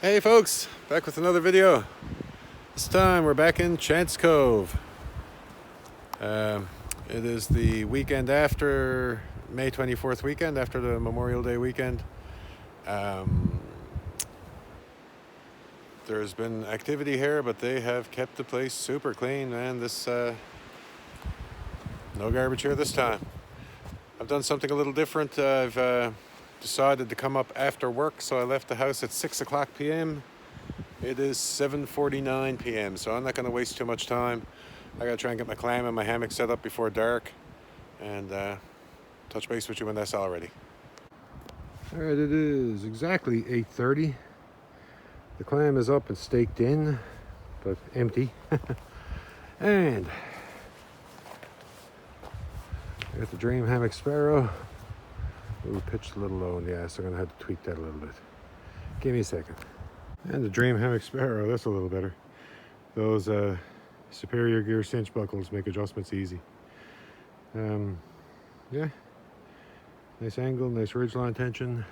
Hey folks, back with another video. This time we're back in Chance Cove. It is the weekend after May 24th weekend, after the Memorial Day weekend. There's been activity here, but they have kept the place super clean, man. No garbage here this time. I've done something a little different. I've decided to come up after work, so I left the house at 6 o'clock p.m. It is 7:49 p.m., so I'm not going to waste too much time. I got to try and get my clam and my hammock set up before dark, and touch base with you when that's all ready. All right, it is exactly 8:30. The clam is up and staked in, but empty. And I got the Dream Hammock Sparrow. Ooh, pitched a little low in the ass, so I'm going to have to tweak that a little bit. Give me a second. And the Dream Hammock Sparrow, that's a little better. Those Superior Gear cinch buckles make adjustments easy. Yeah, nice angle, nice ridgeline tension.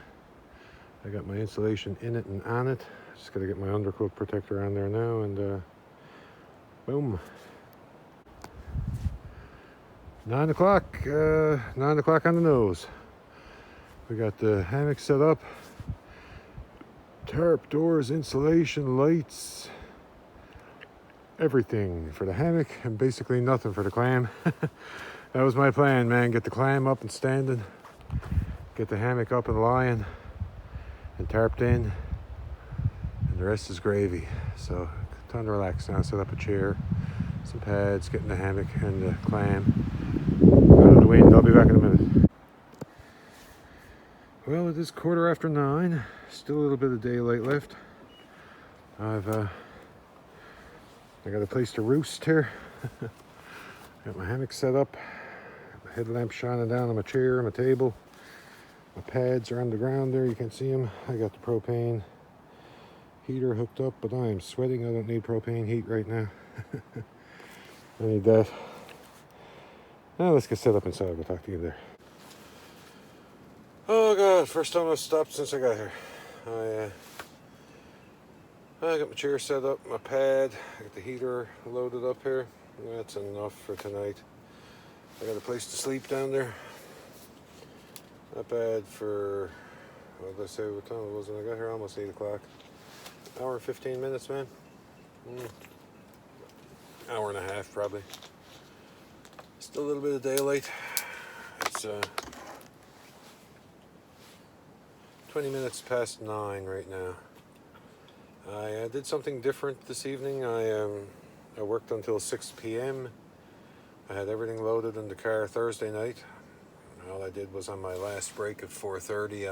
I got my insulation in it and on it. Just got to get my undercoat protector on there now, and boom. 9 o'clock, 9 o'clock on the nose. We got the hammock set up, tarp, doors, insulation, lights, everything for the hammock, and basically nothing for the clam. That was my plan, man. Get the clam up and standing, get the hammock up and lying and tarped in, and the rest is gravy. So time to relax now. Set up a chair, some pads, get in the hammock and the clam. Out of the wind. I'll be back in a minute. Well, it is 9:15. Still a little bit of daylight left. I got a place to roost here. Got my hammock set up, my headlamp shining down on my chair, my table. My pads are on the ground there, you can see them. I got the propane heater hooked up, but I am sweating. I don't need propane heat right now. I need that. Now let's get set up inside. We'll talk to you there. Oh God, first time I've stopped since I got here. I got my chair set up, my pad, I got the heater loaded up here. That's enough for tonight. I got a place to sleep down there. Not bad for, what did I say, what time it was when I got here? Almost 8 o'clock. Hour and 15 minutes, man. Hour and a half, probably. Still a little bit of daylight. It's 20 minutes past 9 right now. I did something different this evening. I worked until 6 p.m. I had everything loaded in the car Thursday night. All I did was on my last break at 4:30,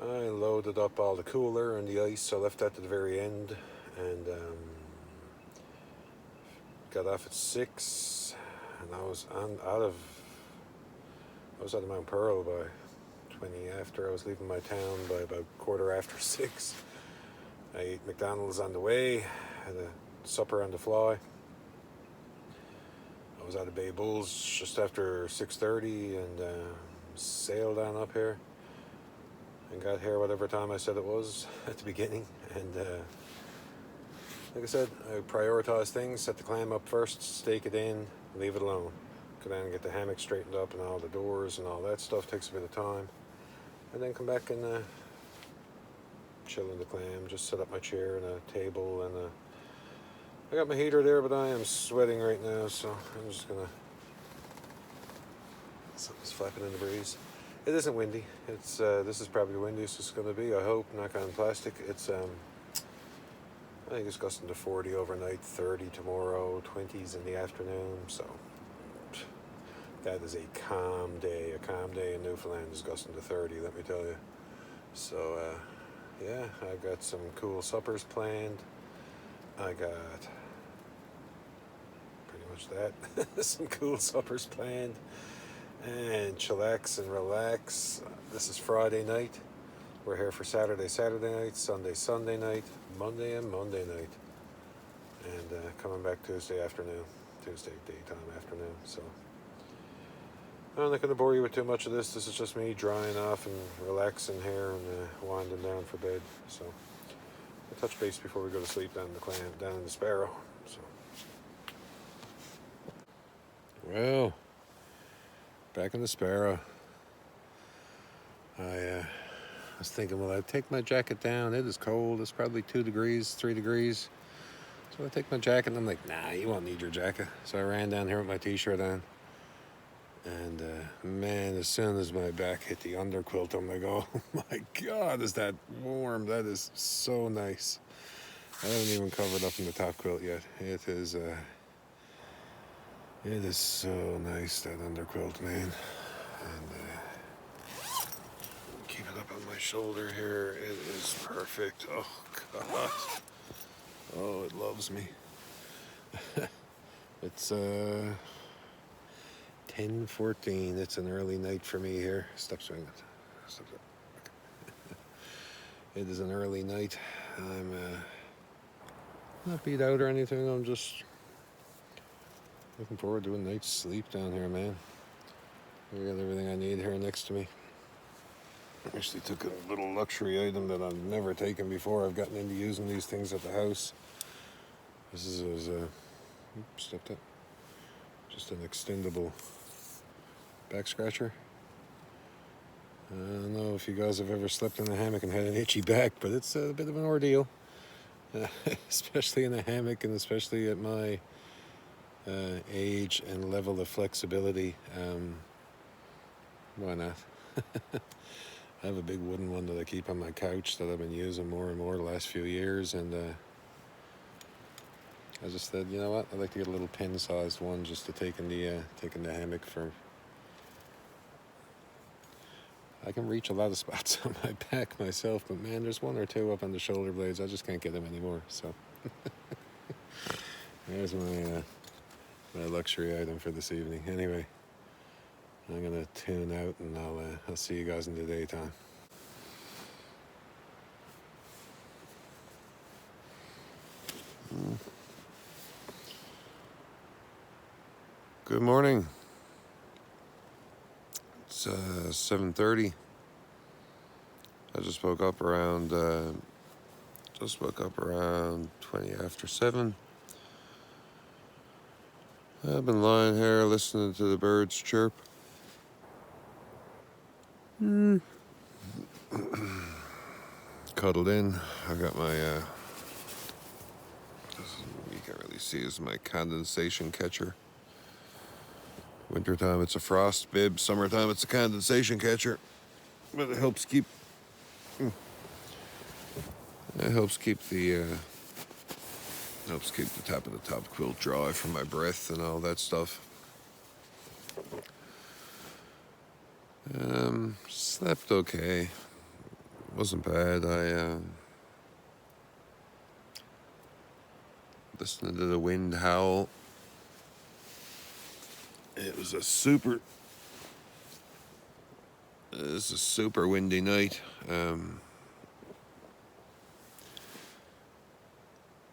I loaded up all the cooler and the ice. I left that to the very end, and got off at 6, and I was out of Mount Pearl by 20 after. I was leaving my town by about 6:15. I ate McDonald's on the way, had a supper on the fly. I was out of Bay Bulls just after 6:30 and sailed on up here and got here whatever time I said it was at the beginning. And like I said, I prioritize things, set the clam up first, stake it in, leave it alone. Go down and get the hammock straightened up and all the doors and all that stuff. Takes a bit of time. And then come back and chill in the clam, just set up my chair and a table, and I got my heater there, but I am sweating right now, so I'm just gonna, something's flapping in the breeze. It isn't windy. It's this is probably the windiest it's gonna be, I hope. Knock on plastic. It's I think it's gusting to 40 overnight, 30 tomorrow, 20s in the afternoon, so that is a calm day. A calm day in Newfoundland is gusting to 30, let me tell you. So, yeah, I got some cool suppers planned. I got pretty much that. Some cool suppers planned. And chillax and relax. This is Friday night. We're here for Saturday night, Sunday night, Monday and Monday night. And coming back Tuesday daytime afternoon. So I'm not going to bore you with too much of this. This is just me drying off and relaxing here and winding down for bed. So I'll touch base before we go to sleep down in the Sparrow. So, well, back in the Sparrow. I was thinking, well, I'd take my jacket down. It is cold. It's probably 2 degrees, 3 degrees. So I take my jacket and I'm like, nah, you won't need your jacket. So I ran down here with my t-shirt on. And man, as soon as my back hit the underquilt, I'm like, oh my God, is that warm? That is so nice. I haven't even covered up in the top quilt yet. It is so nice, that underquilt, man. And keep it up on my shoulder here. It is perfect. Oh God. Oh, it loves me. It's 10:14. It's an early night for me here. Stop swinging. Stop. It is an early night. I'm not beat out or anything. I'm just looking forward to a night's sleep down here, man. I got everything I need here next to me. I actually took a little luxury item that I've never taken before. I've gotten into using these things at the house. This is stepped up. Just an extendable back scratcher. I don't know if you guys have ever slept in a hammock and had an itchy back, but it's a bit of an ordeal, especially in a hammock and especially at my age and level of flexibility. Why not? I have a big wooden one that I keep on my couch that I've been using more and more the last few years, and I just said, you know what, I'd like to get a little pin-sized one just to take in the hammock for. I can reach a lot of spots on my back myself, but man, there's one or two up on the shoulder blades. I just can't get them anymore. So there's my luxury item for this evening. Anyway, I'm gonna tune out, and I'll see you guys in the daytime. Good morning. It's 7:30. I just woke up around 20 after 7. I've been lying here listening to the birds chirp. Cuddled in. I got my you can't really see, is my condensation catcher. Wintertime it's a frost bib, summertime it's a condensation catcher. But it helps keep the top of the top quilt dry from my breath and all that stuff. Slept okay. Wasn't bad. I listening to the wind howl. It was a super windy night.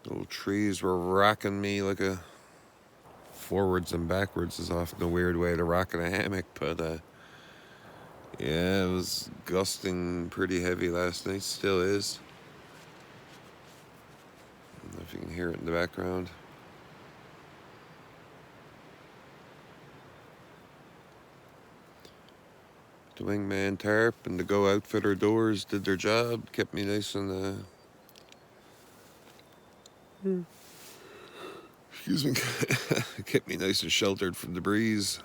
Little trees were rocking me like a forwards and backwards is often a weird way to rock in a hammock, but yeah, it was gusting pretty heavy last night. Still is. I don't know if you can hear it in the background. The wingman tarp and the Go Outfitter doors did their job, kept me nice and excuse me, kept me nice and sheltered from the breeze.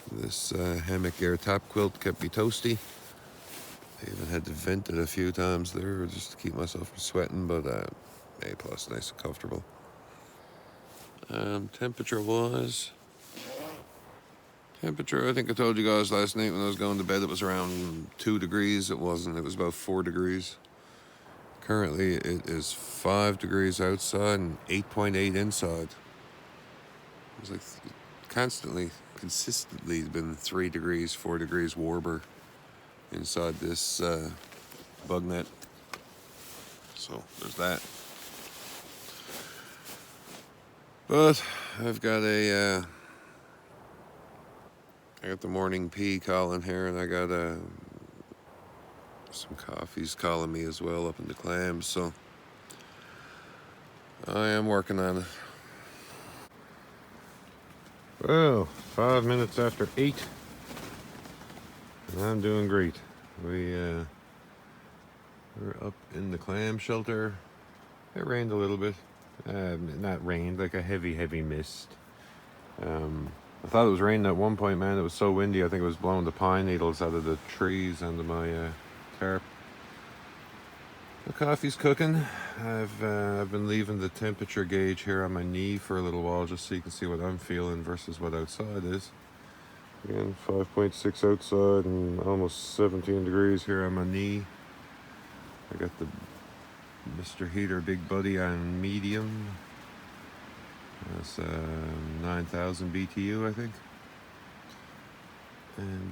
This hammock air top quilt kept me toasty. I even had to vent it a few times there just to keep myself from sweating, but A+, nice and comfortable. Temperature-wise, I think I told you guys last night when I was going to bed it was around 2 degrees. It wasn't. It was about 4 degrees. Currently, it is 5 degrees outside and 8.8 inside. It's like consistently been 3 degrees, 4 degrees warmer inside this bug net. So there's that. But I've got a I got the morning pea calling here, and I got some coffees calling me as well up in the clams, so I am working on it. Well, 5 minutes after 8, and I'm doing great. We're up in the clam shelter. It rained a little bit. Not rained, like a heavy mist. I thought it was raining at one point, man. It was so windy, I think it was blowing the pine needles out of the trees under my tarp. The coffee's cooking. I've been leaving the temperature gauge here on my knee for a little while, just so you can see what I'm feeling versus what outside is. Again, 5.6 outside and almost 17 degrees here on my knee. I got the Mr. Heater Big Buddy on medium. That's 9,000 BTU, I think. And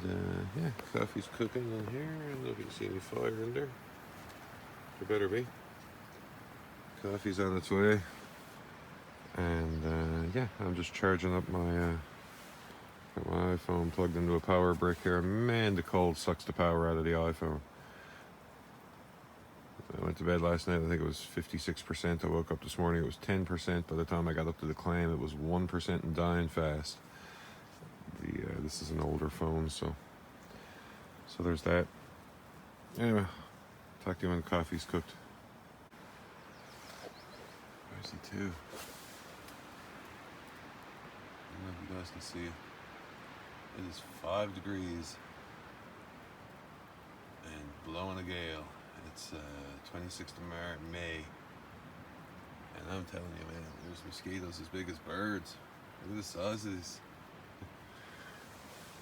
yeah, coffee's cooking in here. I don't know if you can see any fire in there. There better be. Coffee's on its way. And yeah, I'm just charging up my iPhone plugged into a power brick here. Man, the cold sucks the power out of the iPhone. I went to bed last night, I think it was 56%. I woke up this morning, it was 10%. By the time I got up to the clam, it was 1% and dying fast. This is an older phone, so there's that. Anyway, talk to you when the coffee's cooked. Where's he too? I don't know if you guys can see it. It is 5 degrees and blowing a gale. It's 26th of May, and I'm telling you, man, there's mosquitoes as big as birds. Look at the size of these.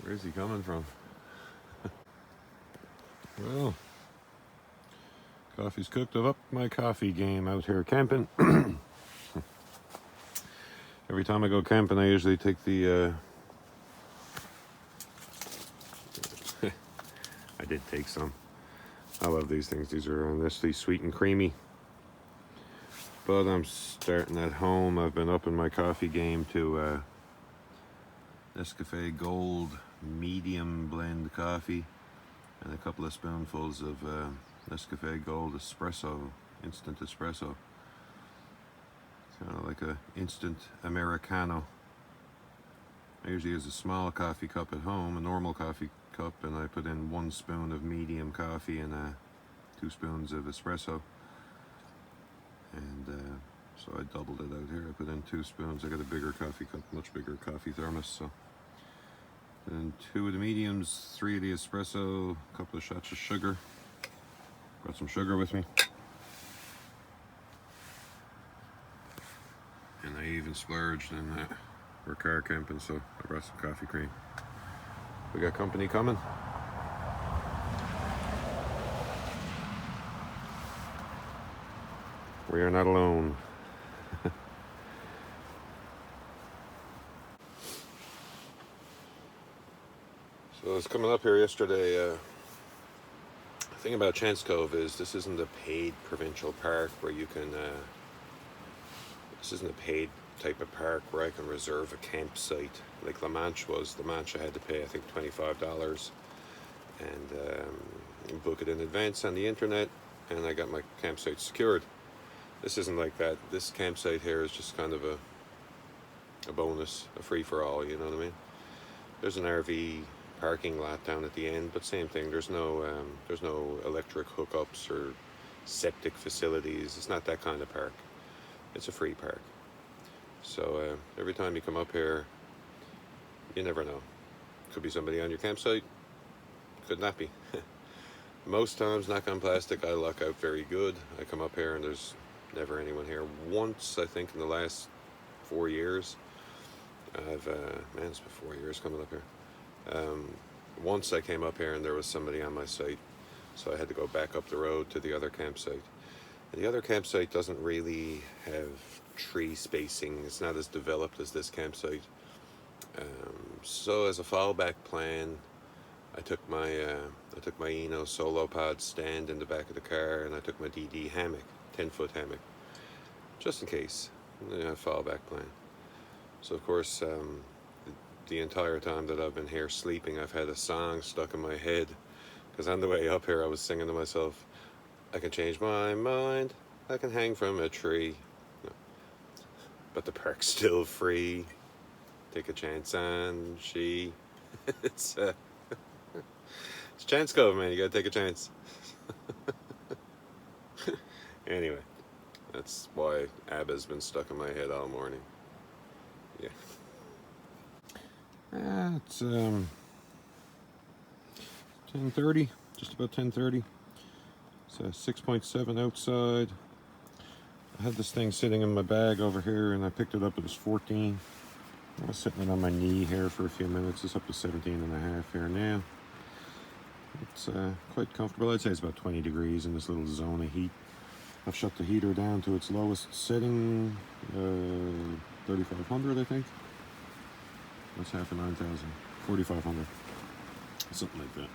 Where's he coming from? Well, coffee's cooked. I've upped my coffee game out here camping. Every time I go camping, I usually take the I did take some. I love these things. These are honestly sweet and creamy. But I'm starting at home. I've been upping my coffee game to Nescafe Gold medium blend coffee and a couple of spoonfuls of Nescafe Gold espresso, instant espresso. It's kind of like a instant Americano. I usually use a small coffee cup at home, a normal coffee cup, and I put in 1 spoon of medium coffee and 2 spoons of espresso. And so I doubled it out here. I put in 2 spoons. I got a bigger coffee cup, much bigger coffee thermos. So then 2 of the mediums, 3 of the espresso, a couple of shots of sugar. Got some sugar with me. And I even splurged, and we're car camping, so I brought some coffee cream. We got company coming. We are not alone. So I was coming up here yesterday. The thing about Chance Cove is this isn't a paid provincial park where you can this isn't a paid type of park where I can reserve a campsite like La Manche was. La Manche I had to pay, I think, $25 and book it in advance on the internet, and I got my campsite secured. This isn't like that. This campsite here is just kind of a bonus, a free-for-all, you know what I mean? There's an RV parking lot down at the end, but same thing. There's no electric hookups or septic facilities. It's not that kind of park. It's a free park. So every time you come up here, you never know. Could be somebody on your campsite. Could not be. Most times, knock on plastic, I luck out very good. I come up here and there's never anyone here. Once, I think, in the last 4 years, I've man, it's been 4 years coming up here. Once I came up here and there was somebody on my site, so I had to go back up the road to the other campsite. And the other campsite doesn't really have tree spacing. It's not as developed as this campsite. So as a fallback plan, I took my Eno Solo Pod stand in the back of the car, and I took my DD hammock, 10-foot hammock, just in case. Fallback plan. So of course, the entire time that I've been here sleeping, I've had a song stuck in my head. Because on the way up here, I was singing to myself, I can change my mind, I can hang from a tree. No. But the park's still free. Take a chance on she. it's Chance Cove, man. You gotta take a chance. Anyway, that's why ABBA's been stuck in my head all morning. Yeah. It's 10:30, just about 10:30. It's 6.7 outside. I had this thing sitting in my bag over here, and I picked it up. It was 14. I was sitting it on my knee here for a few minutes. It's up to 17 and a half here now. It's quite comfortable. I'd say it's about 20 degrees in this little zone of heat. I've shut the heater down to its lowest setting, 3,500, I think. That's half of 9,000, 4,500, something like that.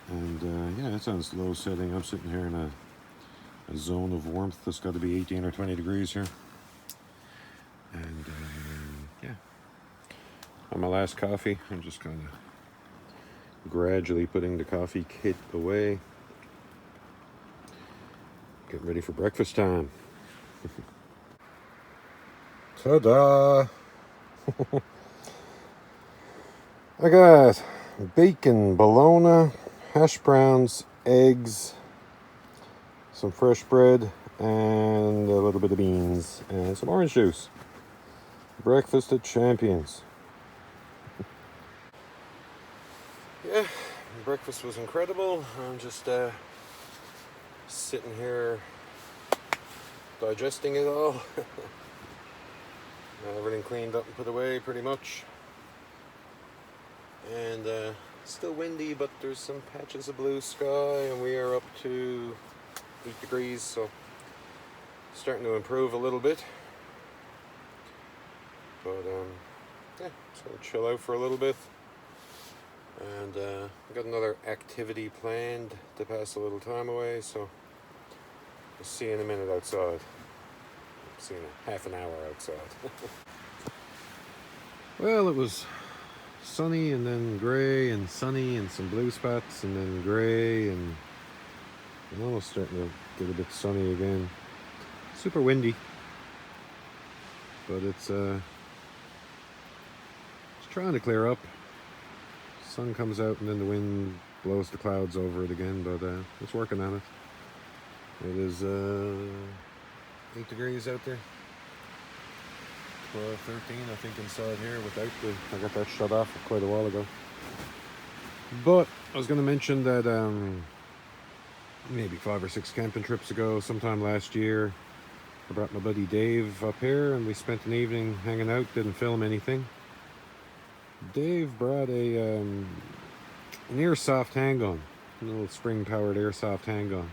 And yeah, that's on its low setting. I'm sitting here in a zone of warmth that's got to be 18 or 20 degrees here. And yeah, on my last coffee, I'm just kind of gradually putting the coffee kit away. Getting ready for breakfast time. Ta-da! I got bacon, bologna, hash browns, eggs, some fresh bread, and a little bit of beans, and some orange juice. Breakfast at Champions. Yeah, breakfast was incredible. I'm just sitting here digesting it all. Everything cleaned up and put away pretty much. And still windy, but there's some patches of blue sky, and we are up to 8 degrees, so starting to improve a little bit. But yeah, just gonna chill out for a little bit. And I've got another activity planned to pass a little time away, so we'll see you in a minute outside. See you in half an hour outside. Well, it was sunny and then gray and sunny and some blue spots and then gray and almost starting to get a bit sunny again. Super windy, but it's trying to clear up. Sun comes out and then the wind blows the clouds over it again, but it's working on it. It is 8 degrees out there. 12, 13, I think, inside here without I got that shut off quite a while ago. But I was going to mention that maybe 5 or 6 camping trips ago, sometime last year, I brought my buddy Dave up here and we spent an evening hanging out, didn't film anything. Dave brought an airsoft handgun, a little spring-powered airsoft handgun.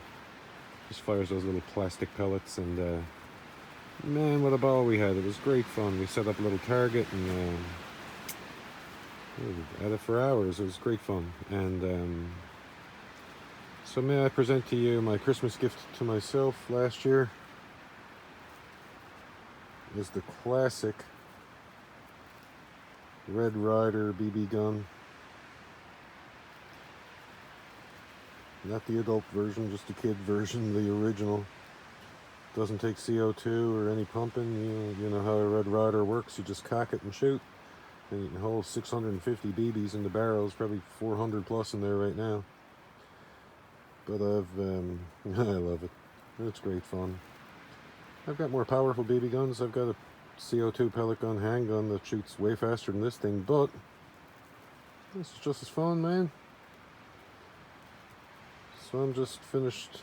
Just fires those little plastic pellets, and man, what a ball we had. It was great fun. We set up a little target and at it for hours. It was great fun. And so may I present to you my Christmas gift to myself last year. Is the classic Red Ryder BB gun. Not the adult version, just the kid version, the original. Doesn't take CO2 or any pumping. You know how a Red Ryder works. You just cock it and shoot. And you can hold 650 BBs in the barrels, probably 400 plus in there right now. But I love it. It's great fun. I've got more powerful BB guns. I've got a CO2 pellet gun handgun that shoots way faster than this thing, but this is just as fun, man. So I'm just finished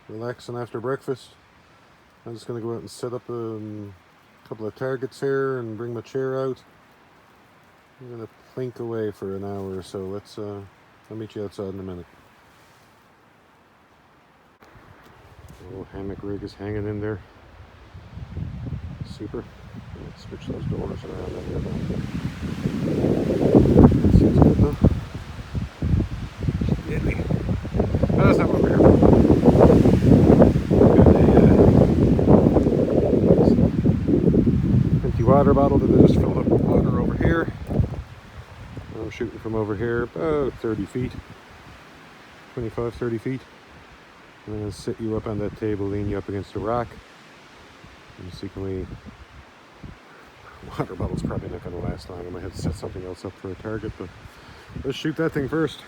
relaxing after breakfast. I'm just going to go out and set up a couple of targets here and bring my chair out. I'm going to plink away for an hour or so. I'll meet you outside in a minute. The little hammock rig is hanging in there. Super. Let's switch those doors around a bit. Seems good though. Deadly. Oh, that's not what we're here for. Got a empty water bottle that I just filled up with water over here. shooting from over here about 30 feet, 25, 30 feet. I'm going to sit you up on that table, lean you up against a rock, and see can we... Water bottle's probably not going to last long. I might have to set something else up for a target, but let's shoot that thing first.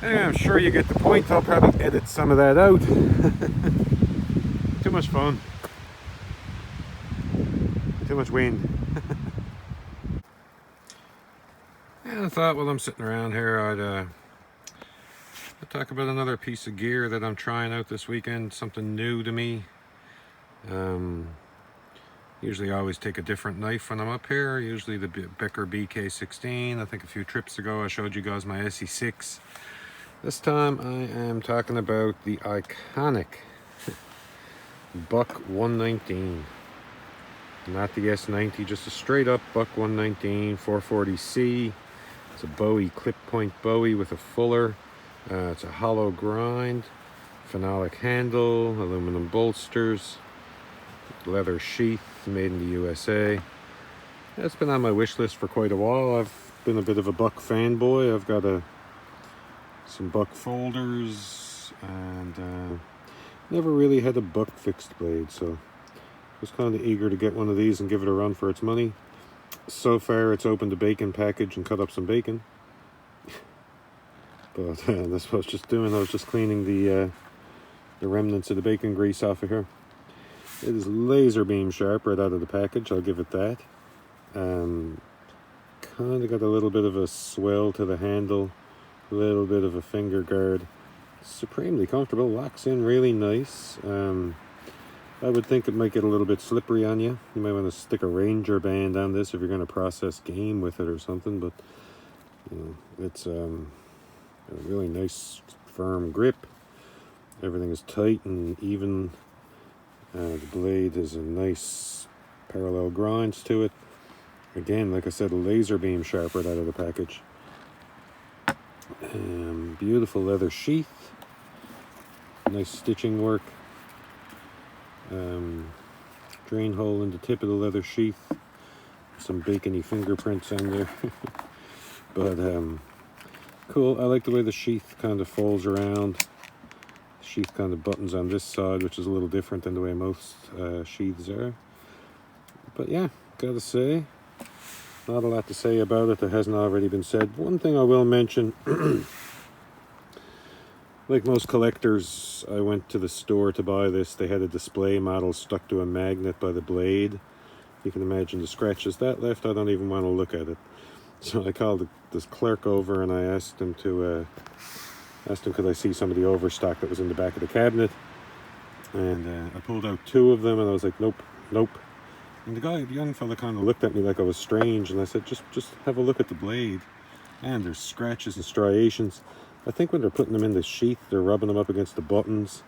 Yeah, I'm sure you get the point. I'll probably edit some of that out. Too much fun. Too much wind. And I thought while I'm sitting around here, I'd talk about another piece of gear that I'm trying out this weekend. Something new to me. Usually I always take a different knife when I'm up here. Usually the Becker BK16. I think a few trips ago I showed you guys my SE6. This time I am talking about the iconic Buck 119. Not the S90, just a straight up Buck 119 440C. It's a Bowie, clip point Bowie with a fuller. It's a hollow grind, phenolic handle, aluminum bolsters, leather sheath, made in the USA. It's been on my wish list for quite a while. I've been a bit of a Buck fanboy. I've got some Buck folders, and never really had a Buck fixed blade, so I was kind of eager to get one of these and give it a run for its money. So far it's opened a bacon package and cut up some bacon. But that's what I was just doing. I was just cleaning the remnants of the bacon grease off of here. It is laser beam sharp right out of the package, I'll give it that. Kind of got a little bit of a swell to the handle, a little bit of a finger guard. Supremely comfortable, locks in really nice. I would think it might get a little bit slippery on you. You might want to stick a Ranger band on this if you're going to process game with it or something, but you know, it's a really nice firm grip. Everything is tight and even. The blade has a nice parallel grinds to it. Again, like I said, a laser beam sharp right out of the package. Beautiful leather sheath. Nice stitching work. Drain hole in the tip of the leather sheath. Some bacony fingerprints on there. But cool. I like the way the sheath kind of folds around. The sheath kind of buttons on this side, which is a little different than the way most sheaths are. But yeah, gotta say, not a lot to say about it that hasn't already been said. One thing I will mention, like most collectors, I went to the store to buy this. They had a display model stuck to a magnet by the blade. You can imagine the scratches that left. I don't even want to look at it. So I called this clerk over and I asked him could I see some of the overstock that was in the back of the cabinet. And I pulled out two of them and I was like, nope. And the young fella kind of looked at me like I was strange, and I said, just have a look at the blade. And there's scratches and striations. I think when they're putting them in the sheath, they're rubbing them up against the buttons.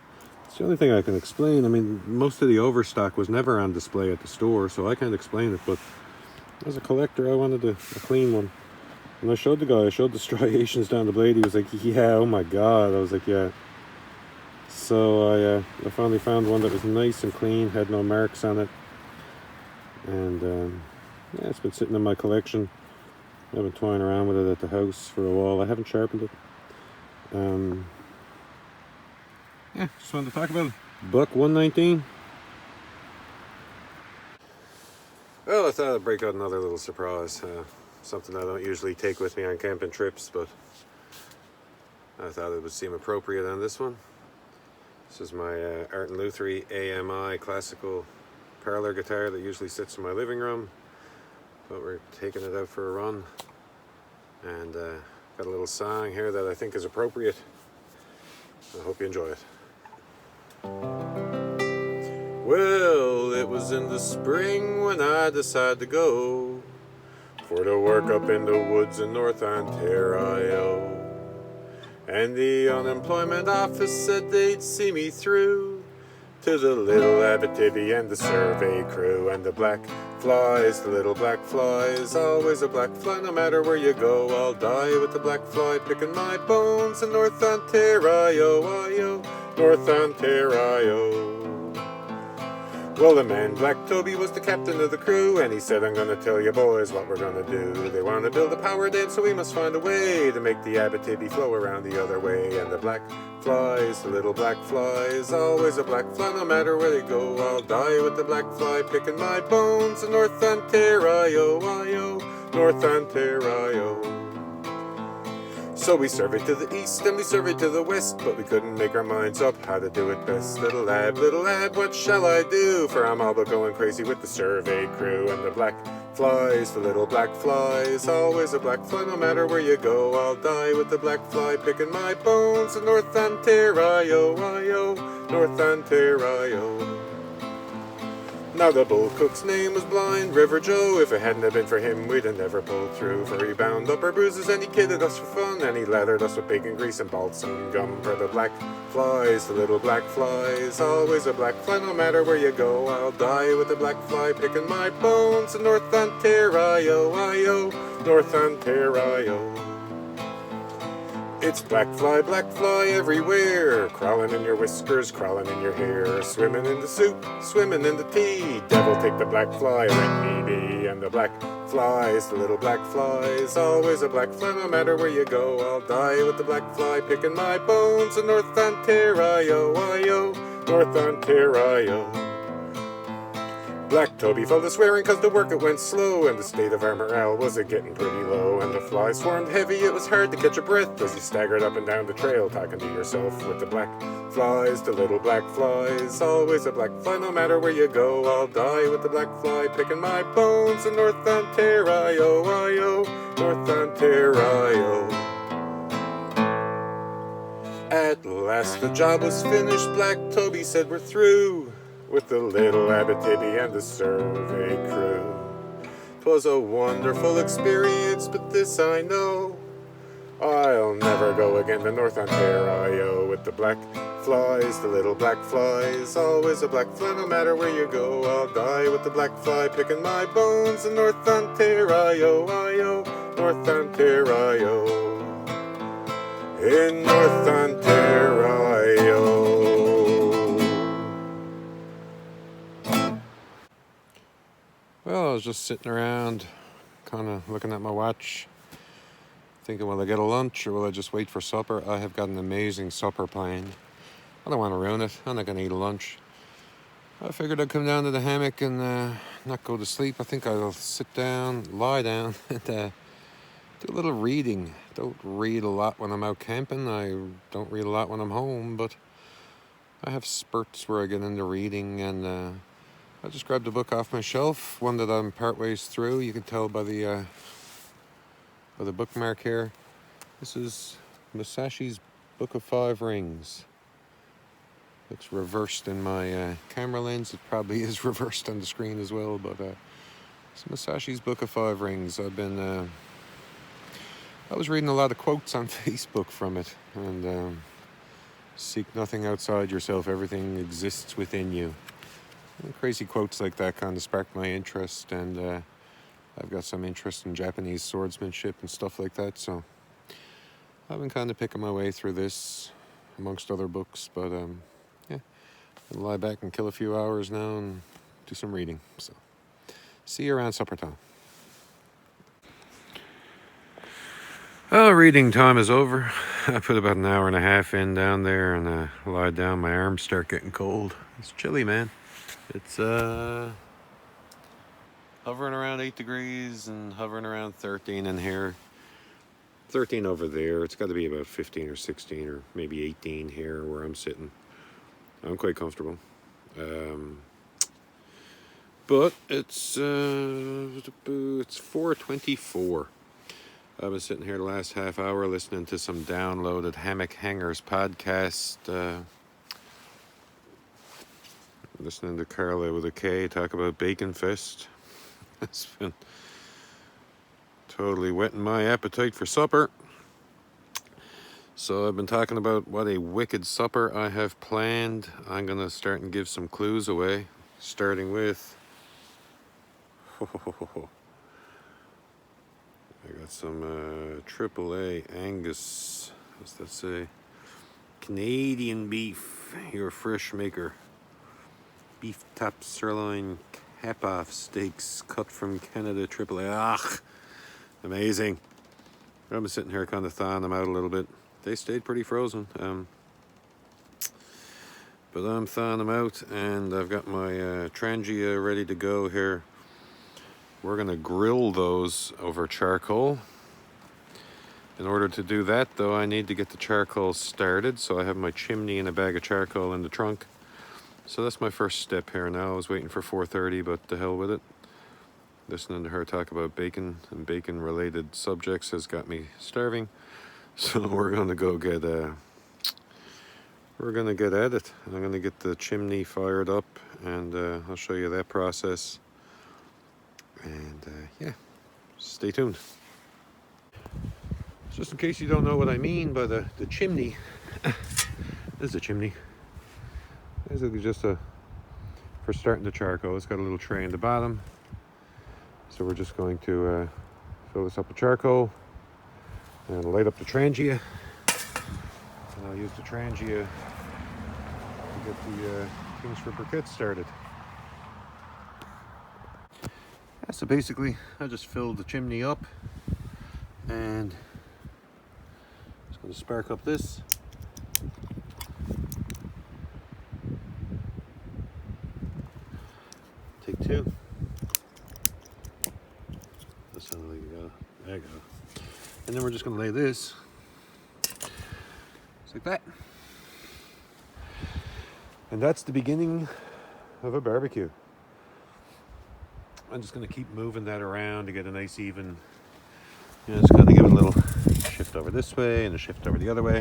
It's the only thing I can explain. I mean, most of the overstock was never on display at the store, so I can't explain it, but as a collector, I wanted a clean one. And I showed the striations down the blade. He was like, yeah, oh my God. I was like, yeah. So I finally found one that was nice and clean, had no marks on it. And yeah, it's been sitting in my collection. I've been toying around with it at the house for a while. I haven't sharpened it. Yeah, just wanted to talk about it. Buck 119. Well, I thought I'd break out another little surprise. Something I don't usually take with me on camping trips, but I thought it would seem appropriate on this one. This is my Art and Lutherie AMI classical parlor guitar that usually sits in my living room, but we're taking it out for a run, and got a little song here that I think is appropriate. I hope you enjoy it. Well, it was in the spring when I decided to go for to work up in the woods in North Ontario. And the unemployment office said they'd see me through to the little Abitibi and the survey crew. And the black flies, the little black flies, always a black fly, no matter where you go. I'll die with the black fly picking my bones in North Ontario, North Ontario. Well, the man, Black Toby, was the captain of the crew, and he said, I'm gonna tell you boys what we're gonna do. They wanna build a power dam, so we must find a way to make the Abitibi flow around the other way. And the black flies, the little black flies, always a black fly, no matter where they go. I'll die with the black fly picking my bones in North Ontario, North Ontario. So we surveyed to the east and we surveyed to the west, but we couldn't make our minds up how to do it best. Little lad, what shall I do? For I'm all but going crazy with the survey crew. And the black flies, the little black flies, always a black fly, no matter where you go. I'll die with the black fly picking my bones in North Ontario, North Ontario. Now the bull cook's name was Blind River Joe. If it hadn't have been for him, we'd have never pulled through. For he bound up our bruises and he kidded us for fun, and he lathered us with bacon grease and balsam gum. For the black flies, the little black flies, always a black fly, no matter where you go. I'll die with the black fly picking my bones in North Ontario, North Ontario. It's black fly everywhere, crawling in your whiskers, crawling in your hair, swimming in the soup, swimming in the tea. Devil take the black fly, let me be. And the black flies, the little black flies, always a black fly, no matter where you go. I'll die with the black fly picking my bones in North Ontario, North Ontario. Black Toby fell to swearing 'cause the work it went slow, and the state of our morale was getting pretty low. And the flies swarmed heavy, it was hard to catch a breath as you staggered up and down the trail talking to yourself. With the black flies, the little black flies, always a black fly, no matter where you go. I'll die with the black fly picking my bones in North Ontario, North Ontario. At last the job was finished, Black Toby said we're through with the little Abitibi and the survey crew. 'Twas a wonderful experience, but this I know, I'll never go again to North Ontario. With the black flies, the little black flies, always a black fly, no matter where you go. I'll die with the black fly picking my bones in North Ontario, North Ontario. In North Ontario. Well, I was just sitting around, kind of looking at my watch, thinking, will I get a lunch or will I just wait for supper? I have got an amazing supper planned. I don't want to ruin it. I'm not going to eat a lunch. I figured I'd come down to the hammock and not go to sleep. I think I'll sit down, lie down, and do a little reading. Don't read a lot when I'm out camping. I don't read a lot when I'm home, but I have spurts where I get into reading, and I just grabbed a book off my shelf, one that I'm partways through. You can tell by the bookmark here. This is Musashi's Book of Five Rings. Looks reversed in my camera lens. It probably is reversed on the screen as well, but it's Musashi's Book of Five Rings. I was reading a lot of quotes on Facebook from it, and seek nothing outside yourself, everything exists within you. And crazy quotes like that kind of sparked my interest, and I've got some interest in Japanese swordsmanship and stuff like that, so I've been kind of picking my way through this amongst other books, but yeah, I'll lie back and kill a few hours now and do some reading. So see you around supper time. Well, reading time is over. I put about an hour and a half in down there, and lied down. My arms start getting cold. It's chilly, man. It's hovering around 8 degrees and hovering around 13 in here. 13 over there. It's got to be about 15 or 16 or maybe 18 here where I'm sitting. I'm quite comfortable. But it's 4:24. I've been sitting here the last half hour listening to some downloaded Hammock Hangers podcast. Listening to Carla with a K talk about Bacon Fest. It's been totally whetting my appetite for supper. So I've been talking about what a wicked supper I have planned. I'm going to start and give some clues away, starting with... I got some AAA Angus, what's that say? Canadian beef, your fresh maker. Beef top sirloin cap-off steaks cut from Canada AAA. Ah, amazing. I've been sitting here kind of thawing them out a little bit. They stayed pretty frozen. But I'm thawing them out, and I've got my Trangia ready to go here. We're going to grill those over charcoal. In order to do that, though, I need to get the charcoal started. So I have my chimney and a bag of charcoal in the trunk. So that's my first step here now. I was waiting for 4:30, but the hell with it. Listening to her talk about bacon and bacon-related subjects has got me starving. So we're going to go get we're going to get at it. I'm going to get the chimney fired up, and I'll show you that process. And yeah, stay tuned. Just in case you don't know what I mean by the chimney, this is a chimney. Basically just for starting the charcoal. It's got a little tray in the bottom. So we're just going to fill this up with charcoal and light up the Trangia. And I'll use the Trangia to get the Kingsford briquette started. Yeah, so basically I just filled the chimney up and just going to spark up this. Take two. That sounded like you got it. There you go. And then we're just going to lay this just like that. And that's the beginning of a barbecue. I'm just going to keep moving that around to get a nice even, just kind of give it a little shift over this way and a shift over the other way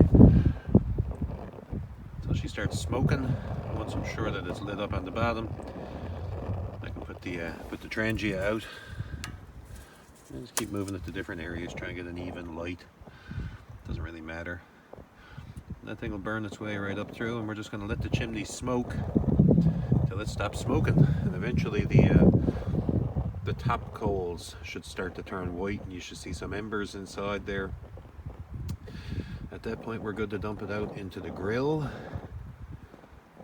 until she starts smoking. Once I'm sure that it's lit up on the bottom, I can put the Trangia out and just keep moving it to different areas, try and get an even light. Doesn't really matter. That thing will burn its way right up through, and we're just going to let the chimney smoke till it stops smoking, and eventually the top coals should start to turn white, and you should see some embers inside there. At that point, we're good to dump it out into the grill.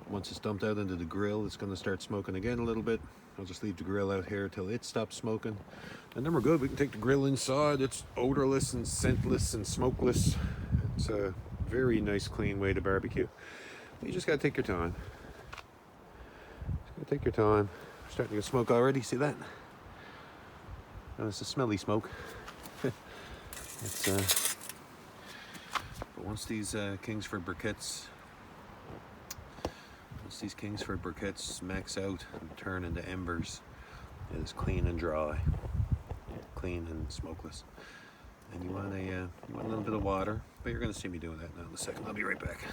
Once it's dumped out into the grill, it's going to start smoking again a little bit. I'll just leave the grill out here till it stops smoking, and then we're good. We can take the grill inside. It's odorless and scentless and smokeless. It's a very nice, clean way to barbecue. You just got to take your time. Just got to take your time. Starting to smoke already. See that? And it's a smelly smoke. But once these Kingsford briquettes max out and turn into embers, it is clean and dry, clean and smokeless. And you want a little bit of water, but you're going to see me doing that now in a second. I'll be right back.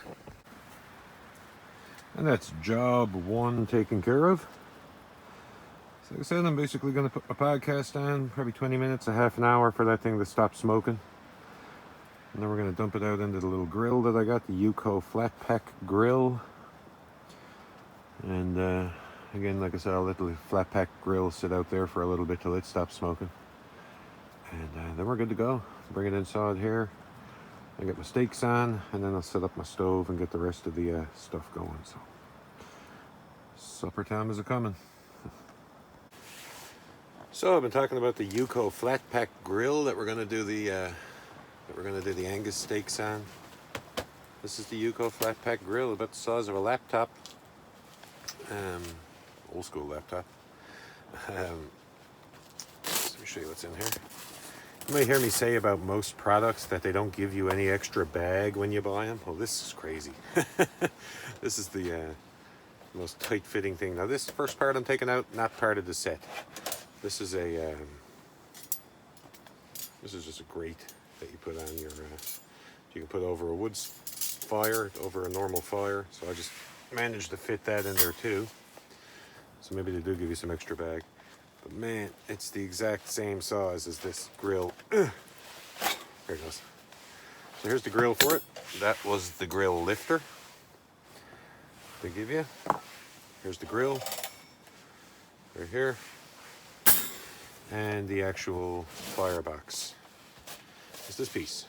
And that's job one taken care of. So like I said, I'm basically going to put my podcast on, probably 20 minutes, a half an hour for that thing to stop smoking. And then we're going to dump it out into the little grill that I got, the Yuko flat pack grill. And again, like I said, I'll let the flat pack grill sit out there for a little bit till it stops smoking. And then we're good to go. Bring it inside here. I get my steaks on, and then I'll set up my stove and get the rest of the stuff going. So, supper time is a-coming. So I've been talking about the Yuko flat pack grill that we're going to do the Angus steaks on. This is the Yuko flat pack grill, about the size of a laptop, old school laptop. show you what's in here. You might hear me say about most products that they don't give you any extra bag when you buy them. Well, this is crazy. This is the most tight-fitting thing. Now, this first part I'm taking out, not part of the set. This is a this is just a grate that you put on your. You can put over a wood fire, over a normal fire. So I just managed to fit that in there too. So maybe they do give you some extra bag. But man, it's the exact same size as this grill. Here it goes. So here's the grill for it. That was the grill lifter they give you. Here's the grill. Right here. And the actual firebox. It's this piece.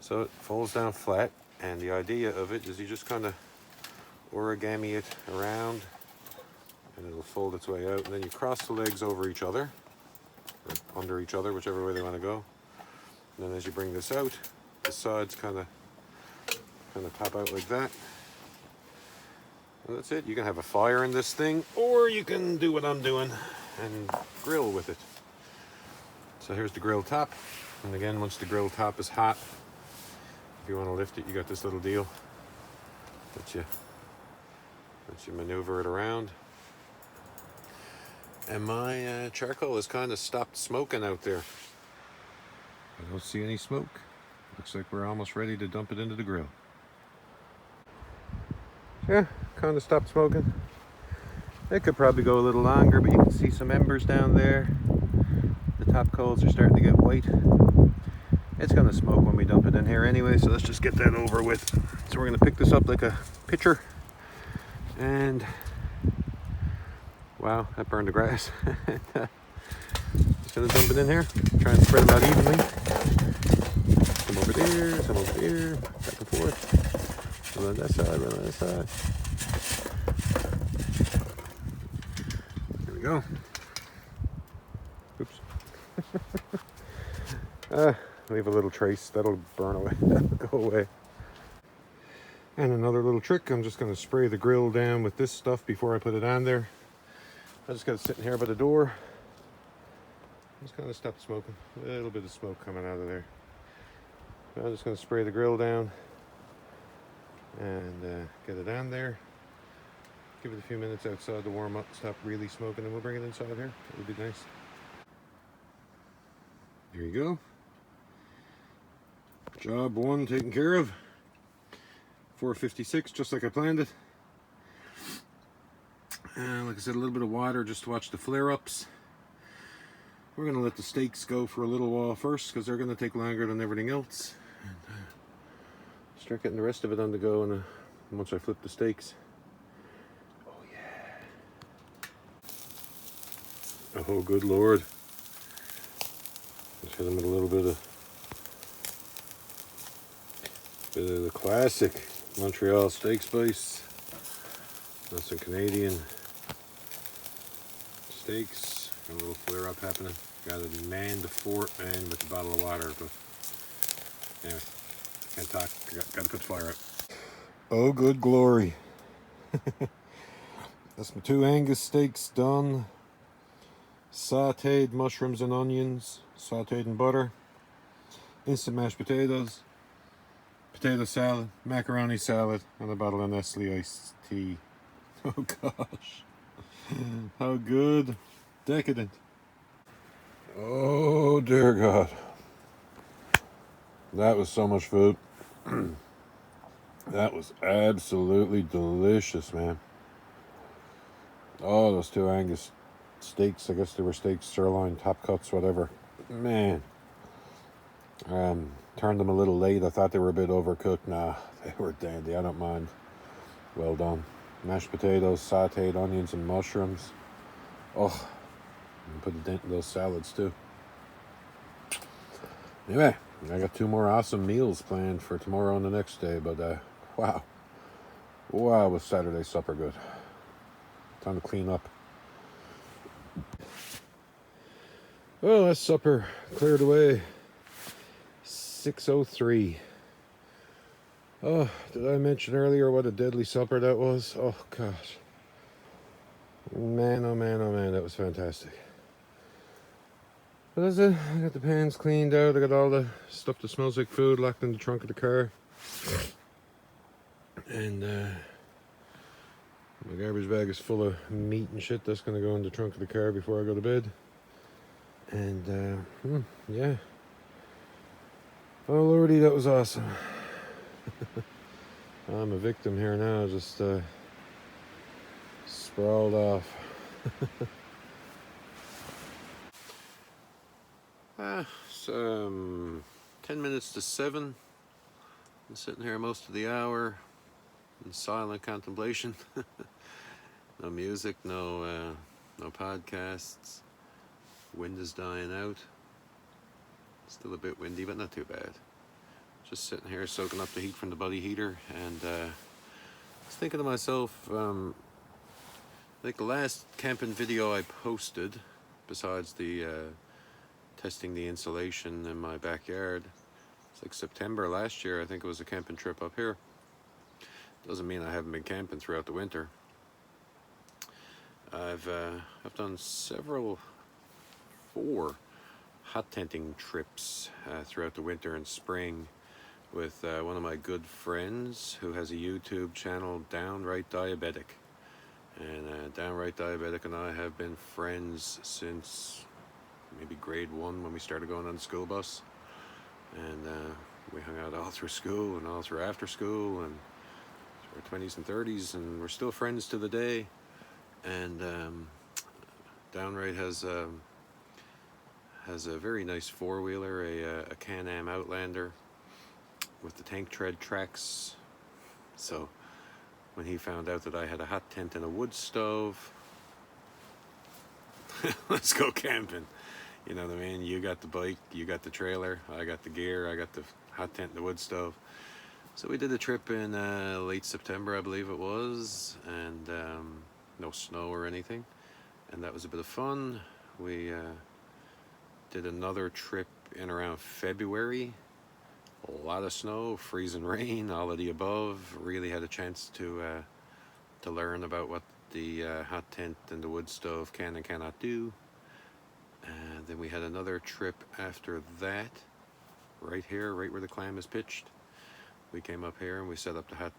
So it folds down flat, and the idea of it is you just kind of origami it around, and it'll fold its way out, and then you cross the legs over each other, or under each other, whichever way they want to go. And then as you bring this out, the sides kind of pop out like that. And that's it. You can have a fire in this thing, or you can do what I'm doing and grill with it. So here's the grill top, and again, once the grill top is hot, if you want to lift it, you got this little deal that you maneuver it around. And my charcoal has kind of stopped smoking out there. I don't see any smoke. Looks like we're almost ready to dump it into the grill. Yeah, kind of stopped smoking. It could probably go a little longer, but you can see some embers down there. The top coals are starting to get white. It's going to smoke when we dump it in here anyway, so let's just get that over with. So we're going to pick this up like a pitcher. And wow, that burned the grass. Just going to dump it in here. Try and spread them out evenly. Some over there, some over there, back and forth. One on that side, one on that side. There we go. Oops. Leave a little trace, that'll burn away, that'll go away. And another little trick, I'm just going to spray the grill down with this stuff before I put it on there. I just got it sitting here by the door. Just kind of stop smoking. A little bit of smoke coming out of there. I'm just going to spray the grill down and get it on there. Give it a few minutes outside to warm up, stop really smoking, and we'll bring it inside here. It would be nice. There you go. Job one taken care of. 456, just like I planned it. And like I said, a little bit of water just to watch the flare-ups. We're going to let the steaks go for a little while first, because they're going to take longer than everything else. And start getting the rest of it on the go and once I flip the steaks. Oh yeah. Oh good Lord. Let's hit them with a little bit of the classic Montreal steak spice. That's some Canadian steaks. Got a little flare up happening. Got to man the fort, man, with a bottle of water. But anyway, can't talk. Got to put the fire out. Oh, good glory. That's my 2 Angus steaks done. Sauteed mushrooms and onions, sauteed in butter. Instant mashed potatoes. Potato salad, macaroni salad, and a bottle of Nestle iced tea. Oh gosh. How good. Decadent. Oh dear God. That was so much food. That was absolutely delicious, man. Oh, those 2 Angus steaks. I guess they were steaks, sirloin, top cuts, whatever. Man. Turned them a little late. I thought they were a bit overcooked. Nah, they were dandy. I don't mind. Well done. Mashed potatoes, sauteed onions and mushrooms. Oh, and put a dent in those salads too. Anyway, I got 2 more awesome meals planned for tomorrow and the next day. But wow, was Saturday supper good. Time to clean up. Well, that's supper cleared away. 6:03. Oh, did I mention earlier what a deadly supper that was? Oh gosh. Man, oh man, oh man, that was fantastic. But that's it. I got the pans cleaned out. I got all the stuff that smells like food locked in the trunk of the car. And my garbage bag is full of meat and shit. That's going to go in the trunk of the car before I go to bed. And yeah. Oh lordy, that was awesome. I'm a victim here now, just sprawled off. It's 10 minutes to 7. I'm sitting here most of the hour in silent contemplation. No music, no podcasts. Wind is dying out. Still a bit windy, but not too bad. Just sitting here soaking up the heat from the body heater, and I was thinking to myself, like the last camping video I posted, besides the testing the insulation in my backyard, it's like September last year. I think it was a camping trip up here. Doesn't mean I haven't been camping throughout the winter. I've done 4 hot tenting trips throughout the winter and spring with one of my good friends who has a YouTube channel, Downright Diabetic. And Downright Diabetic and I have been friends since maybe grade 1 when we started going on the school bus. And we hung out all through school and all through after school and through our 20s and 30s, and we're still friends to the day. And Downright has a very nice 4-wheeler, a Can-Am Outlander with the tank tread tracks. So when he found out that I had a hot tent and a wood stove, let's go camping. You know what I mean? You got the bike, you got the trailer, I got the gear, I got the hot tent and the wood stove. So we did a trip in late September, I believe it was, and no snow or anything. And that was a bit of fun. We did another trip in around February. A lot of snow, freezing rain, all of the above. Really had a chance to learn about what the hot tent and the wood stove can and cannot do. And then we had another trip after that, right here, right where the clam is pitched. We came up here and we set up the hot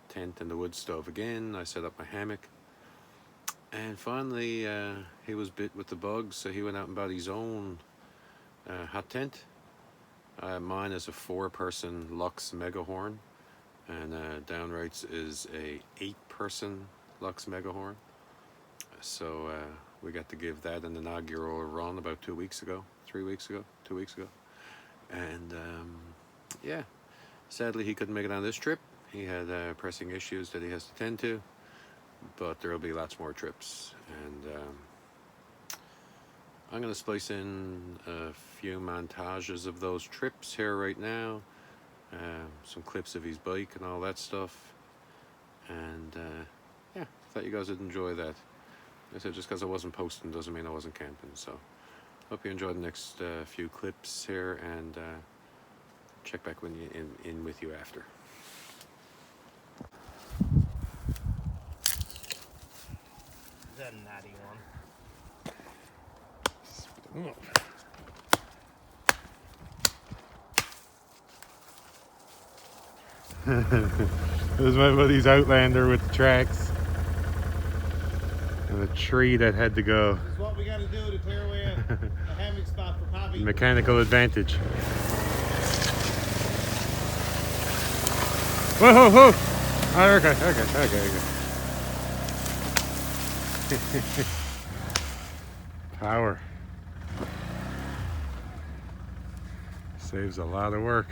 tent and the wood stove again. I set up my hammock. And finally, he was bit with the bug, so he went out and bought his own hot tent. Mine is a 4-person Lux Megahorn, and Downright's is a 8-person Lux Megahorn. So we got to give that an inaugural run about 2 weeks ago, 3 weeks ago, 2 weeks ago. And yeah, sadly he couldn't make it on this trip. He had pressing issues that he has to tend to, but there will be lots more trips. And I'm going to splice in a few montages of those trips here right now, some clips of his bike and all that stuff. And yeah, thought you guys would enjoy that. I said, just because I wasn't posting doesn't mean I wasn't camping. So hope you enjoyed the next few clips here, and check back when you in with you after. Is that a natty one? This is my buddy's Outlander with the tracks and a tree that had to go. This is what we got to do to clear away a hammock spot for Poppy. Mechanical advantage. Whoa, whoa, whoa! Oh, okay. Power. Saves a lot of work.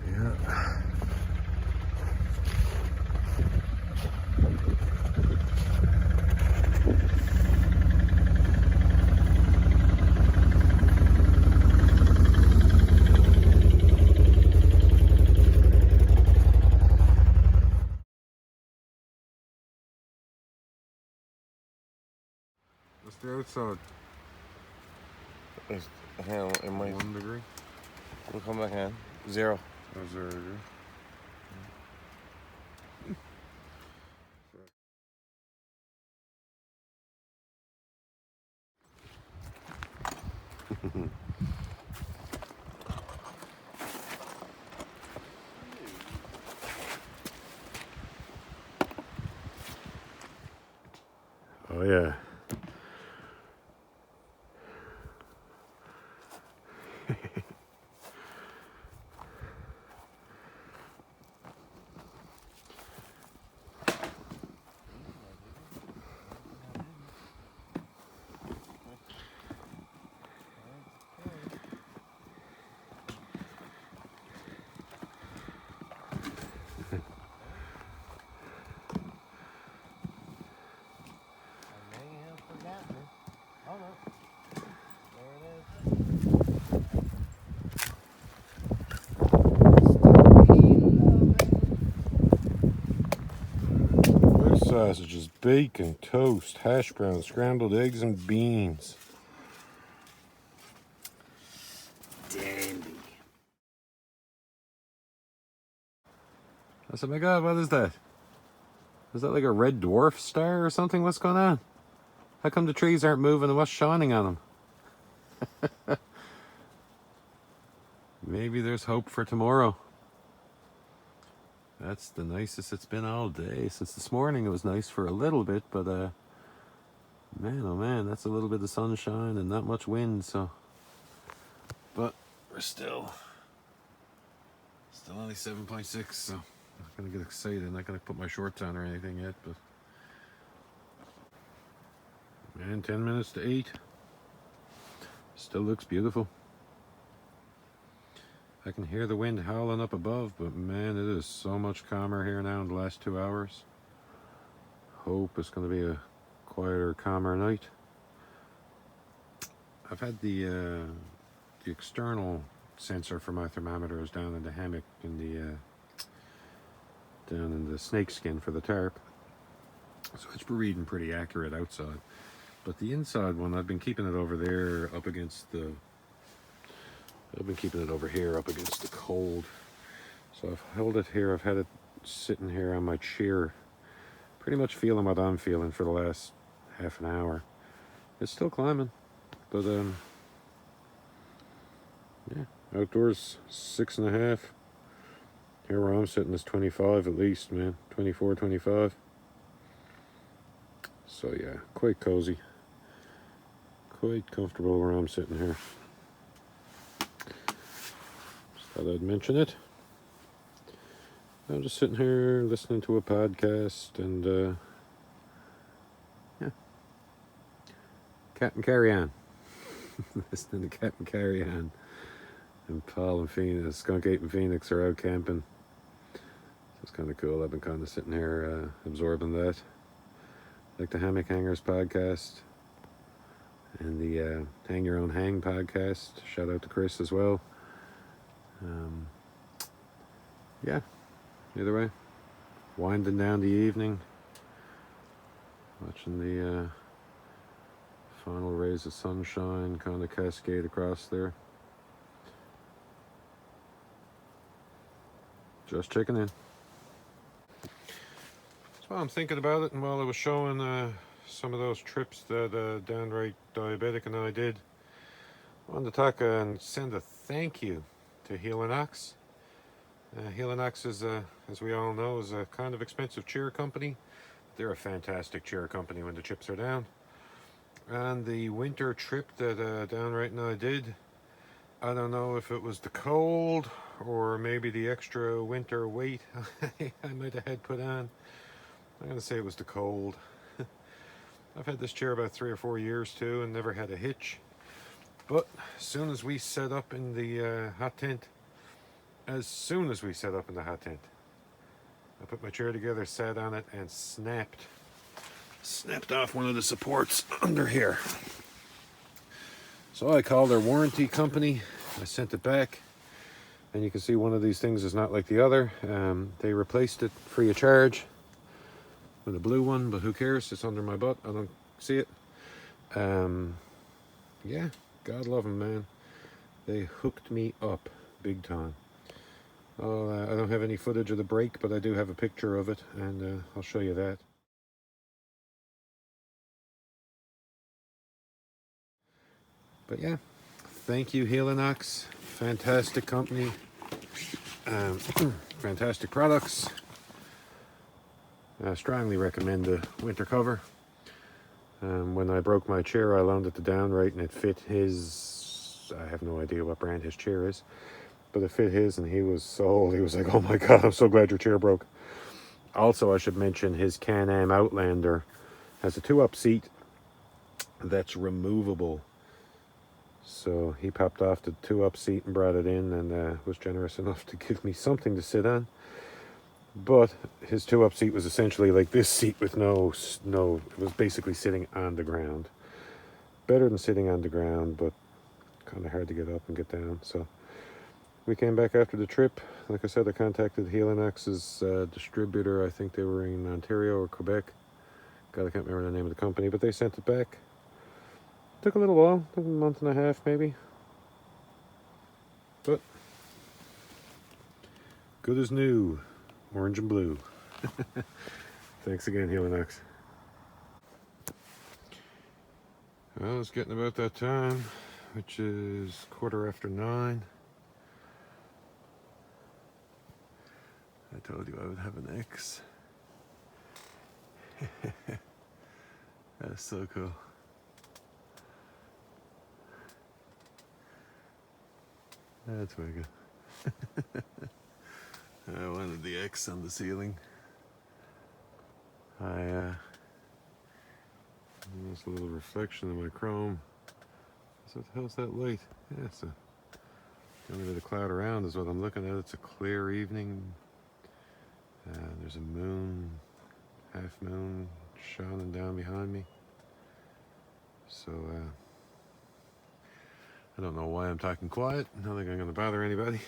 Yeah. What's the outside? Hang on, it might. 1 degree? We'll come back in. 0. Oh, 0 degree. Oh yeah. Sausages, bacon, toast, hash browns, scrambled eggs, and beans. Dandy. I said, my God, what is that? Is that like a red dwarf star or something? What's going on? How come the trees aren't moving and what's shining on them? Maybe there's hope for tomorrow. That's the nicest it's been all day. Since this morning it was nice for a little bit, but man, oh man, that's a little bit of sunshine and not much wind, so. But we're still only 7.6, so I'm not gonna get excited. I'm not gonna put my shorts on or anything yet, but man, 10 minutes to 8. Still looks beautiful. I can hear the wind howling up above, but man, it is so much calmer here now in the last 2 hours. Hope it's going to be a quieter, calmer night. I've had the external sensor for my thermometer is down in the hammock in down in the snake skin for the tarp, so it's reading pretty accurate outside. But the inside one, I've been keeping it over there up against the. I've been keeping it over here up against the cold. So I've held it here. I've had it sitting here on my chair, pretty much feeling what I'm feeling for the last half an hour. It's still climbing, but yeah, outdoors 6.5. Here where I'm sitting is 25 at least, man. 24, 25. So yeah, quite cozy. Quite comfortable where I'm sitting here. Thought I'd mention it. I'm just sitting here listening to a podcast and yeah, Captain Carry On. Listening to Captain Carry On. And Paul and Phoenix, Skunk Ape and Phoenix are out camping. So it's kind of cool. I've been kind of sitting here absorbing that. Like the Hammock Hangers podcast and the Hang Your Own Hang podcast. Shout out to Chris as well. Yeah, either way, winding down the evening, watching the final rays of sunshine kind of cascade across there. Just checking in. So I'm thinking about it, and while I was showing some of those trips that Downright Diabetic and I did, I wanted to talk and send a thank you to Helinox. Helinox is, as we all know, is a kind of expensive chair company. They're a fantastic chair company when the chips are down. And the winter trip that Downright and I did, I don't know if it was the cold or maybe the extra winter weight I might have had put on. I'm going to say it was the cold. I've had this chair about 3 or 4 years too and never had a hitch. But as soon as we set up in the hot tent, I put my chair together, sat on it, and snapped off one of the supports under here. So I called their warranty company. I sent it back, and you can see one of these things is not like the other. They replaced it free of charge with a blue one, but who cares? It's under my butt. I don't see it. Yeah, God love them, man. They hooked me up big time. I don't have any footage of the break, but I do have a picture of it, and I'll show you that. But yeah, thank you, Helinox. Fantastic company. Fantastic products. I strongly recommend the winter cover. When I broke my chair, I loaned it to Downright, and it fit his. I have no idea what brand his chair is, but it fit his, and he was sold. He was like, "Oh my God, I'm so glad your chair broke." Also, I should mention his Can-Am Outlander has a 2-up seat that's removable. So he popped off the 2-up seat and brought it in, and was generous enough to give me something to sit on. But his 2-up seat was essentially like this seat with no, it was basically sitting on the ground. Better than sitting on the ground, but kind of hard to get up and get down. So we came back after the trip. Like I said, I contacted Helinax's distributor. I think they were in Ontario or Quebec. God, I can't remember the name of the company, but they sent it back. Took a little while, took a month and a half maybe. But good as new, orange and blue. Thanks again, Helinax. Well, it's getting about that time, which is 9:15. I told you I would have an X. That's so cool. That's very good. I wanted the X on the ceiling. There's a little reflection of my chrome. So what the hell's that light? Yeah, it's the only bit of cloud around is what I'm looking at. It's a clear evening. There's a moon, half moon, shining down behind me. So I don't know why I'm talking quiet. I don't think I'm going to bother anybody.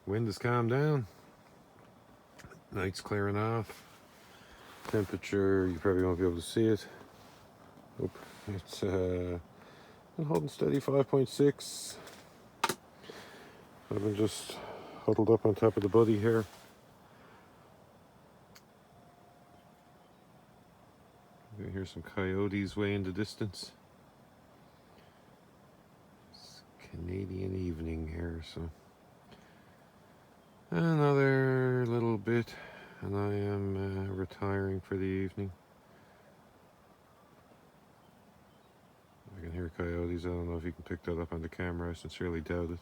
Wind has calmed down. Night's clearing off. Temperature, you probably won't be able to see it. Oop, it's been holding steady, 5.6. I've been just huddled up on top of the buddy here. You can hear some coyotes way in the distance. It's Canadian evening here, so another little bit, and I am retiring for the evening. I can hear coyotes. I don't know if you can pick that up on the camera. I sincerely doubt it.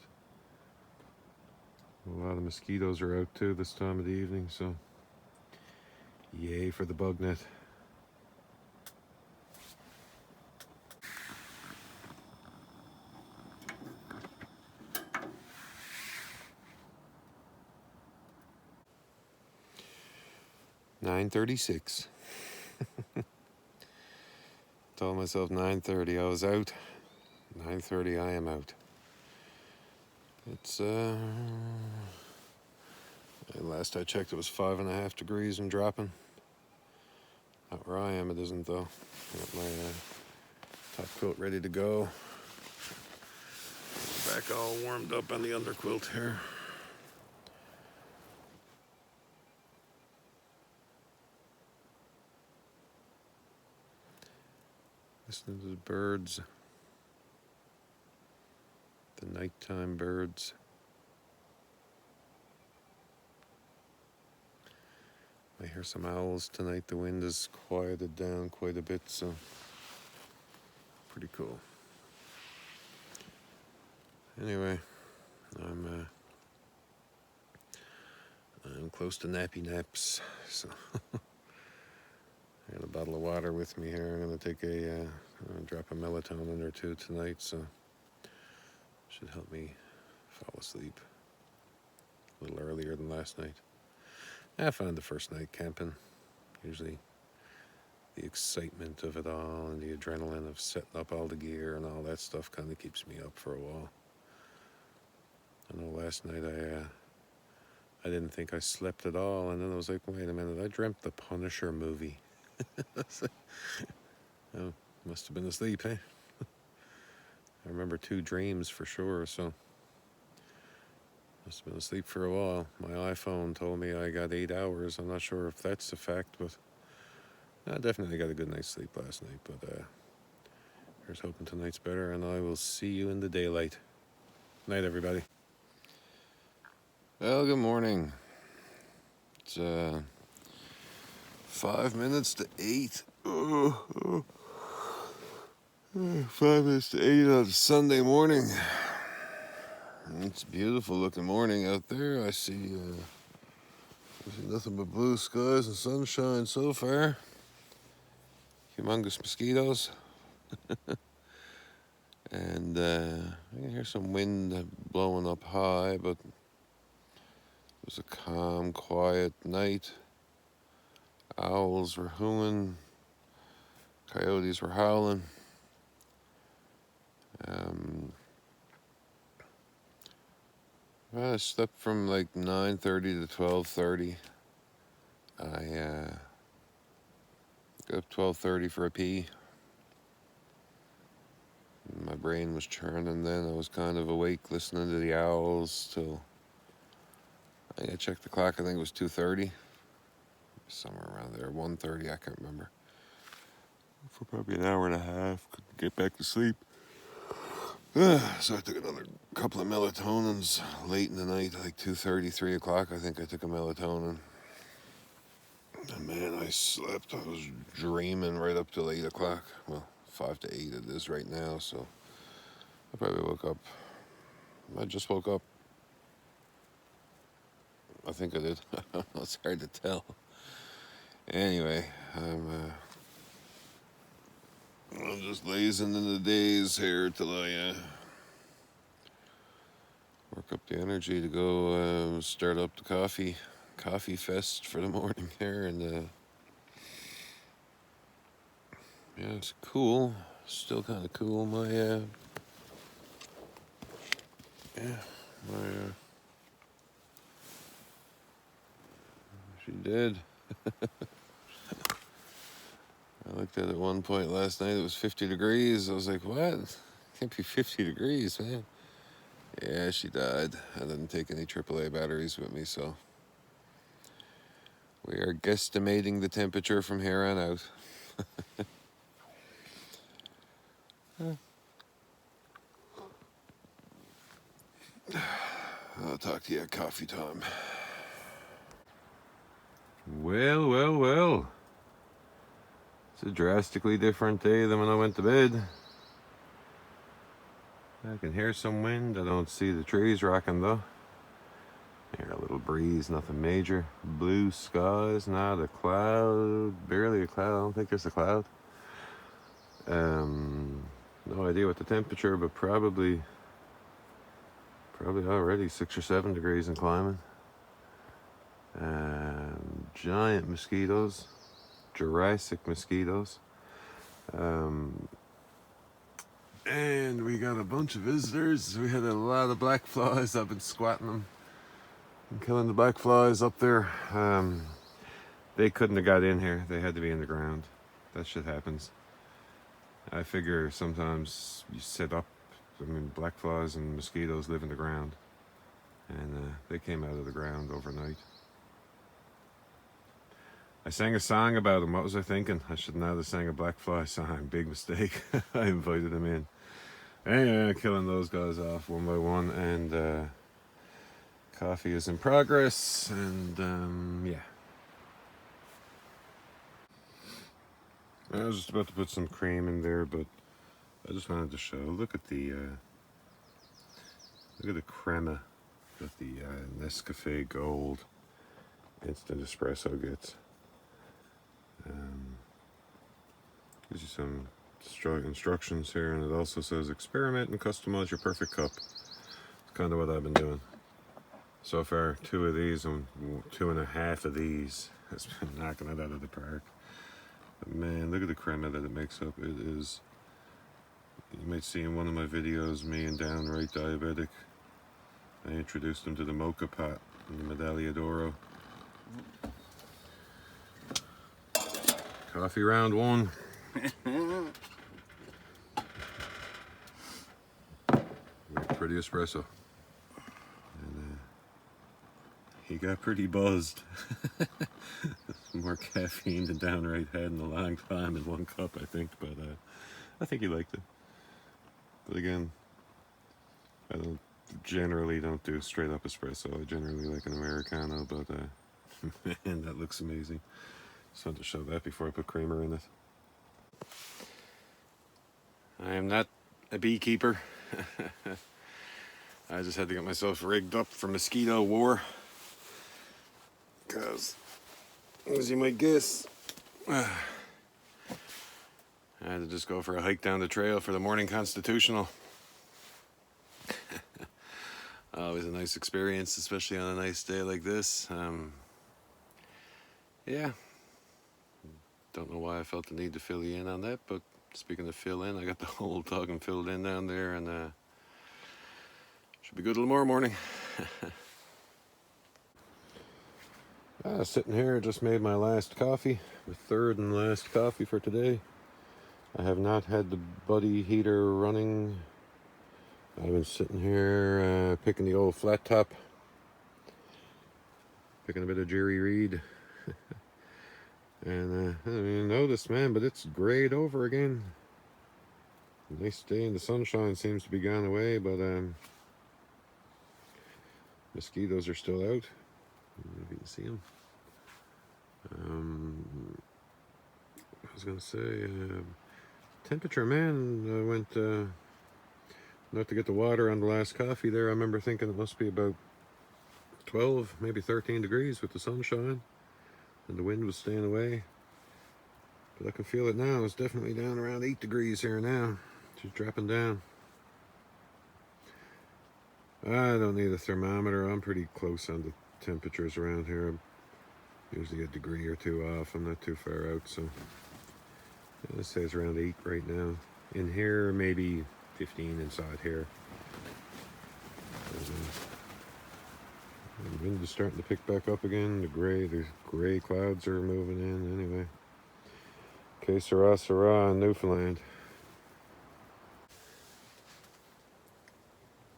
A lot of mosquitoes are out too this time of the evening, so yay for the bug net. $9:36. Told myself 9:30 I was out. 9:30 I am out. It's last I checked it was 5.5 degrees and dropping. Not where I am, it isn't though. I got my top coat ready to go. Back all warmed up on the underquilt here. Listening to the birds. The nighttime birds. I hear some owls tonight. The wind has quieted down quite a bit, so pretty cool. Anyway, I'm close to nappy naps, so I got a bottle of water with me here. I'm gonna take a drop of melatonin or two tonight, so should help me fall asleep a little earlier than last night. I found the first night camping, usually the excitement of it all and the adrenaline of setting up all the gear and all that stuff kind of keeps me up for a while. I know last night I didn't think I slept at all, and then I was like, wait a minute, I dreamt the Punisher movie. Oh, must have been asleep, eh? I remember 2 dreams for sure, so must have been asleep for a while. My iPhone told me I got 8 hours. I'm not sure if that's a fact, but I definitely got a good night's sleep last night. But here's hoping tonight's better, and I will see you in the daylight. Night, everybody. Well, good morning. It's 5 minutes to 8. 5 minutes to 8 on a Sunday morning. It's a beautiful looking morning out there. I see nothing but blue skies and sunshine so far. Humongous mosquitoes. And I can hear some wind blowing up high, but it was a calm, quiet night. Owls were hooting. Coyotes were howling. Well, I slept from like 9:30 to 12:30. I got up 12:30 for a pee. My brain was churning then. I was kind of awake listening to the owls till I checked the clock. I think it was 2:30. Somewhere around there. 1:30, I can't remember. For probably an hour and a half. Couldn't get back to sleep. So I took another couple of melatonins late in the night, like 2:30, 3 o'clock. I think I took a melatonin. And man, I slept. I was dreaming right up till 8 o'clock. Well, 5 to 8 it is right now, so I probably woke up. I just woke up. I think I did. It's hard to tell. Anyway, I'm just lazing in the days here till I work up the energy to go start up the coffee fest for the morning here, and yeah, it's cool. Still kind of cool. She did. I looked at it at one point last night. It was 50 degrees. I was like, what? It can't be 50 degrees, man. Yeah, she died. I didn't take any AAA batteries with me, so we are guesstimating the temperature from here on out. I'll talk to you at coffee time. Well. It's a drastically different day than when I went to bed. I can hear some wind. I don't see the trees rocking though. Hear a little breeze, nothing major. Blue skies, not a cloud, barely a cloud. I don't think there's a cloud. No idea what the temperature, but probably already 6 or 7 degrees and climbing. Giant mosquitoes, Jurassic mosquitoes. And we got a bunch of visitors. We had a lot of black flies. I've been squatting them and killing the black flies up there. They couldn't have got in here. They had to be in the ground. That shit happens. I figure sometimes you set up, black flies and mosquitoes live in the ground. And they came out of the ground overnight. I sang a song about them. What was I thinking? I should not have sang a black fly song. Big mistake. I invited them in. Anyway, killing those guys off one by one. And coffee is in progress. And yeah. I was just about to put some cream in there, but I just wanted to show. Look at the crema that the Nescafe Gold instant espresso gets. Gives you some instructions here, and it also says experiment and customize your perfect cup. It's kind of what I've been doing so far. 2 of these and 2.5 of these. It's been knocking it out of the park. But man, look at the crema that it makes up. It is, you might see in one of my videos, me and Downright Diabetic, I introduced him to the mocha pot and the Medaglia d'Oro. Coffee round 1. Pretty espresso. And he got pretty buzzed. More caffeine than Downright had in a long time in 1 cup, I think. But I think he liked it. But again, I generally don't do straight up espresso. I generally like an Americano, but man, that looks amazing. Just wanted to show that before I put creamer in it. I am not a beekeeper. I just had to get myself rigged up for mosquito war. Because, as you might guess, I had to just go for a hike down the trail for the morning constitutional. Always a nice experience, especially on a nice day like this. Yeah. Don't know why I felt the need to fill you in on that, but speaking of fill in, I got the whole talking filled in down there, and should be good tomorrow morning. Sitting here, just made my last coffee, the third and last coffee for today. I have not had the buddy heater running. I've been sitting here picking the old flat top, picking a bit of Jerry Reed. And I didn't even notice, man, but it's grayed over again. Nice day and the sunshine seems to be gone away, but mosquitoes are still out. I don't know if you can see them. I was gonna say, temperature, man, I went not to get the water on the last coffee there. I remember thinking it must be about 12, maybe 13 degrees with the sunshine, and the wind was staying away. But I can feel it now. It's definitely down around 8 degrees here now. Just dropping down. I don't need a thermometer. I'm pretty close on the temperatures around here. I'm usually a degree or two off. I'm not too far out, so let's say it's around 8 right now. In here, maybe 15 inside here. The wind is starting to pick back up again. The gray clouds are moving in anyway. Que sera, sera in Newfoundland.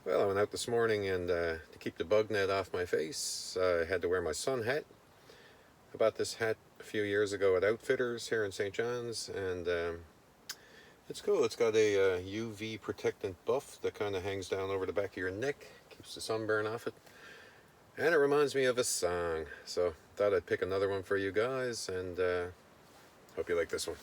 Well, I went out this morning and to keep the bug net off my face, I had to wear my sun hat. I bought this hat a few years ago at Outfitters here in St. John's, and it's cool. It's got a UV protectant buff that kind of hangs down over the back of your neck, keeps the sunburn off it. And it reminds me of a song, so thought I'd pick another one for you guys, and hope you like this one.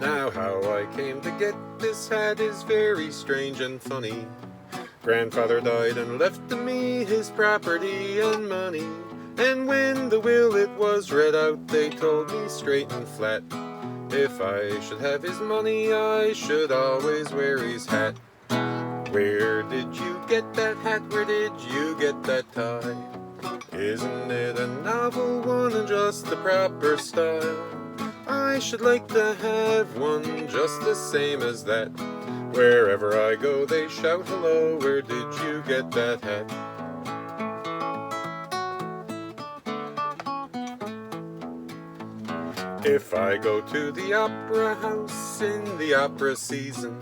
Now how I came to get this hat is very strange and funny. Grandfather died and left to me his property and money, and when the will it was read out, they told me straight and flat, if I should have his money, I should always wear his hat. Where did you get that hat? Where did you get that tie? Isn't it a novel one and just the proper style? I should like to have one just the same as that. Wherever I go they shout hello, where did you get that hat? If I go to the opera house in the opera season,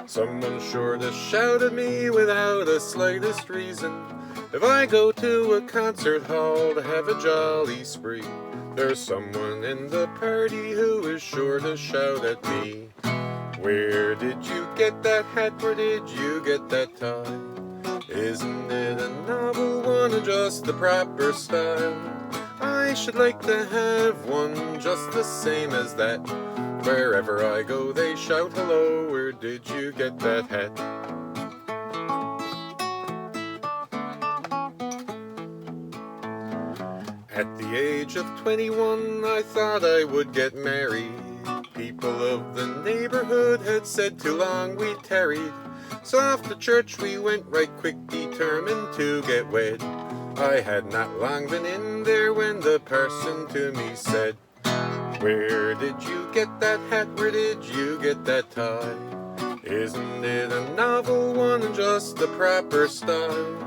someone's sure to shout at me without the slightest reason. If I go to a concert hall to have a jolly spree, there's someone in the party who is sure to shout at me. Where did you get that hat? Where did you get that tie? Isn't it a novel one and just the proper style? I should like to have one just the same as that. Wherever I go they shout hello, where did you get that hat? At the age of 21 I thought I would get married. People of the neighborhood had said too long we tarried. So off to church we went right quick, determined to get wed. I had not long been in there when the parson to me said, where did you get that hat? Where did you get that tie? Isn't it a novel one and just the proper style?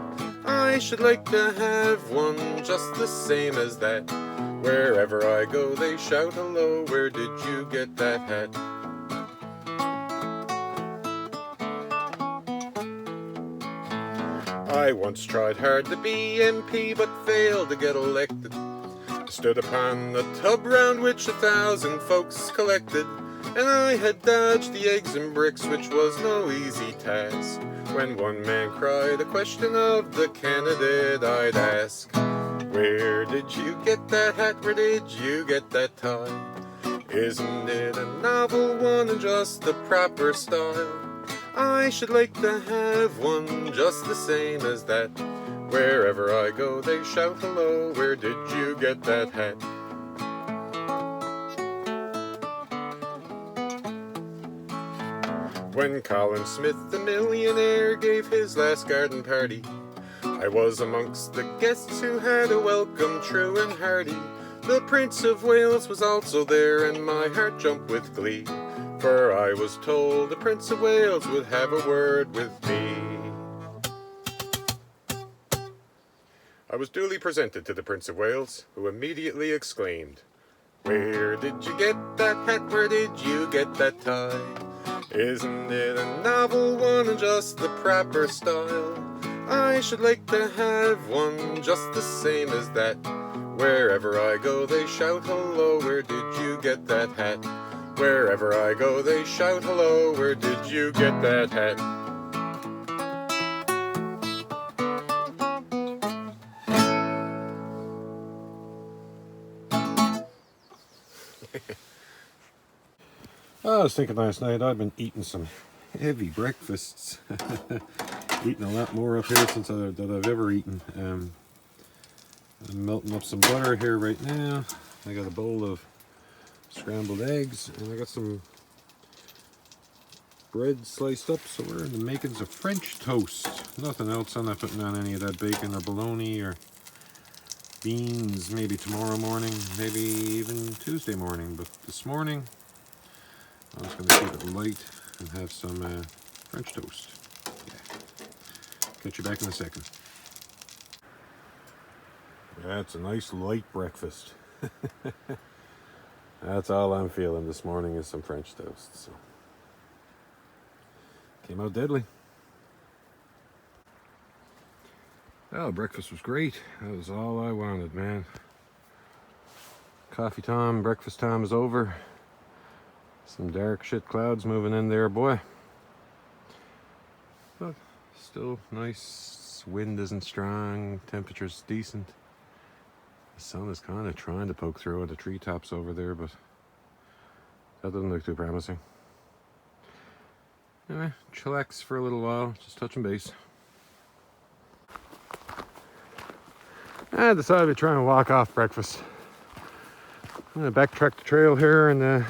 I should like to have one just the same as that. Wherever I go they shout hello, where did you get that hat? I once tried hard to be MP but failed to get elected. Stood upon the tub round which 1,000 folks collected, and I had dodged the eggs and bricks, which was no easy task, when one man cried a question of the candidate I'd ask. Where did you get that hat? Where did you get that tie? Isn't it a novel one and just the proper style? I should like to have one just the same as that. Wherever I go they shout hello, where did you get that hat? When Colin Smith the millionaire gave his last garden party, I was amongst the guests who had a welcome true and hearty. The Prince of Wales was also there, and my heart jumped with glee, for I was told the Prince of Wales would have a word with me. I was duly presented to the Prince of Wales, who immediately exclaimed, "Where did you get that hat? Where did you get that tie? Isn't it a novel one and just the proper style? I should like to have one just the same as that. Wherever I go they shout hello, where did you get that hat? Wherever I go they shout hello, where did you get that hat?" I was thinking last night I'd been eating some heavy breakfasts. Eating a lot more up here since that I've ever eaten. I'm melting up some butter here right now. I got a bowl of scrambled eggs and I got some bread sliced up, so we're in the makings of French toast. Nothing else. I'm not putting on any of that bacon or bologna or beans. Maybe tomorrow morning, maybe even Tuesday morning, but this morning I'm just going to keep it light and have some French toast. Yeah. Catch you back in a second. That's a nice light breakfast. That's all I'm feeling this morning is some French toast. So came out deadly. Oh, breakfast was great. That was all I wanted, man. Coffee time, breakfast time is over. Some dark shit clouds moving in there, boy. But still nice. Wind isn't strong. Temperature's decent. The sun is kind of trying to poke through the treetops over there, but that doesn't look too promising. Anyway, chillax for a little while, just touching base. I decided to try and walk off breakfast. I'm going to backtrack the trail here and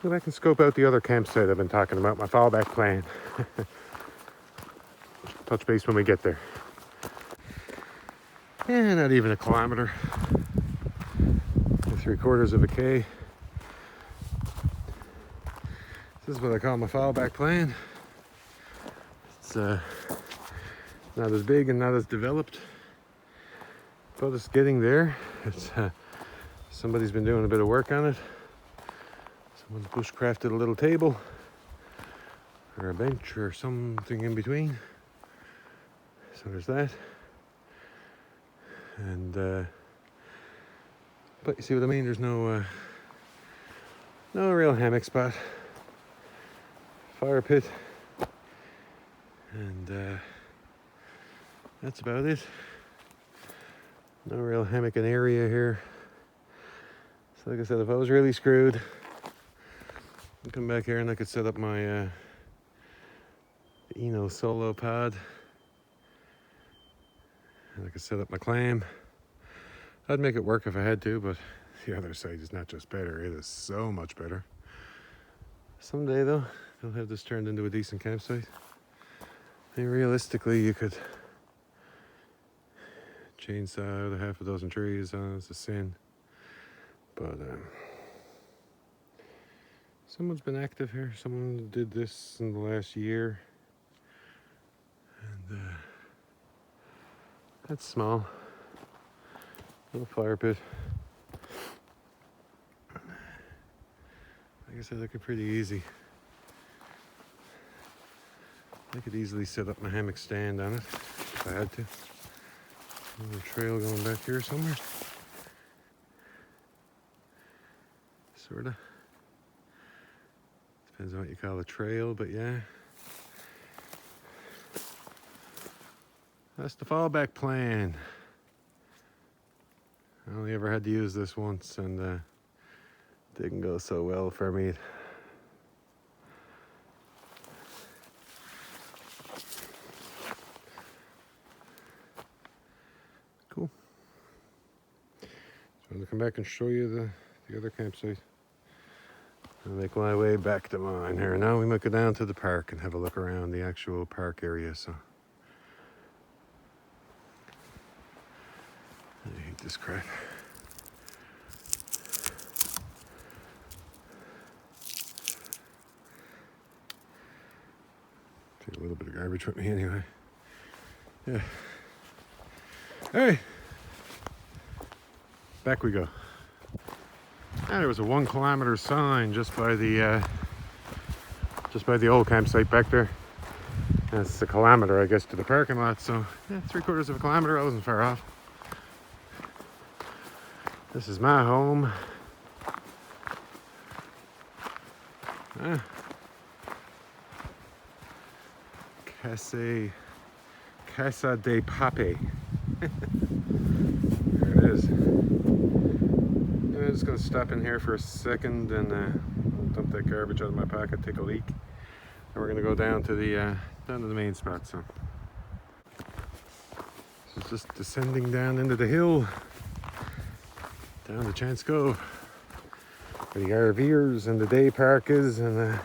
go back and scope out the other campsite I've been talking about, my fallback plan. Touch base when we get there. Yeah, not even a kilometer. 3/4 of a K. This is what I call my fallback plan. It's not as big and not as developed, but it's getting there. It's somebody's been doing a bit of work on it. Someone's bushcrafted a little table or a bench or something in between. So there's that. And but you see what I mean? There's no real hammock spot. Fire pit. And that's about it. No real hammocking area here. So like I said, if I was really screwed, I'd come back here and I could set up my solo pod. And I could set up my clam. I'd make it work if I had to, but the other side is not just better, it is so much better. Someday though, they'll have this turned into a decent campsite. I mean, realistically, you could chainsaw out a half a dozen trees. It's a sin. But someone's been active here. Someone did this in the last year. And that's small. Little fire pit. Like I said, they're pretty easy. I could easily set up my hammock stand on it if I had to. There's a trail going back here somewhere. Sorta. Depends on what you call a trail, but yeah. That's the fallback plan. I only ever had to use this once, and didn't go so well for me. Cool. So I'm going to come back and show you the other campsite. I'll make my way back to mine here. Now we might go down to the park and have a look around the actual park area. So I hate this crap. Take a little bit of garbage with me anyway. Yeah. Hey, back we go. And there was a 1 kilometer sign just by the old campsite back there. And it's a kilometer, I guess, to the parking lot. So yeah, 3/4 of a kilometer. I wasn't far off. This is my home. Casa de Pape. There it is. I'm just gonna stop in here for a second and dump that garbage out of my pocket, take a leak, and we're gonna go down to the main spot. So it's just descending down into the hill, down to Chance Cove, where the RVers and the day park is, and I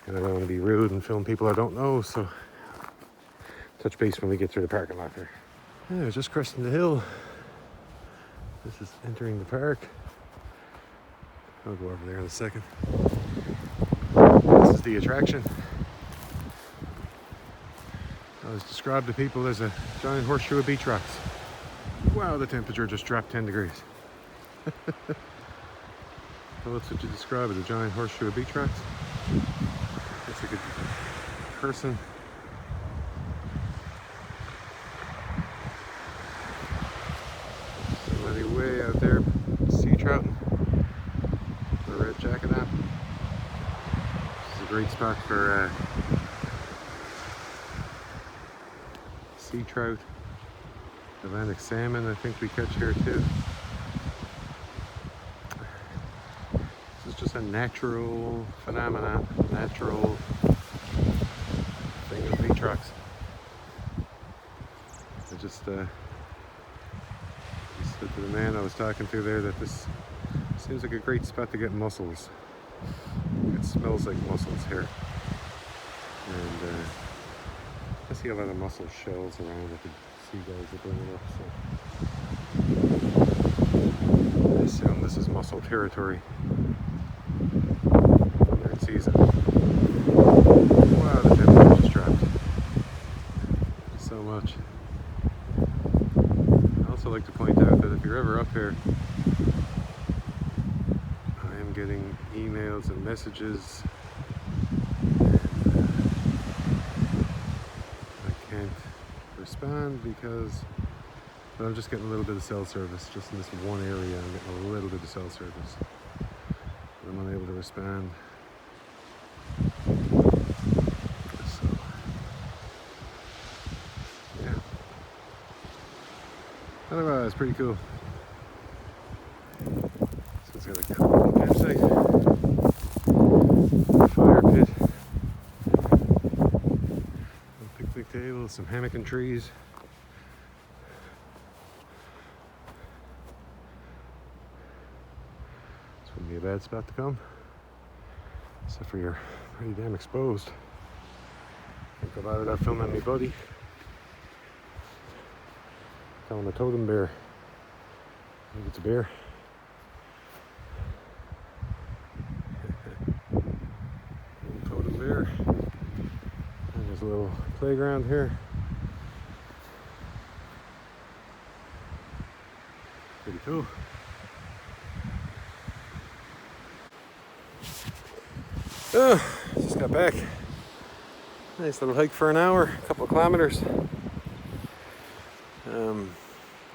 don't want to be rude and film people I don't know, so touch base when we get through the parking lot there. Yeah, just cresting the hill. This is entering the park. I'll go over there in a second. This is the attraction. I was described to people as a giant horseshoe of beach rocks. Wow, the temperature just dropped 10 degrees. Well, that's what you describe as a giant horseshoe of beach rocks. It's like a person. Somebody way out there sea trouting. The red jacket on. This is a great spot for sea trout. Atlantic salmon, I think we catch here too. This is just a natural phenomenon, natural thing with beach rocks. I just said to the man I was talking to there that this seems like a great spot to get mussels. It smells like mussels here. And I see a lot of mussel shells around at the seagulls that bring it up. So I assume this is mussel territory. They're in season. Wow, the temperature just dropped so much. I also like to point out that if you're ever up here, I am getting emails and messages. I can't respond because I'm just getting a little bit of cell service. Just in this one area, I'm getting a little bit of cell service. I'm unable to respond. So, yeah. Otherwise, pretty cool. So it's got a cool campsite, fire pit, a picnic table, some hammock and trees. This wouldn't be a bad spot to come, except for you're pretty damn exposed. Can't go by without filming me buddy. Call him a totem bear. I think it's a bear. Totem bear. And there's a little playground here. Pretty cool. Just got back. Nice little hike for an hour, a couple of kilometers.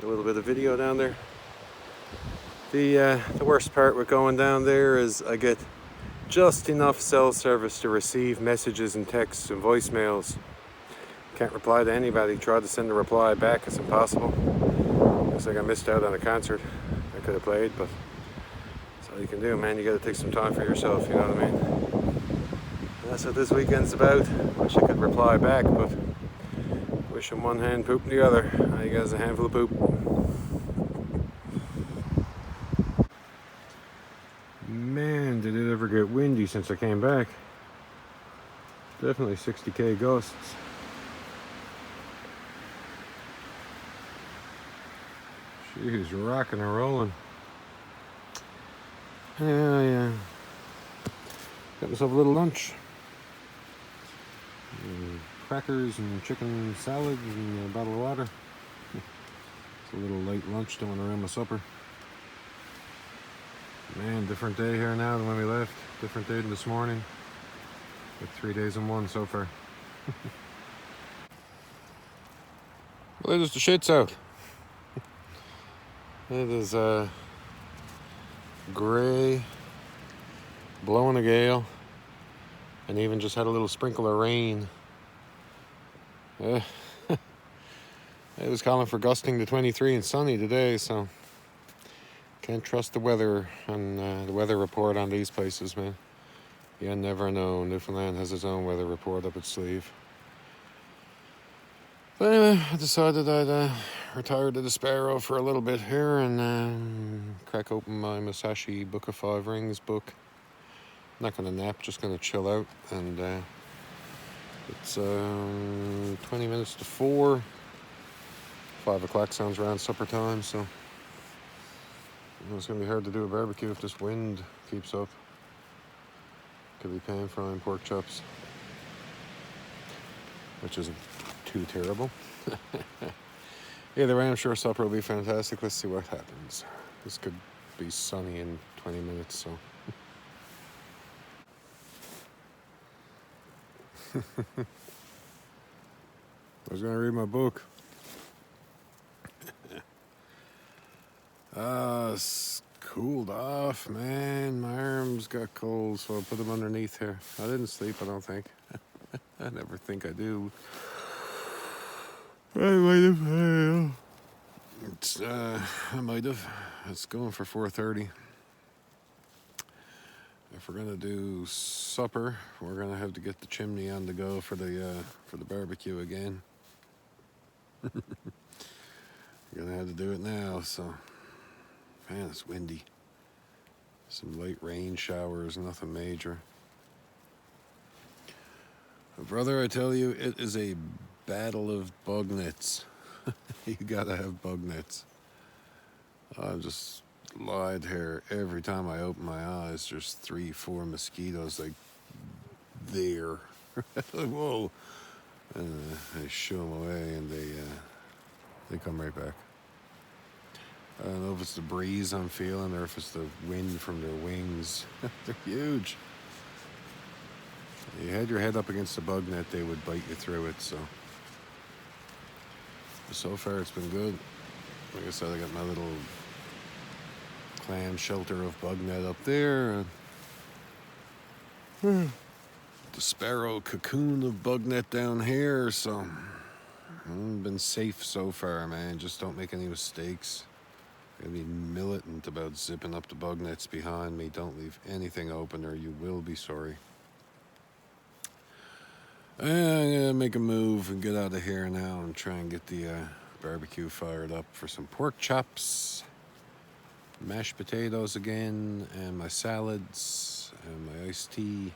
A little bit of video down there. The worst part with going down there is I get just enough cell service to receive messages and texts and voicemails. Can't reply to anybody. Try to send a reply back, it's impossible. Looks like I missed out on a concert. I could have played, but that's all you can do, man. You gotta take some time for yourself, you know what I mean? And that's what this weekend's about. Wish I could reply back, but wishing one hand, pooping the other. Now you guys a handful of poop. Man, did it ever get windy since I came back. Definitely 60k gusts. She's rocking and rolling. Yeah. Got myself a little lunch. Crackers and chicken salad and a bottle of water. It's a little late lunch doing around my supper. Man, different day here now than when we left. Different day than this morning. Like 3 days in one so far. Well, there's the shits out. It is grey, blowing a gale, and even just had a little sprinkle of rain. It was calling for gusting to 23 and sunny today, so can't trust the weather and the weather report on these places, man. You never know. Newfoundland has its own weather report up its sleeve. But anyway, I decided I'd retire to the Sparrow for a little bit here and crack open my Musashi Book of Five Rings book. Not going to nap, just going to chill out. And it's 20 minutes to 4. 5 o'clock sounds around supper time, so it's going to be hard to do a barbecue if this wind keeps up. Could be pan frying pork chops, which isn't too terrible. Either way, I'm sure supper will be fantastic. Let's see what happens. This could be sunny in 20 minutes, so. I was going to read my book. It's cooled off, man. My arms got cold, so I put them underneath here. I didn't sleep, I don't think. I never think I do. I might have. I might have. It's going for 4:30. If we're gonna do supper, we're gonna have to get the chimney on the go for the barbecue again. You're gonna have to do it now. So, man, it's windy. Some light rain showers, nothing major. But brother, I tell you, it is a battle of bug nets. You gotta have bug nets. I just lied here. Every time I open my eyes, there's 3-4 mosquitoes like there. Whoa! And I shoo them away, and they come right back. I don't know if it's the breeze I'm feeling or if it's the wind from their wings. They're huge. You had your head up against the bug net, they would bite you through it. So far it's been good. Like I said, I got my little clam shelter of bug net up there. The sparrow cocoon of bug net down here. So I've been safe so far, man. Just don't make any mistakes. Gotta be militant about zipping up the bug nets behind me. Don't leave anything open or you will be sorry. I'm gonna make a move and get out of here now and try and get the barbecue fired up for some pork chops, mashed potatoes again, and my salads and my iced tea.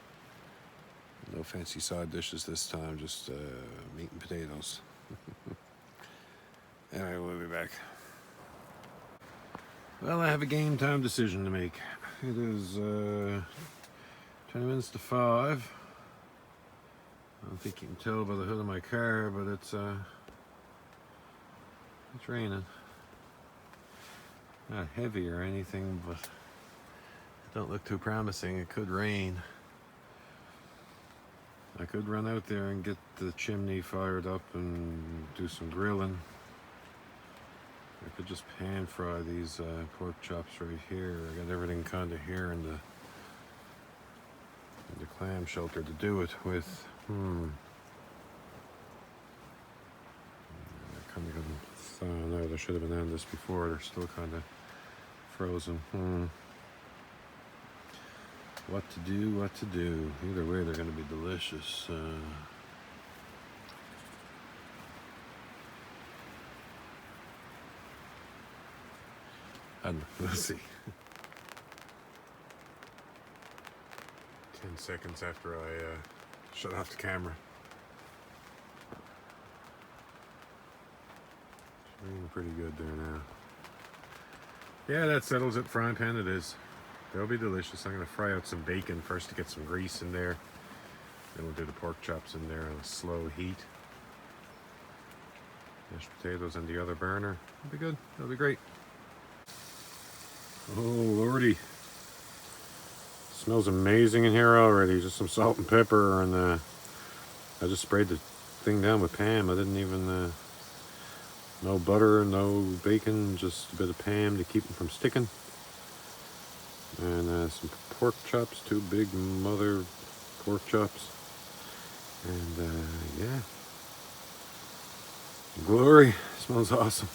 No fancy side dishes this time, just meat and potatoes. Anyway, we'll be back. Well, I have a game time decision to make. It is 20 minutes to 5. I don't think you can tell by the hood of my car, but it's raining. Not heavy or anything, but it don't look too promising. It could rain. I could run out there and get the chimney fired up and do some grilling. I could just pan fry these pork chops right here. I got everything kind of here in the clam shelter to do it with. I kind of got Oh no, they should have been on this before. They're still kind of frozen. What to do, what to do. Either way, they're going to be delicious. And let's see. 10 seconds after I shut off the camera. Doing pretty good there now. Yeah, that settles it. Frying pan it is. They'll be delicious. I'm going to fry out some bacon first to get some grease in there. Then we'll do the pork chops in there on a slow heat. Mashed potatoes on the other burner. It'll be good. It'll be great. Oh lordy. Smells amazing in here already. Just some salt and pepper, and I just sprayed the thing down with Pam. I didn't even no butter, no bacon, just a bit of Pam to keep them from sticking. And some pork chops, 2 big mother pork chops. And yeah. Glory. Smells awesome.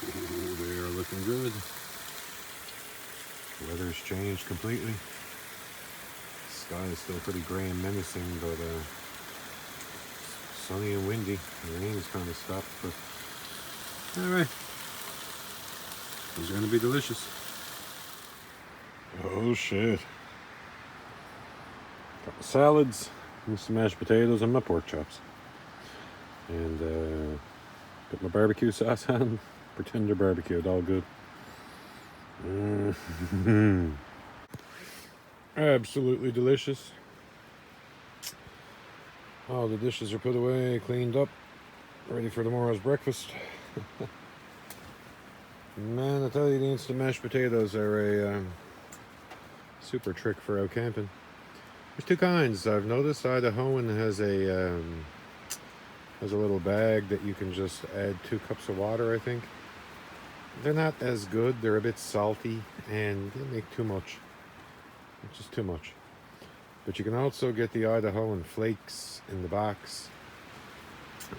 Ooh, they are looking good. The weather's changed completely. The sky is still pretty gray and menacing, but sunny and windy. The rain's kind of stopped, but alright. These are going to be delicious. Oh shit. Got my salads, and some mashed potatoes, and my pork chops. And put my barbecue sauce on. Pretend they're barbecued, all good. Absolutely delicious. All the dishes are put away, cleaned up, ready for tomorrow's breakfast. Man, I tell you, the instant mashed potatoes are a super trick for out camping. There's 2 kinds I've noticed. Idahoan has a little bag that you can just add 2 cups of water, I think. They're not as good. They're a bit salty and they make too much. It's just too much. But you can also get the Idahoan flakes in the box,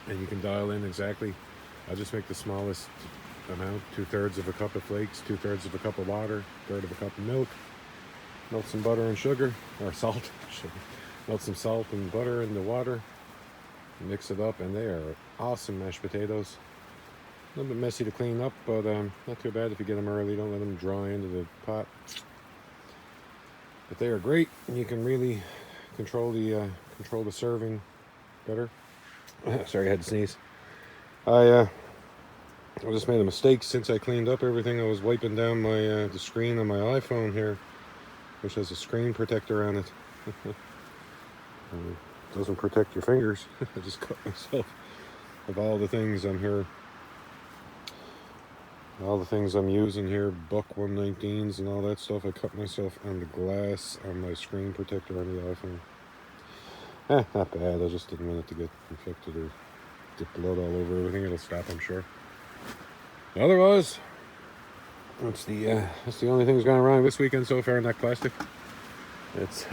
and you can dial in exactly. I just make the smallest amount, 2/3 of a cup of flakes, 2/3 of a cup of water, 1/3 of a cup of milk. Melt some butter and sugar, or salt. Melt some salt and butter in the water. Mix it up, and they are awesome mashed potatoes. A little bit messy to clean up, but not too bad if you get them early. Don't let them dry into the pot. But they are great, and you can really control the serving better. Sorry, I had to sneeze. I just made a mistake since I cleaned up everything. I was wiping down my the screen on my iPhone here, which has a screen protector on it. It doesn't protect your fingers. I just cut myself. Of all the things I'm here, all the things I'm using here, buck 119s and all that stuff, I cut myself on the glass on my screen protector on the iPhone. Not bad. I just didn't want it to get infected or get blood all over everything. It'll stop, I'm sure. Otherwise, that's the only thing that's gone wrong this weekend so far in that plastic. It's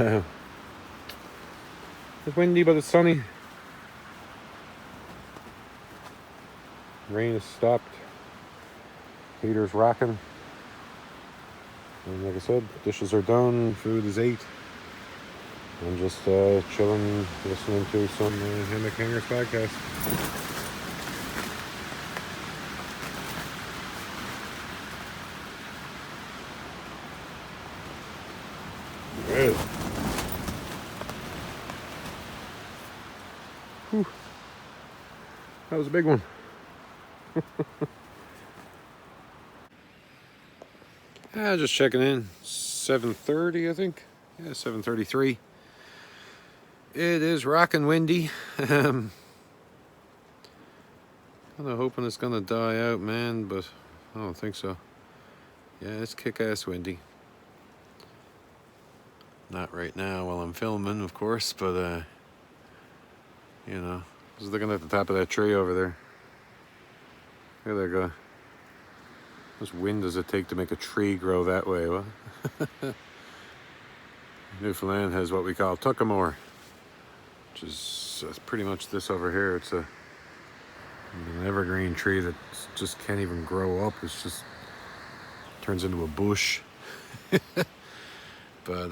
windy, but it's sunny. Rain has stopped. Heater's rocking. And like I said, dishes are done. Food is ate. I'm just chilling, listening to some Hammock Hangers podcast. Good. Whew. That was a big one. Just checking in. 7:30, I think. Yeah, 7:33. It is rocking windy. Kind of hoping it's gonna die out, man, but I don't think so. Yeah, it's kick-ass windy. Not right now while I'm filming, of course, but you know, just looking at the top of that tree over there. Look at that guy. How much wind does it take to make a tree grow that way? Well, Newfoundland has what we call tuckamore, which is pretty much this over here. It's a An evergreen tree that just can't even grow up. It's just turns into a bush. But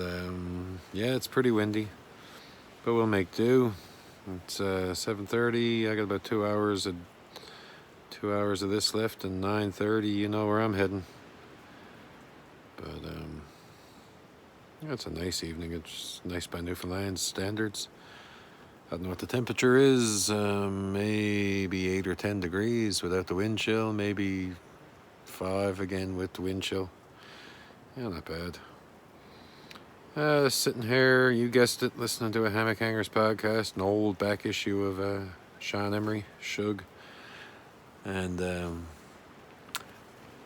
yeah, it's pretty windy. But we'll make do. It's 7:30. I got about 2 hours of 2 hours of this left, and 9:30. You know where I'm heading. But yeah, it's a nice evening. It's nice by Newfoundland standards. I don't know what the temperature is. Maybe 8 or 10 degrees without the wind chill. Maybe 5 again with the wind chill. Yeah, not bad. Sitting here, you guessed it, listening to a Hammock Hangers podcast, an old back issue of Sean Emery, Shug. And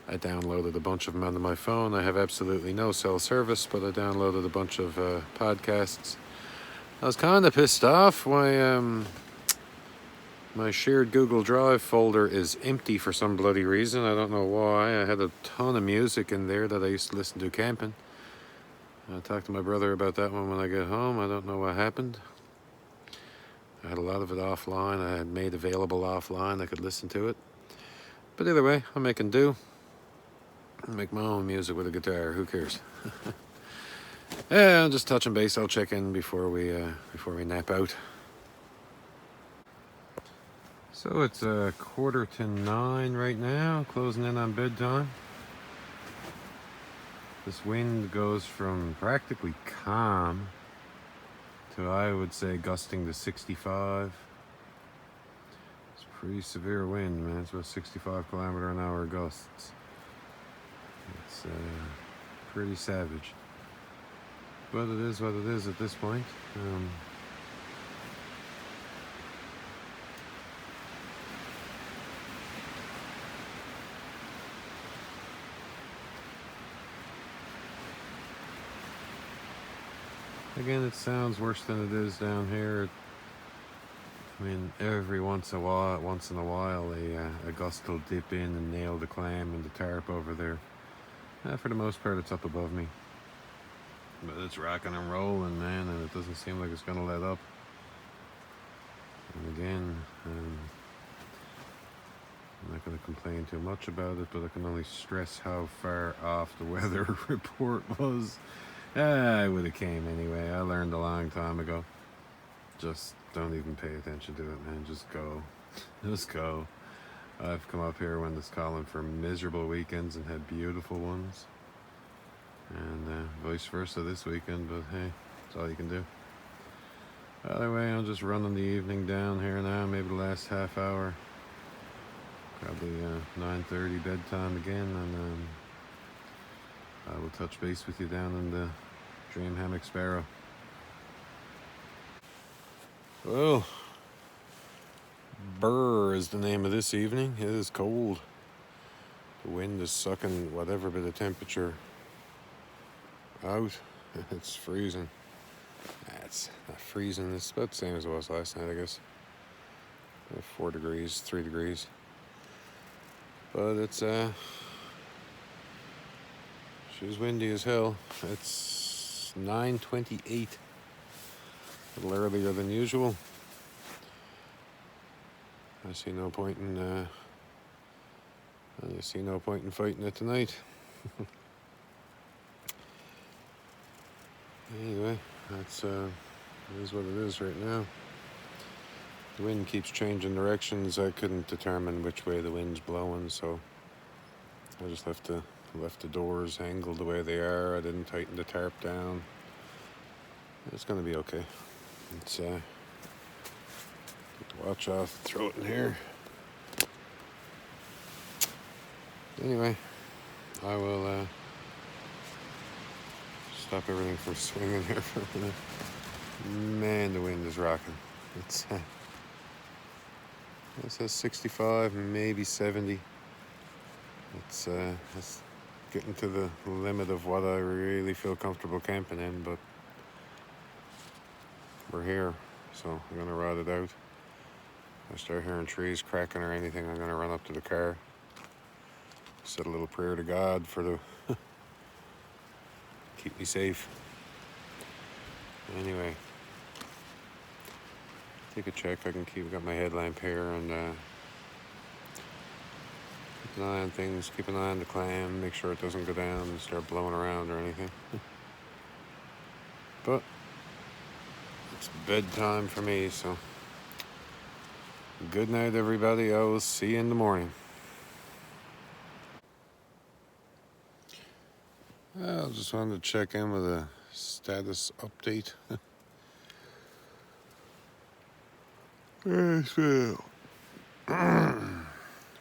I downloaded a bunch of them onto my phone. I have absolutely no cell service, but I downloaded a bunch of podcasts. I was kind of pissed off. My shared Google Drive folder is empty for some bloody reason. I don't know why. I had a ton of music in there that I used to listen to camping. I'll talk to my brother about that one when I get home. I don't know what happened. I had a lot of it offline. I had made available offline. I could listen to it. But either way, I'm making do. I make my own music with a guitar. Who cares? Yeah, I'm just touching base. I'll check in before we nap out. So it's 8:45 right now, closing in on bedtime. This wind goes from practically calm to, I would say, gusting to 65. It's pretty severe wind, man. It's about 65 km/h gusts. It's pretty savage. But it is what it is at this point. Again, it sounds worse than it is down here. I mean, every once in a while, a gust will dip in and nail the clam and the tarp over there. For the most part, it's up above me. But it's rocking and rolling, man, and it doesn't seem like it's going to let up. And again, I'm not going to complain too much about it, but I can only stress how far off the weather report was. I would have came anyway. I learned a long time ago. Just don't even pay attention to it, man. Just go. Just go. I've come up here when it's calling for miserable weekends and had beautiful ones. And vice versa this weekend, but hey, that's all you can do. Either way, I'm just running the evening down here now, maybe the last half hour. Probably 9:30 bedtime again, and I will touch base with you down in the Dream Hammock Sparrow. Well, brr is the name of this evening. It is cold. The wind is sucking whatever bit of temperature out. It's freezing. It's not freezing. It's about the same as it was last night, I guess. 4 degrees, 3 degrees. But it's she's windy as hell. It's 9:28. A little earlier than usual. I see no point in fighting it tonight. Anyway, that's it is what it is right now. The wind keeps changing directions. I couldn't determine which way the wind's blowing, so I just left the doors angled the way they are. I didn't tighten the tarp down. It's gonna be okay. It's watch off, throw it in here. Anyway, I will stop everything from swinging here for a minute. Man, the wind is rocking. It says 65, maybe 70. It's getting to the limit of what I really feel comfortable camping in, but we're here, so I'm gonna ride it out. If I start hearing trees cracking or anything, I'm gonna run up to the car, said a little prayer to God for the keep me safe. Anyway, take a check. I got my headlamp here, and Keep an eye on things, keep an eye on the clam, make sure it doesn't go down and start blowing around or anything. But it's bedtime for me, so good night, everybody. I will see you in the morning. I just wanted to check in with a status update.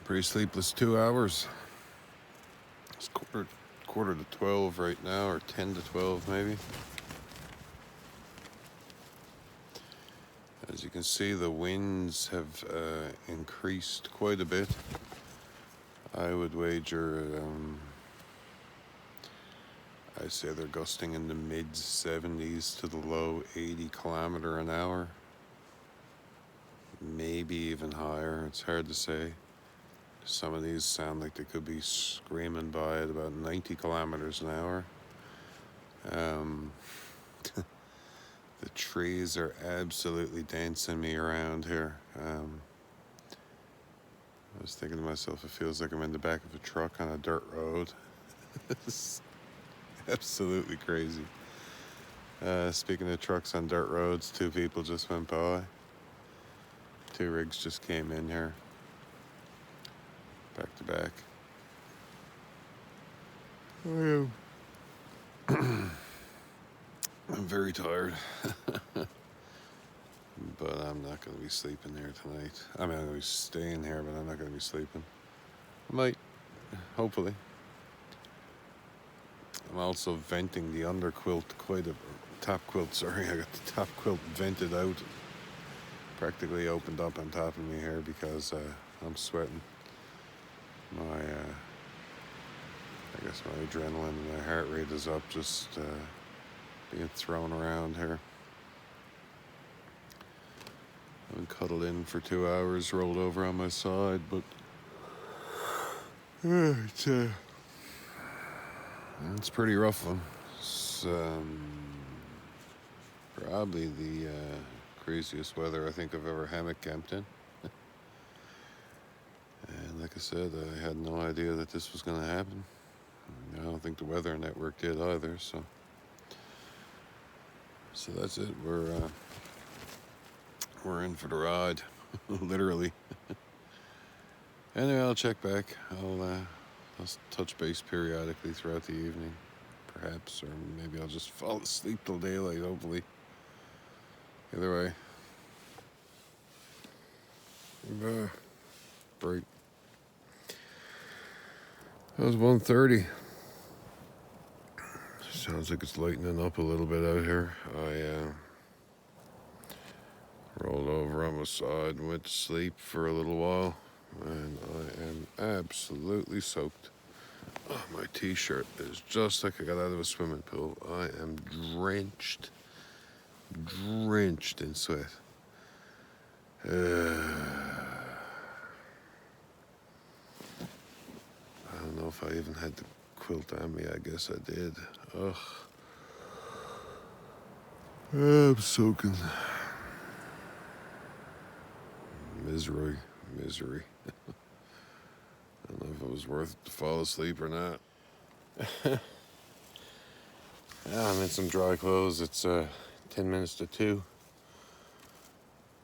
Pretty sleepless 2 hours. It's quarter to 12 right now, or 10 to 12 maybe. As you can see, the winds have increased quite a bit. I would wager, I say they're gusting in the mid 70s to the low 80 kilometer an hour. Maybe even higher, it's hard to say. Some of these sound like they could be screaming by at about 90 kilometers an hour. The trees are absolutely dancing me around here. I was thinking to myself, it feels like I'm in the back of a truck on a dirt road. It's absolutely crazy. Speaking of trucks on dirt roads, 2 people just went by. 2 rigs just came in here, back to back. I'm very tired, but I'm not going to be sleeping here tonight. I mean, I'm going to be staying here, but I'm not going to be sleeping. I might, hopefully. I'm also venting the underquilt top quilt, sorry. I got the top quilt vented out. Practically opened up on top of me here because I'm sweating. I guess my adrenaline and my heart rate is up just being thrown around here. I've been cuddled in for 2 hours, rolled over on my side, but it's a pretty rough one. It's probably the craziest weather I think I've ever hammock camped in. And like I said, I had no idea that this was going to happen. I don't think the Weather Network did either, so that's it. We're in for the ride, literally. Anyway, I'll check back. I'll touch base periodically throughout the evening, perhaps, or maybe I'll just fall asleep till daylight, hopefully. Either way. Break. That was 1:30. Sounds like it's lightening up a little bit out here. I rolled over on my side and went to sleep for a little while, and I am absolutely soaked. Oh, my t-shirt is just like I got out of a swimming pool. I am drenched in sweat. I don't know if I even had the quilt on me. I guess I did. Ugh. I'm soaking. Misery. I don't know if it was worth it to fall asleep or not. Yeah, I'm in some dry clothes. It's 10 minutes to 2.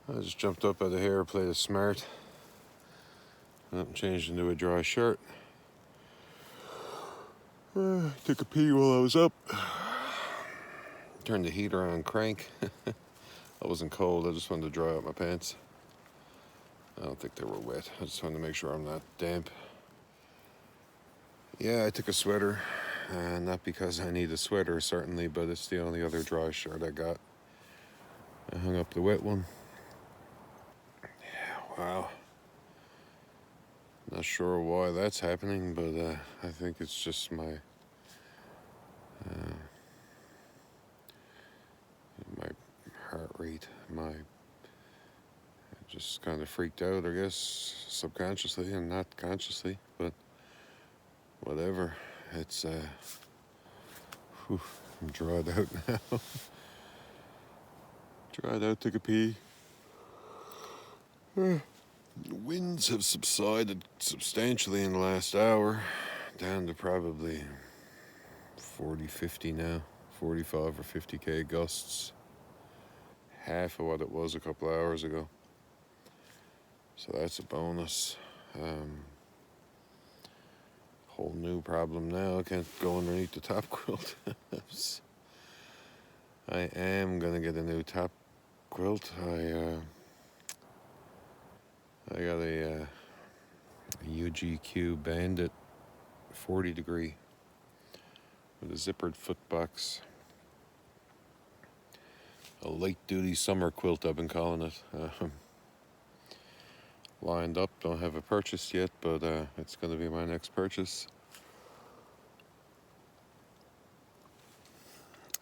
I just jumped up out of here, played a smart. Went and changed into a dry shirt. Took a pee while I was up. Turned the heater on crank. I wasn't cold, I just wanted to dry out my pants. I don't think they were wet. I just wanted to make sure I'm not damp. Yeah, I took a sweater. Not because I need a sweater, certainly, but it's the only other dry shirt I got. I hung up the wet one. Yeah, wow. Not sure why that's happening, but I think it's just my heart rate. I just kind of freaked out, I guess, subconsciously and not consciously, but whatever. It's I'm dried out now. Dried out, took a pee. The winds have subsided substantially in the last hour, down to probably 40, 50 now, 45 or 50k gusts. Half of what it was a couple of hours ago. So that's a bonus. Whole new problem now. I can't go underneath the top quilt. I am gonna get a new top quilt. I got a UGQ Bandit 40 degree with a zippered footbox. A light duty summer quilt, I've been calling it. Lined up, don't have a purchase yet, but it's going to be my next purchase.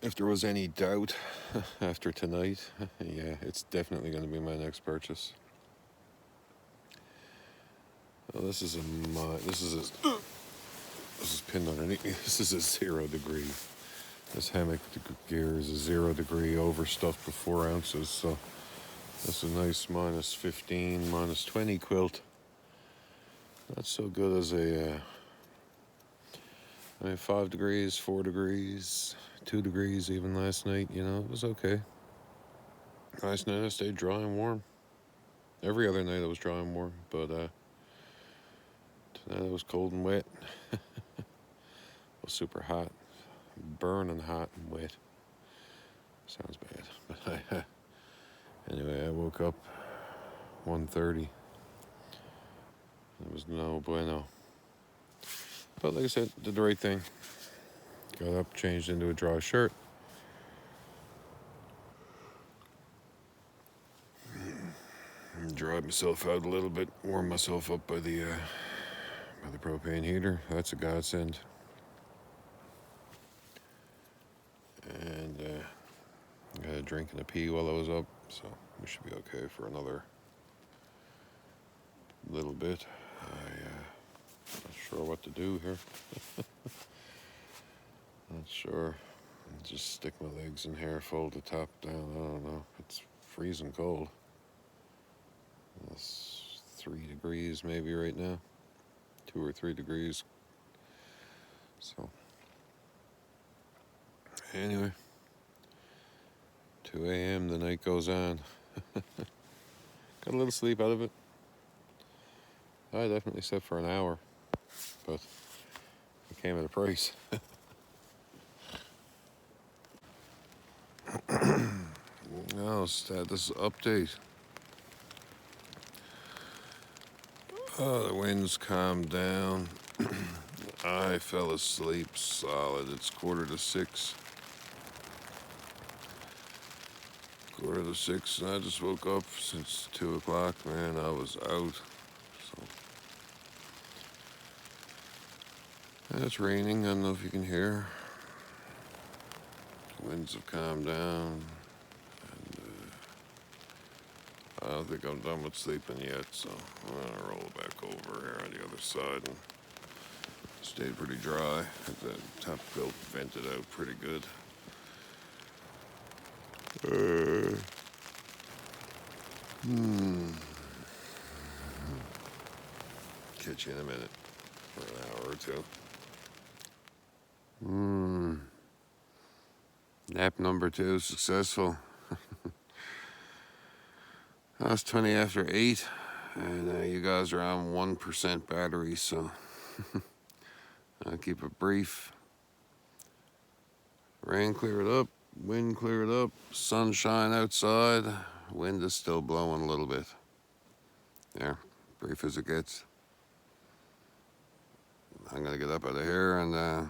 If there was any doubt after tonight, yeah, it's definitely going to be my next purchase. Well, this is pinned underneath me. This is a 0 degree. This hammock gear is a 0 degree overstuffed with 4 ounces, so that's a nice minus 15, minus 20 quilt. Not so good as a, 5 degrees, 4 degrees, 2 degrees even last night, you know, it was okay. Last night I stayed dry and warm. Every other night I was dry and warm, but tonight it was cold and wet. It was super hot. Burning hot and wet. Sounds bad, but anyway, I woke up 1:30. It was no bueno. But like I said, did the right thing. Got up, changed into a dry shirt. Dried myself out a little bit, warmed myself up by the propane heater. That's a godsend. And got a drink and a pee while I was up, so we should be okay for another little bit. I'm not sure what to do here. Not sure. Just stick my legs in here, fold the top down. I don't know. It's freezing cold. It's 3 degrees maybe right now. 2 or 3 degrees. So anyway, 2 a.m. the night goes on. Got a little sleep out of it. I definitely slept for an hour, but it came at a price. Now, status update. Oh, the winds calmed down. I fell asleep solid. It's 5:45. 5:45, and I just woke up since 2 o'clock. Man, I was out. So and it's raining. I don't know if you can hear. The winds have calmed down. I don't think I'm done with sleeping yet, so I'm gonna roll back over here on the other side and stayed pretty dry. The top quilt vented out pretty good. Catch you in a minute for an hour or two. Nap number 2 successful. It's 20 after 8, and you guys are on 1% battery, so I'll keep it brief. Rain cleared up, wind cleared up, sunshine outside, wind is still blowing a little bit. There, brief as it gets. I'm gonna get up out of here and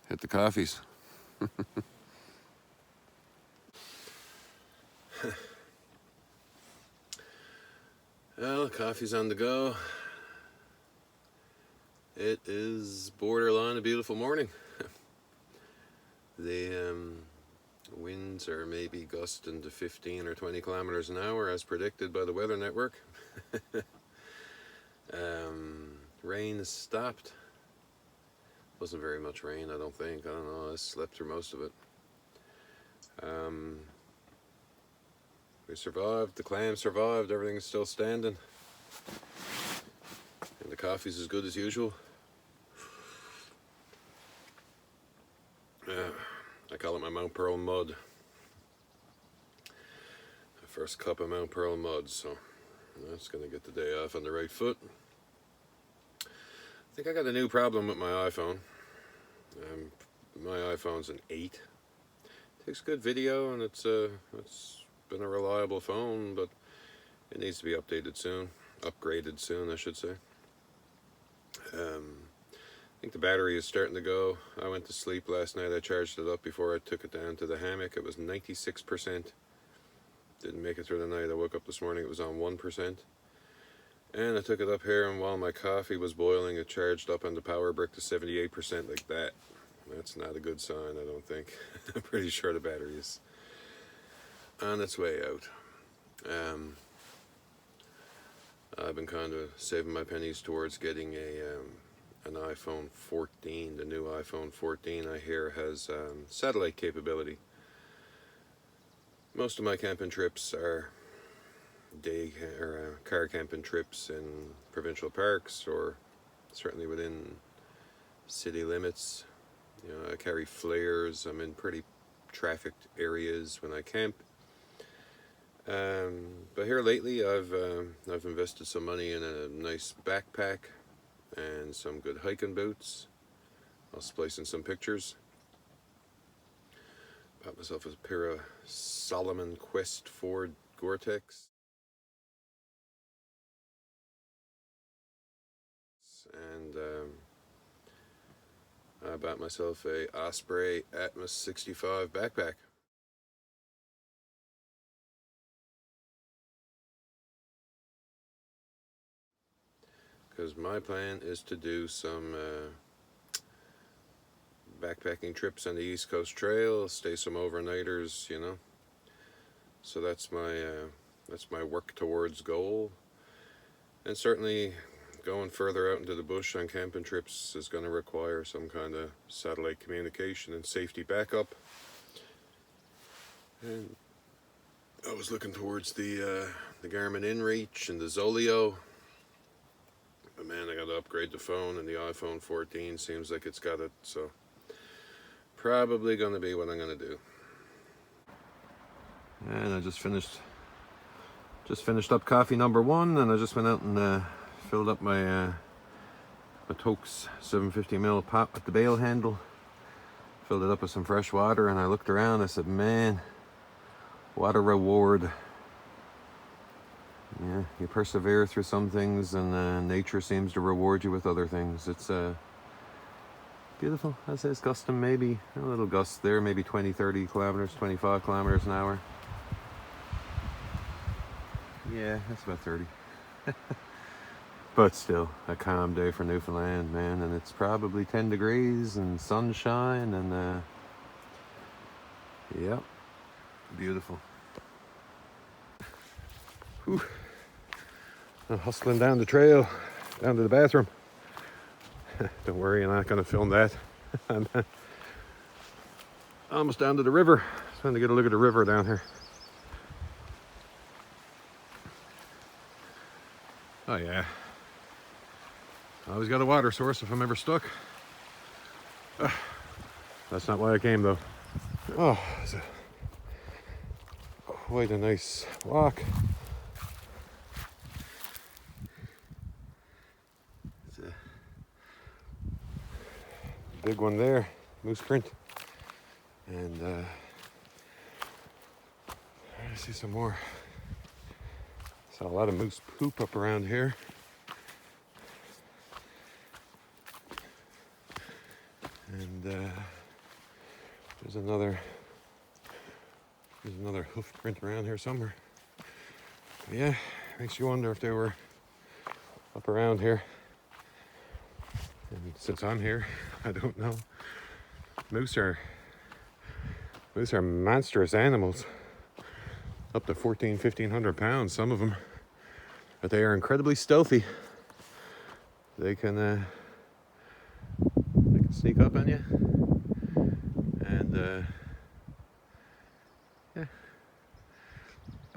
hit the coffees. Well, coffee's on the go. It is borderline a beautiful morning. The winds are maybe gusting to 15 or 20 kilometers an hour as predicted by the weather network. Rain has stopped. Wasn't very much rain, I don't think. I don't know, I slept through most of it. We're survived, the clam survived, everything's still standing. And the coffee's as good as usual. I call it my Mount Pearl mud. The first cup of Mount Pearl mud, so that's going to get the day off on the right foot. I think I got a new problem with my iPhone. My iPhone's an 8. Takes good video, and it's been a reliable phone, but it needs to be updated soon. Upgraded soon, I should say. I think the battery is starting to go. I went to sleep last night. I charged it up before I took it down to the hammock. It was 96%. Didn't make it through the night. I woke up this morning, it was on 1%. And I took it up here, and while my coffee was boiling, it charged up on the power brick to 78% like that. That's not a good sign, I don't think. I'm pretty sure the battery is on its way out. I've been kind of saving my pennies towards getting an iPhone 14. The new iPhone 14 I hear has satellite capability. Most of my camping trips are car camping trips in provincial parks, or certainly within city limits. You know, I carry flares. I'm in pretty trafficked areas when I camp. But here lately, I've invested some money in a nice backpack and some good hiking boots. I'll splice in some pictures. Bought myself a pair of Solomon Quest 4 Gore-Tex. And I bought myself a Osprey Atmos 65 backpack. Because my plan is to do some backpacking trips on the East Coast Trail, stay some overnighters, you know. So that's my work towards goal. And certainly going further out into the bush on camping trips is going to require some kind of satellite communication and safety backup. And I was looking towards the Garmin InReach and the Zoleo. But man, I got to upgrade the phone, and the iPhone 14 seems like it's got it, so probably going to be what I'm going to do. And I just finished up coffee number 1, and I just went out and filled up my Tokes 750ml pot with the bail handle. Filled it up with some fresh water, and I looked around. I said, man, what a reward. Yeah, you persevere through some things, and nature seems to reward you with other things. It's beautiful. I'd say it's gusting maybe a little gust there, maybe 20, 30 kilometers, 25 kilometers an hour. Yeah, that's about 30. But still, a calm day for Newfoundland, man. And it's probably 10 degrees and sunshine, and yep, beautiful. Whew. I'm hustling down the trail, down to the bathroom. Don't worry, I'm not going to film that. I'm almost down to the river. Trying to get a look at the river down here. Oh yeah. Always got a water source if I'm ever stuck. That's not why I came though. Oh, it's quite a nice walk. It's a big one there, moose print. And I see some more. Saw a lot of moose poop up around here. And there's another hoof print around here somewhere. But yeah, makes you wonder if they were up around here. And since I'm here, I don't know. Moose are monstrous animals. Up to 1,500 pounds, some of them. But they are incredibly stealthy. They can sneak up on you. And yeah.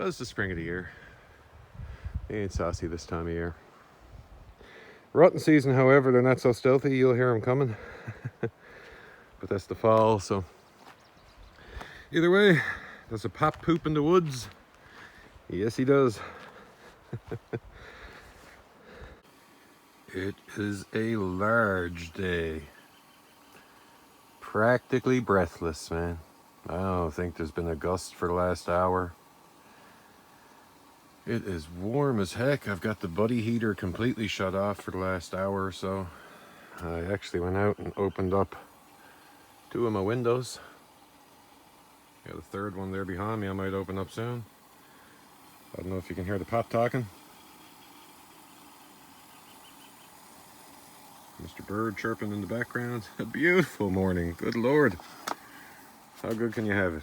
Well, it's the spring of the year. They ain't saucy this time of year. Rutting season, however, they're not so stealthy. You'll hear them coming. But that's the fall, so either way, does a pop poop in the woods? Yes, he does. It is a large day. Practically breathless, man. I don't think there's been a gust for the last hour. It is warm as heck. I've got the buddy heater completely shut off for the last hour or so. I actually went out and opened up 2 of my windows. Got a third one there behind me I might open up soon. I don't know if you can hear the pot talking. Mr. Bird chirping in the background. A beautiful morning. Good Lord. How good can you have it?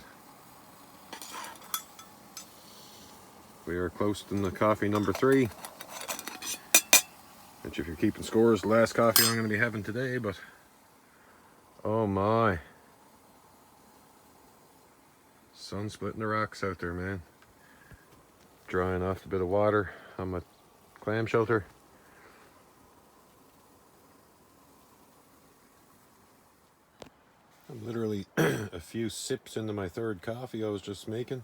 We are close to the coffee number 3. Which, if you're keeping scores, the last coffee I'm going to be having today, but oh my. Sun splitting the rocks out there, man. Drying off a bit of water on my clam shelter. I'm literally a few sips into my 3rd coffee I was just making.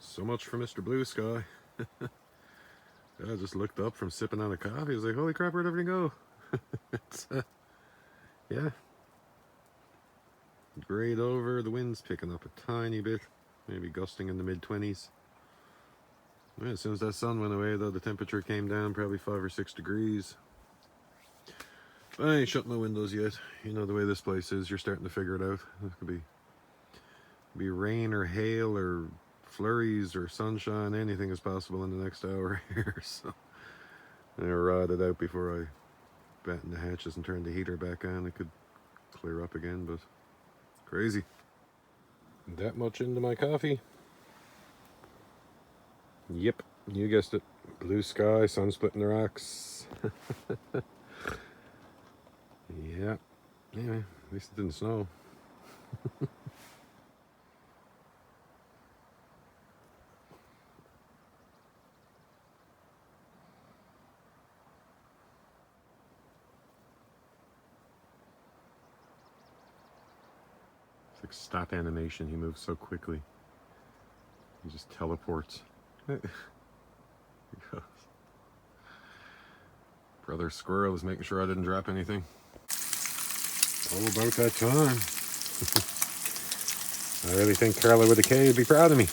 So much for Mr. Blue Sky. I just looked up from sipping on a coffee. I was like, holy crap, where'd everything go? It's, yeah. Grayed over. The wind's picking up a tiny bit. Maybe gusting in the mid-20s. Well, as soon as that sun went away, though, the temperature came down probably 5 or 6 degrees. I ain't shut my windows yet. You know the way this place is. You're starting to figure it out. It could be rain or hail or flurries or sunshine. Anything is possible in the next hour here. So I ride it out before I batten the hatches and turn the heater back on. It could clear up again, but crazy. That much into my coffee. Yep, you guessed it. Blue sky, sun splitting the rocks. Yeah. Anyway, at least it didn't snow. It's like stop animation. He moves so quickly. He just teleports. He goes. Brother Squirrel is making sure I didn't drop anything. All about that time. I really think Carla with a K would be proud of me.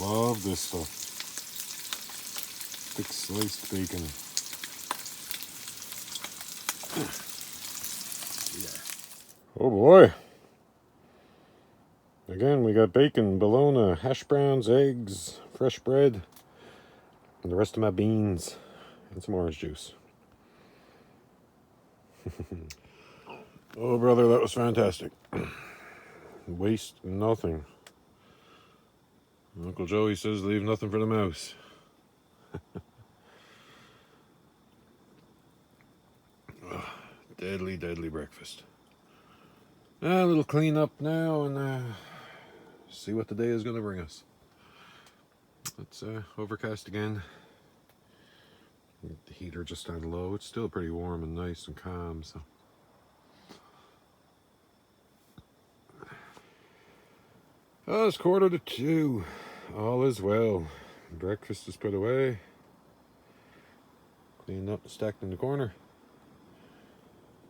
Love this stuff. Thick sliced bacon. Yeah. Oh boy. Again, we got bacon, bologna, hash browns, eggs, fresh bread, and the rest of my beans. And some orange juice. Oh, brother, that was fantastic. Waste nothing. Uncle Joey says leave nothing for the mouse. Oh, deadly, deadly breakfast. A little clean up now and see what the day is going to bring us. It's overcast again. The heater just on low. It's still pretty warm and nice and calm, so. Oh, it's 1:45. All is well. Breakfast is put away. Cleaned up and stacked in the corner.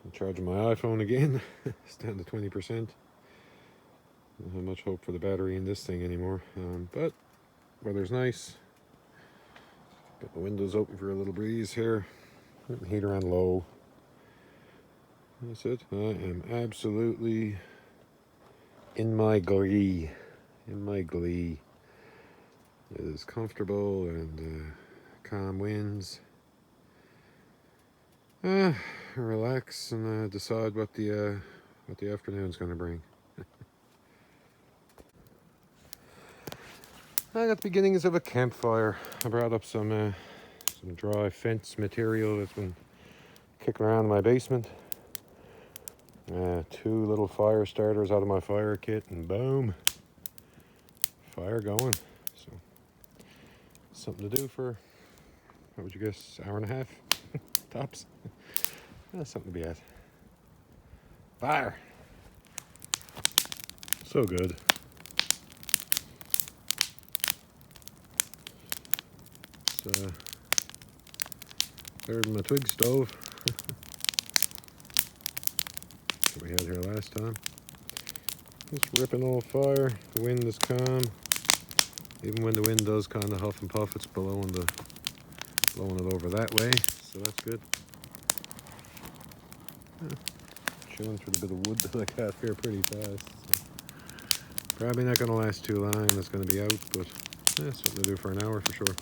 I'm charging my iPhone again. It's down to 20%. Don't have much hope for the battery in this thing anymore. But weather's nice. Got the windows open for a little breeze here. Got the heater on low. That's it. I am absolutely in my glee. In my glee. It is comfortable and calm winds. Relax and decide what the afternoon's going to bring. I got the beginnings of a campfire. I brought up some dry fence material that's been kicking around in my basement. 2 little fire starters out of my fire kit, and boom, fire going. So something to do for, what would you guess, hour and a half tops. That's something to be at. Fire. So good. It's better than my twig stove that we had here last time. Just ripping all fire. The wind is calm. Even when the wind does kind of huff and puff, it's blowing it over that way, so that's good. Yeah. Chewing through the bit of wood that I got here pretty fast. So probably not going to last too long. It's going to be out, but yeah, something to do for an hour for sure.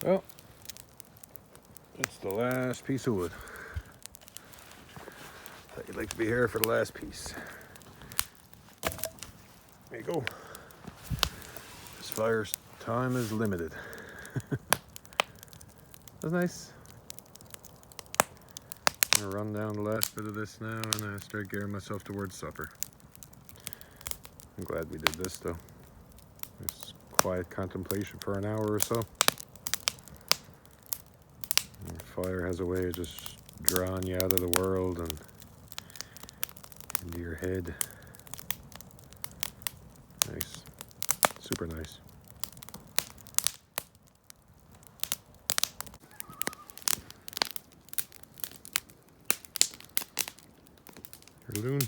Well, it's the last piece of wood. Thought you'd like to be here for the last piece. There you go. This fire's time is limited. That's nice. I'm gonna run down the last bit of this now and start gearing myself towards supper. I'm glad we did this though. Just quiet contemplation for an hour or so. And fire has a way of just drawing you out of the world and into your head. Nice. Super nice. Loon.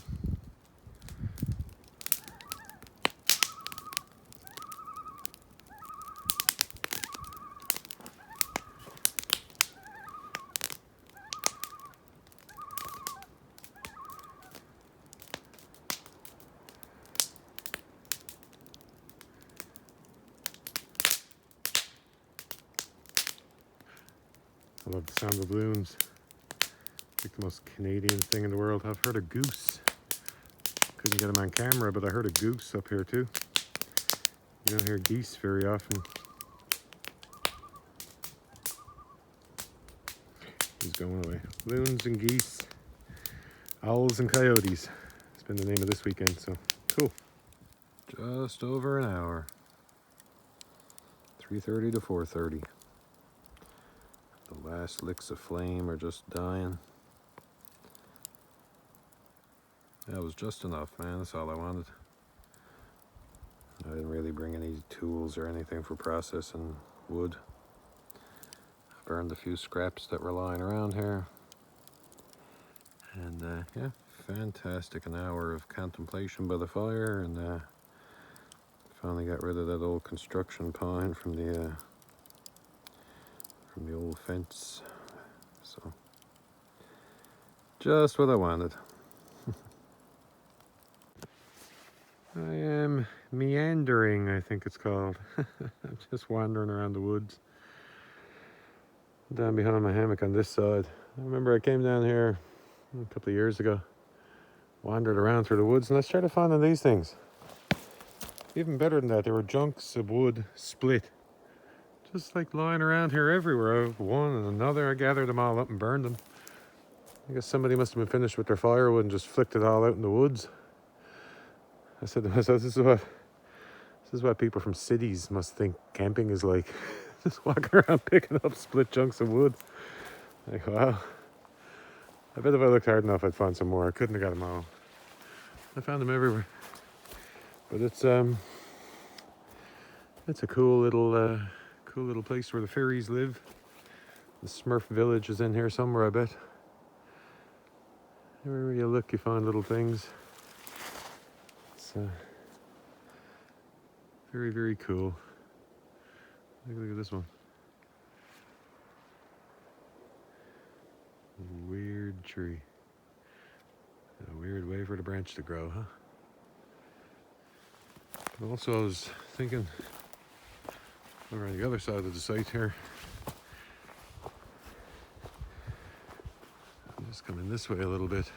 I love the sound of balloons. It's like the most Canadian thing in the world. I've heard a goose. Couldn't get him on camera, but I heard a goose up here too. You don't hear geese very often. He's going away. Loons and geese, owls and coyotes. It's been the name of this weekend, so cool. Just over an hour. 3:30 to 4:30. The last licks of flame are just dying. That was just enough, man. That's all I wanted. I didn't really bring any tools or anything for processing wood. I burned a few scraps that were lying around here. And yeah, fantastic. An hour of contemplation by the fire, and finally got rid of that old construction pine from the old fence. So just what I wanted. I am meandering, I think it's called. I'm just wandering around the woods. Down behind my hammock on this side. I remember I came down here a couple of years ago, wandered around through the woods, and I started finding these things. Even better than that, there were chunks of wood split, just like lying around here everywhere. One and another, I gathered them all up and burned them. I guess somebody must have been finished with their firewood and just flicked it all out in the woods. I said to myself, this is what people from cities must think camping is like. Just walking around picking up split chunks of wood. Like, wow. I bet if I looked hard enough, I'd find some more. I couldn't have got them all. I found them everywhere. But it's a cool little place where the fairies live. The Smurf village is in here somewhere, I bet. Everywhere you look, you find little things. It's very, very cool. Look at this one. Weird tree. A weird way for the branch to grow, huh? Also, I was thinking over on the other side of the site here. I'm just coming this way a little bit.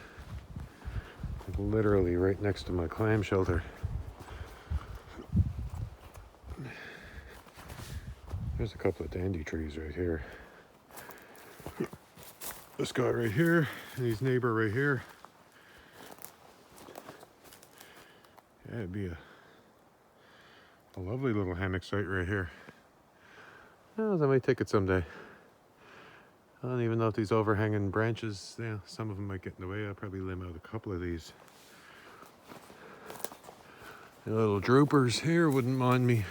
Literally right next to my clam shelter. There's a couple of dandy trees right here. This guy right here, and his neighbor right here. Yeah, it'd be a lovely little hammock site right here. Oh, I might take it someday. I don't even know if these overhanging branches, yeah, some of them might get in the way. I'll probably limb out a couple of these. The little droopers here, wouldn't mind me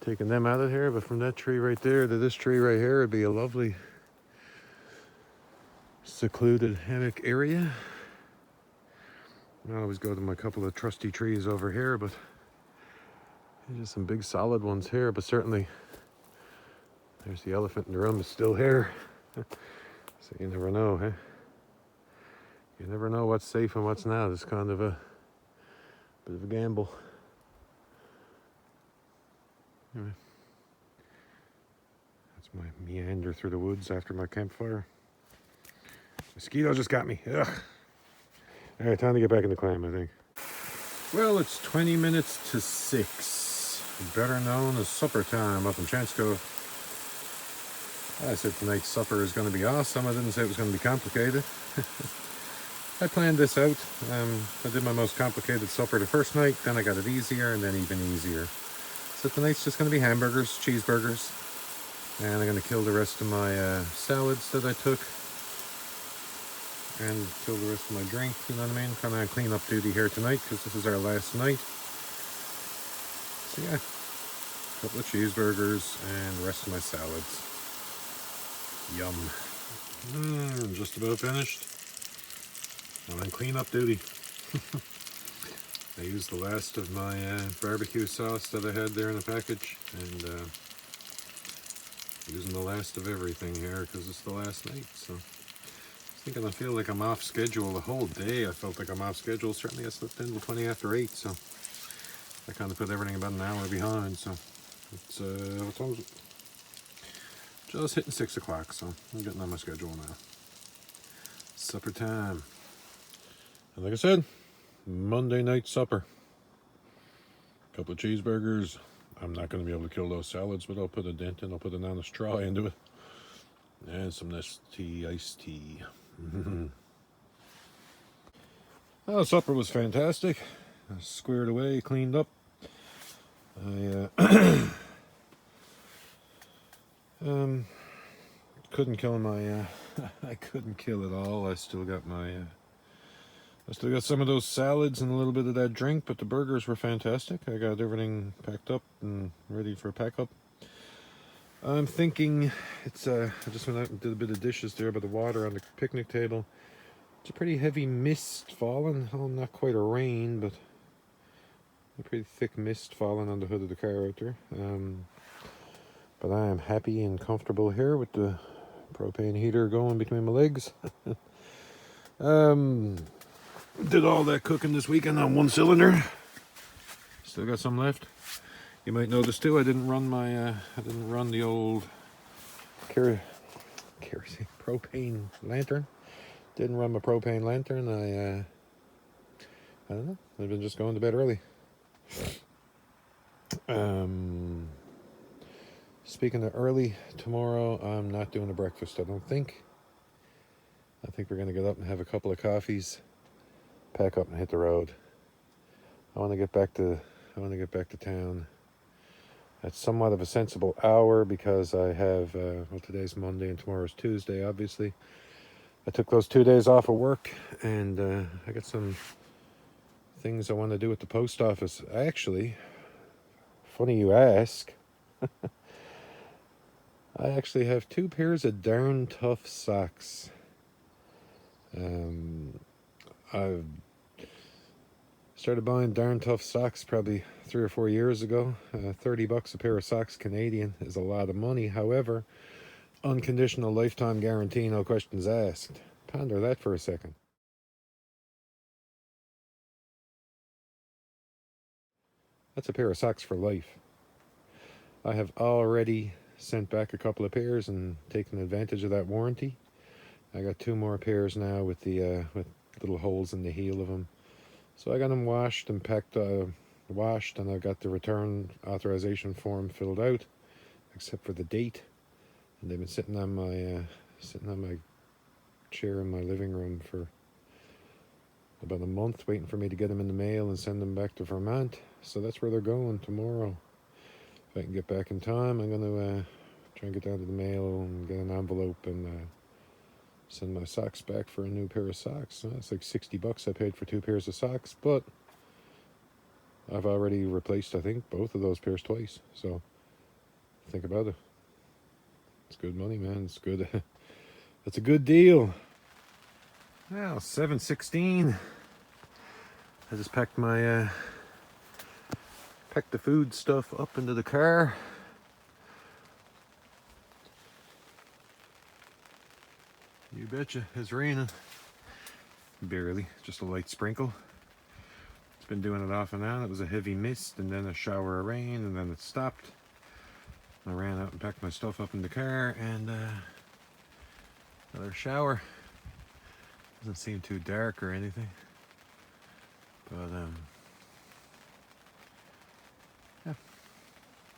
taking them out of here, but from that tree right there to this tree right here would be a lovely secluded hammock area. I always go to my couple of trusty trees over here, but there's some big solid ones here, but certainly there's the elephant in the room is still here. So you never know, huh? You never know what's safe and what's not. It's kind of a bit of a gamble. Anyway, that's my meander through the woods after my campfire. Mosquito just got me. Ugh. All right, time to get back in the clam, I think. Well, it's 20 minutes to 6. Better known as supper time up in Chansko. I said tonight's supper is going to be awesome. I didn't say it was going to be complicated. I planned this out. I did my most complicated supper the first night, then I got it easier, and then even easier. So tonight's just going to be hamburgers, cheeseburgers, and I'm going to kill the rest of my salads that I took, and kill the rest of my drink, you know what I mean? Kind of clean up duty here tonight, because this is our last night. So yeah, a couple of cheeseburgers, and the rest of my salads. Yum. Just about finished. I'm on clean up duty. I used the last of my barbecue sauce that I had there in the package, and using the last of everything here because it's the last night. So I think I feel like I'm off schedule the whole day. I felt like I'm off schedule. Certainly I slipped in the 20 after 8, so I kind of put everything about an hour behind. So it's what time is it? Just hitting 6 o'clock, so I'm getting on my schedule now. Supper time. And like I said, Monday night supper. A couple of cheeseburgers. I'm not going to be able to kill those salads, but I'll put a dent in. I'll put an honest straw into it. And some Nestea iced tea. Well, supper was fantastic. I squared away, cleaned up. I couldn't kill my I couldn't kill it all. I still got my I still got some of those salads and a little bit of that drink, but the burgers were fantastic. I got everything packed up and ready for a pack up. I'm thinking it's I just went out and did a bit of dishes there by the water on the picnic table. It's a pretty heavy mist falling. Oh, not quite a rain, but a pretty thick mist falling on the hood of the car out there. But I am happy and comfortable here with the propane heater going between my legs. Did all that cooking this weekend on one cylinder. Still got some left. You might notice too, I didn't run the old kerosene propane lantern. Didn't run my propane lantern. I don't know. I've been just going to bed early. Speaking of early, tomorrow I'm not doing a breakfast, I don't think. I think we're going to get up and have a couple of coffees, pack up and hit the road. I want to get back to town at somewhat of a sensible hour because I have, well, today's Monday and tomorrow's Tuesday, obviously. I took those 2 days off of work, and I got some things I want to do at the post office. Actually, funny you ask, I actually have 2 pairs of darn tough socks. I've started buying darn tough socks probably 3 or 4 years ago. $30 a pair of socks Canadian is a lot of money. However, unconditional lifetime guarantee, no questions asked. Ponder that for a second. That's a pair of socks for life. I have already sent back a couple of pairs and taken advantage of that warranty. I got 2 more pairs now with the with little holes in the heel of them. So I got them washed and packed, washed, and I got the return authorization form filled out, except for the date. And they've been sitting on my chair in my living room for about a month, waiting for me to get them in the mail and send them back to Vermont. So that's where they're going tomorrow. If I can get back in time, I'm going to try and get down to the mail and get an envelope and send my socks back for a new pair of socks. It's like $60 I paid for 2 pairs of socks, but I've already replaced, I think, both of those pairs twice. So think about it. It's good money, man. It's good. It's a good deal. Now, 7:16. I just packed my packed the food stuff up into the car. You betcha, it's raining. Barely, just a light sprinkle. It's been doing it off and on. It was a heavy mist and then a shower of rain and then it stopped. I ran out and packed my stuff up in the car and another shower. Doesn't seem too dark or anything. But yeah,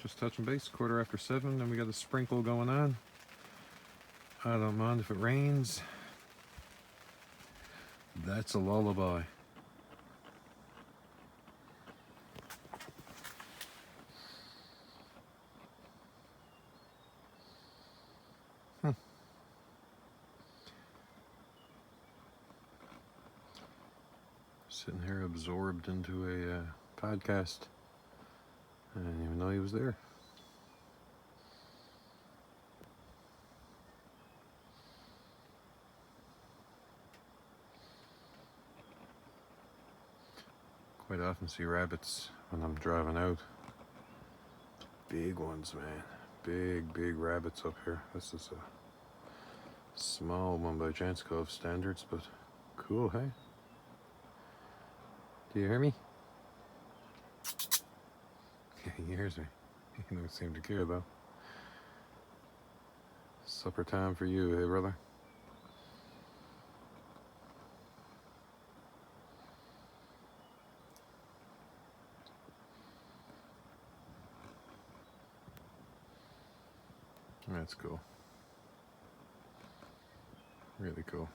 just touching base, 7:15, and we got a sprinkle going on. I don't mind if it rains. That's a lullaby. Sitting here absorbed into a podcast. I didn't even know he was there. Quite often see rabbits when I'm driving out. Big ones, man. Big rabbits up here. This is a small one by Chance Cove standards, but cool, hey? Do you hear me? Yeah, he hears me. He don't seem to care though. Supper time for you, hey brother? That's cool. Really cool.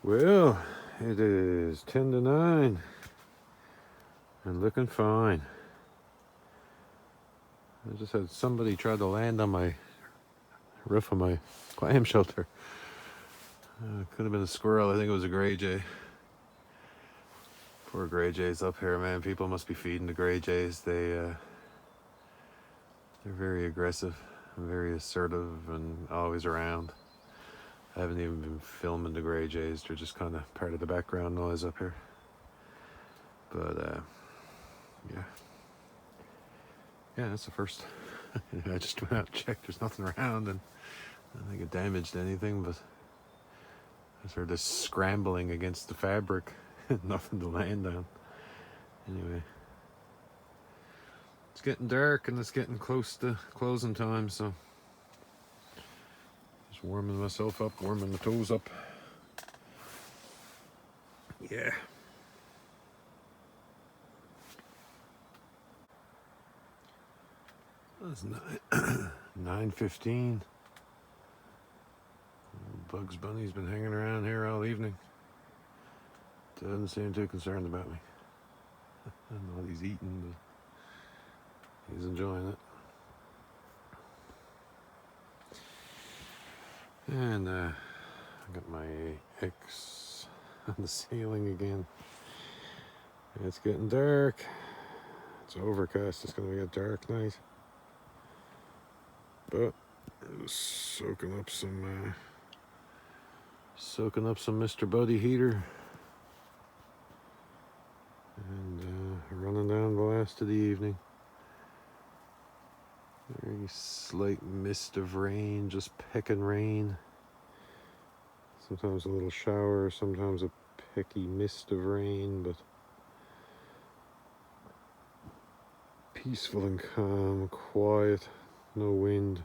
Well, it is 10 to 9 and looking fine. I just had somebody try to land on my roof of my clam shelter. Could have been a squirrel. I think it was a gray jay. Poor gray jays up here, man. People must be feeding the gray jays. They're very aggressive, and very assertive, and always around. I haven't even been filming the gray jays. They're just kind of part of the background noise up here. But yeah, that's the first. I just went out and checked. There's nothing around, and I don't think it damaged anything. But I heard this scrambling against the fabric. Nothing to land on. Anyway, it's getting dark and it's getting close to closing time, so just warming myself up, warming the toes up. Yeah. It's 9:15. Bugs Bunny's been hanging around here all evening. Doesn't seem too concerned about me. I don't know what he's eating, but he's enjoying it. And I got my X on the ceiling again. It's getting dark. It's overcast. It's going to be a dark night. But it was soaking up some Mr. Buddy heater. And running down the last of the evening. Very slight mist of rain, just pecking rain. Sometimes a little shower, sometimes a pecky mist of rain, but peaceful and calm, quiet, no wind.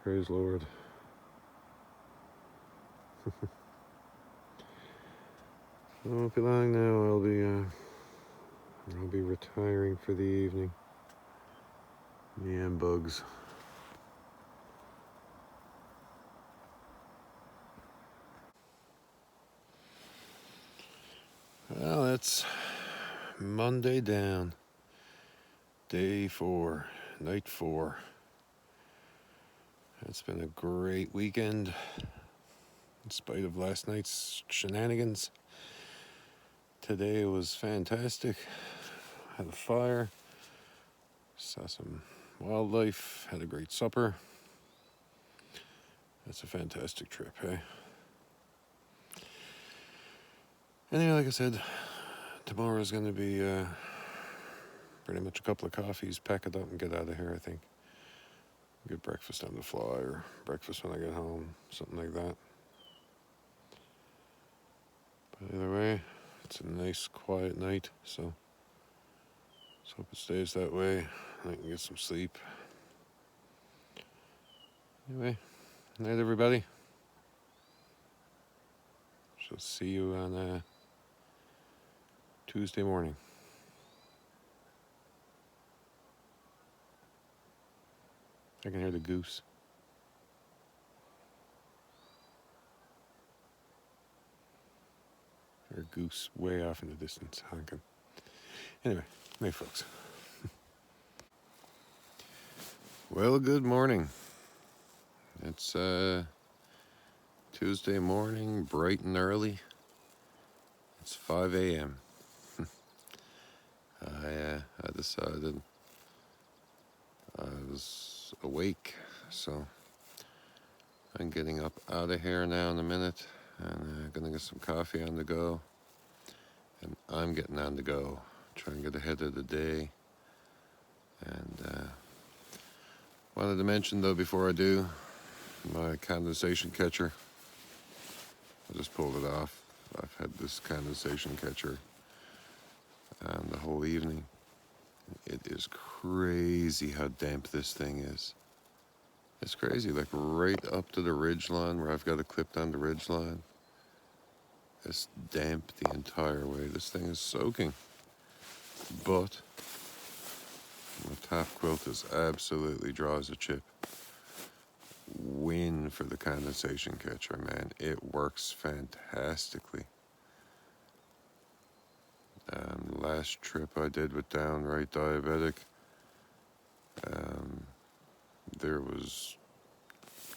Praise Lord. It won't be long now. I'll be retiring for the evening. Me and bugs. Well, it's Monday down. Day 4, night 4. It's been a great weekend, in spite of last night's shenanigans. Today was fantastic. Had a fire, saw some wildlife, had a great supper. It's a fantastic trip, hey? Anyway, like I said, tomorrow's going to be pretty much a couple of coffees, pack it up and get out of here, I think. Get breakfast on the fly, or breakfast when I get home, something like that. But either way, it's a nice, quiet night, so let's hope it stays that way and I can get some sleep. Anyway, night everybody. Shall see you on Tuesday morning. I can hear the goose. Or a goose way off in the distance honking. Anyway, hey folks. Well, good morning. It's Tuesday morning, bright and early. It's 5 a.m. I decided I was awake, so I'm getting up out of here now in a minute, and gonna get some coffee on the go, and I'm getting on the go, trying to get ahead of the day. And wanted to mention though, before I do, my condensation catcher. I just pulled it off. I've had this condensation catcher the whole evening. It is crazy how damp this thing is. It's crazy, like right up to the ridge line where I've got it clipped on the ridge line. It's damp the entire way. This thing is soaking. But my top quilt is absolutely dry as a chip. Win for the condensation catcher, man. It works fantastically. Last trip I did with Downright Diabetic, there was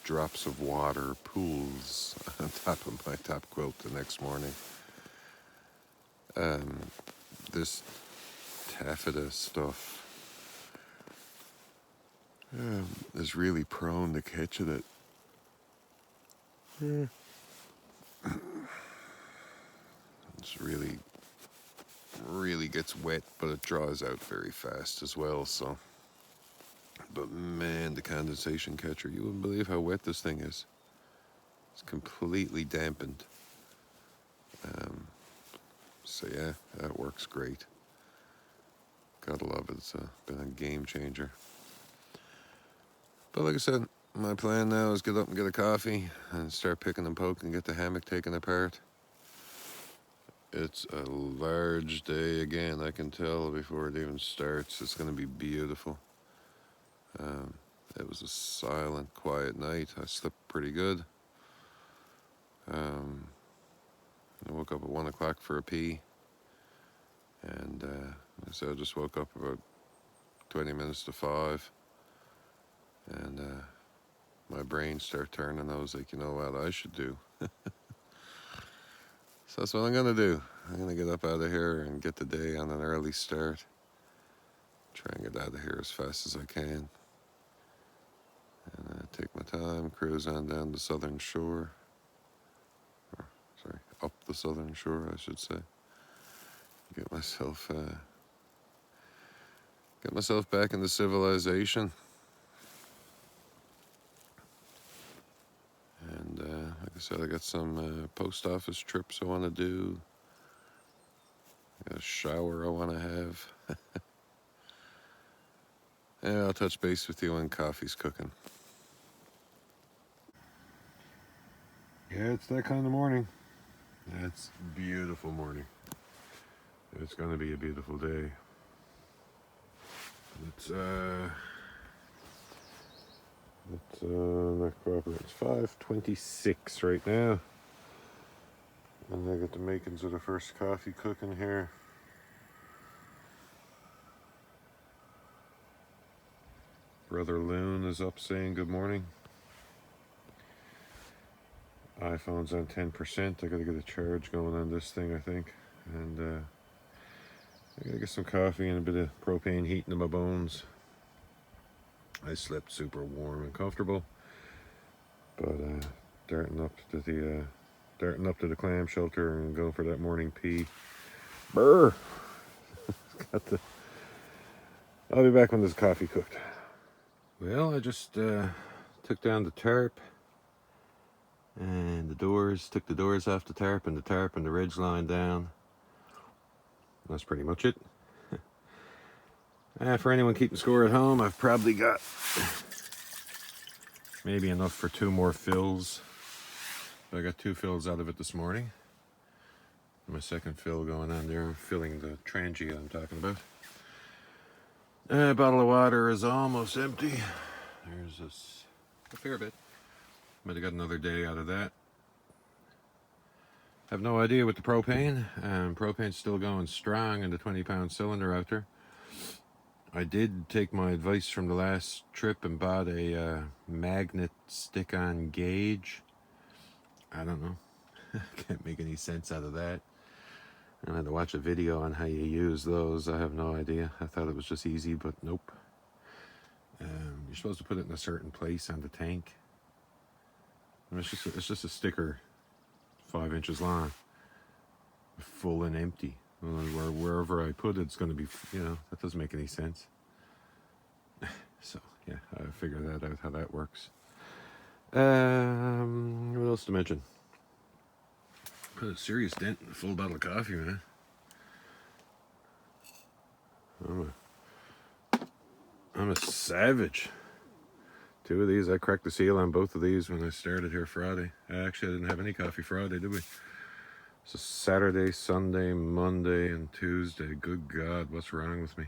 drops of water, pools on top of my top quilt the next morning. This taffeta stuff is really prone to catching it. It's really gets wet, but it dries out very fast as well, so. But man, the condensation catcher, you wouldn't believe how wet this thing is. It's completely dampened. So yeah, that works great. Gotta love it. It's been a game changer. But like I said, my plan now is get up and get a coffee and start picking and poking, get the hammock taken apart. It's a large day again, I can tell before it even starts. It's going to be beautiful. It was a silent, quiet night. I slept pretty good. I woke up at 1 o'clock for a pee. And so I just woke up about 20 minutes to 5. And my brain started turning. I was like, you know what I should do? So that's what I'm going to do. I'm going to get up out of here and get the day on an early start. Try and get out of here as fast as I can. And take my time, cruise on down the southern shore. Up the southern shore, I should say. Get myself back into civilization. And like I I said I got some post office trips I want to do. I got a shower I want to have. Yeah, I'll touch base with you when coffee's cooking. Yeah, it's that kind of morning. It's a beautiful morning. It's going to be a beautiful day. It's not cooperating. It's 5:26 right now, and I got the makings of the first coffee cooking here. Brother Loon is up saying good morning. iPhone's on 10%. I gotta get a charge going on this thing, I think, and I gotta get some coffee and a bit of propane heat into my bones. I slept super warm and comfortable, but darting up to the clam shelter and going for that morning pee. Brr. I'll be back when this coffee cooked. Well, I just took down the tarp and took the doors off the tarp and the ridge line down. That's pretty much it. For anyone keeping score at home, I've probably got maybe enough for 2 more fills. I got 2 fills out of it this morning. My second fill going on there, filling the Trangia I'm talking about. Bottle of water is almost empty. There's a fair bit. Might have got another day out of that. Have no idea with the propane. Propane's still going strong in the 20-pound cylinder out there. I did take my advice from the last trip and bought a magnet stick-on gauge. I don't know. Can't make any sense out of that. I had to watch a video on how you use those. I have no idea. I thought it was just easy, but nope. You're supposed to put it in a certain place on the tank. And it's just a sticker 5 inches long, full and empty. Wherever I put it, it's going to be, that doesn't make any sense. So, yeah, I figured that out, how that works. What else to mention? Put a serious dent in a full bottle of coffee, man. I'm a savage. 2 of these, I cracked the seal on both of these when I started here Friday. Actually, I didn't have any coffee Friday, did we? So Saturday, Sunday, Monday, and Tuesday. Good God, what's wrong with me?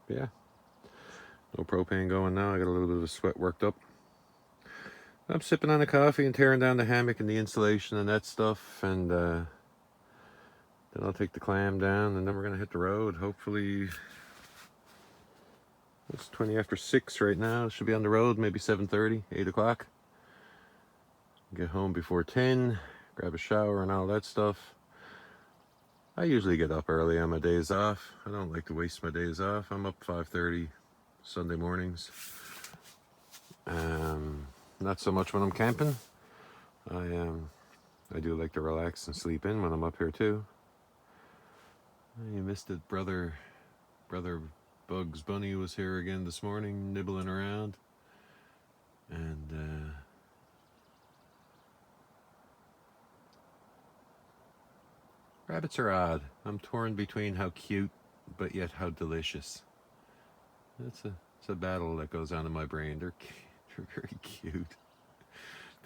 Yeah. No propane going now. I got a little bit of sweat worked up. I'm sipping on the coffee and tearing down the hammock and the insulation and that stuff. And then I'll take the clam down and then we're going to hit the road. Hopefully, it's 20 after 6 right now. Should be on the road maybe 7:30, 8 o'clock. Get home before 10, grab a shower and all that stuff. I usually get up early on my days off. I don't like to waste my days off. I'm up 5:30 Sunday mornings. Not so much when I'm camping. I do like to relax and sleep in when I'm up here too. You missed it, brother Bugs Bunny was here again this morning, nibbling around. And rabbits are odd. I'm torn between how cute, but yet how delicious. It's a battle that goes on in my brain. They're very cute.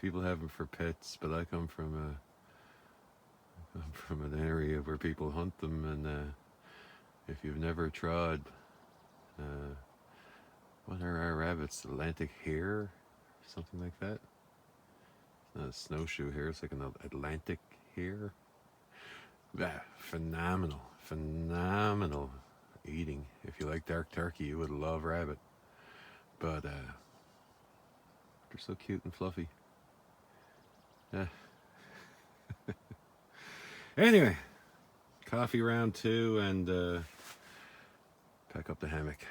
People have them for pets, but I come from an area where people hunt them, and if you've never tried, what are our rabbits? Atlantic hare, something like that. It's not a snowshoe hare. It's like an Atlantic hare. Phenomenal eating. If you like dark turkey, you would love rabbit. But they're so cute and fluffy. Anyway, coffee round 2 and pack up the hammock.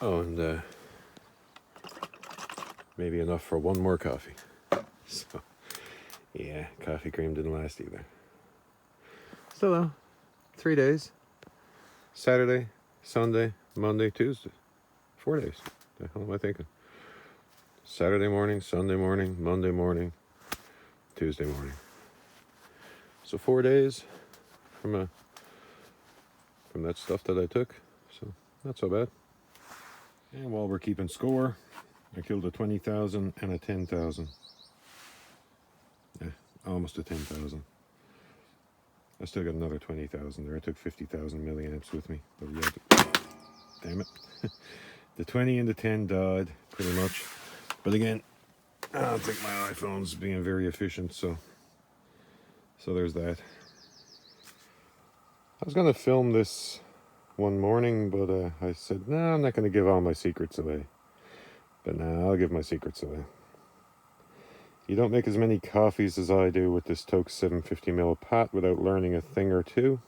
Oh, and maybe enough for 1 more coffee. So, yeah, coffee cream didn't last either. Still though, 3 days. Saturday, Sunday, Monday, Tuesday. 4 days. The hell am I thinking? Saturday morning, Sunday morning, Monday morning, Tuesday morning. So 4 days from that stuff that I took. So not so bad. And while we're keeping score, I killed a 20,000 and a 10,000. Almost a 10,000. I still got another 20,000 there. I took 50,000 milliamps with me. But yeah, damn it. The 20 and the 10 died pretty much. But again, I don't think my iPhone's being very efficient, so there's that. I was going to film this one morning, but I said, no, I'm not going to give all my secrets away. But now I'll give my secrets away. You don't make as many coffees as I do with this Toke 750ml pot without learning a thing or two.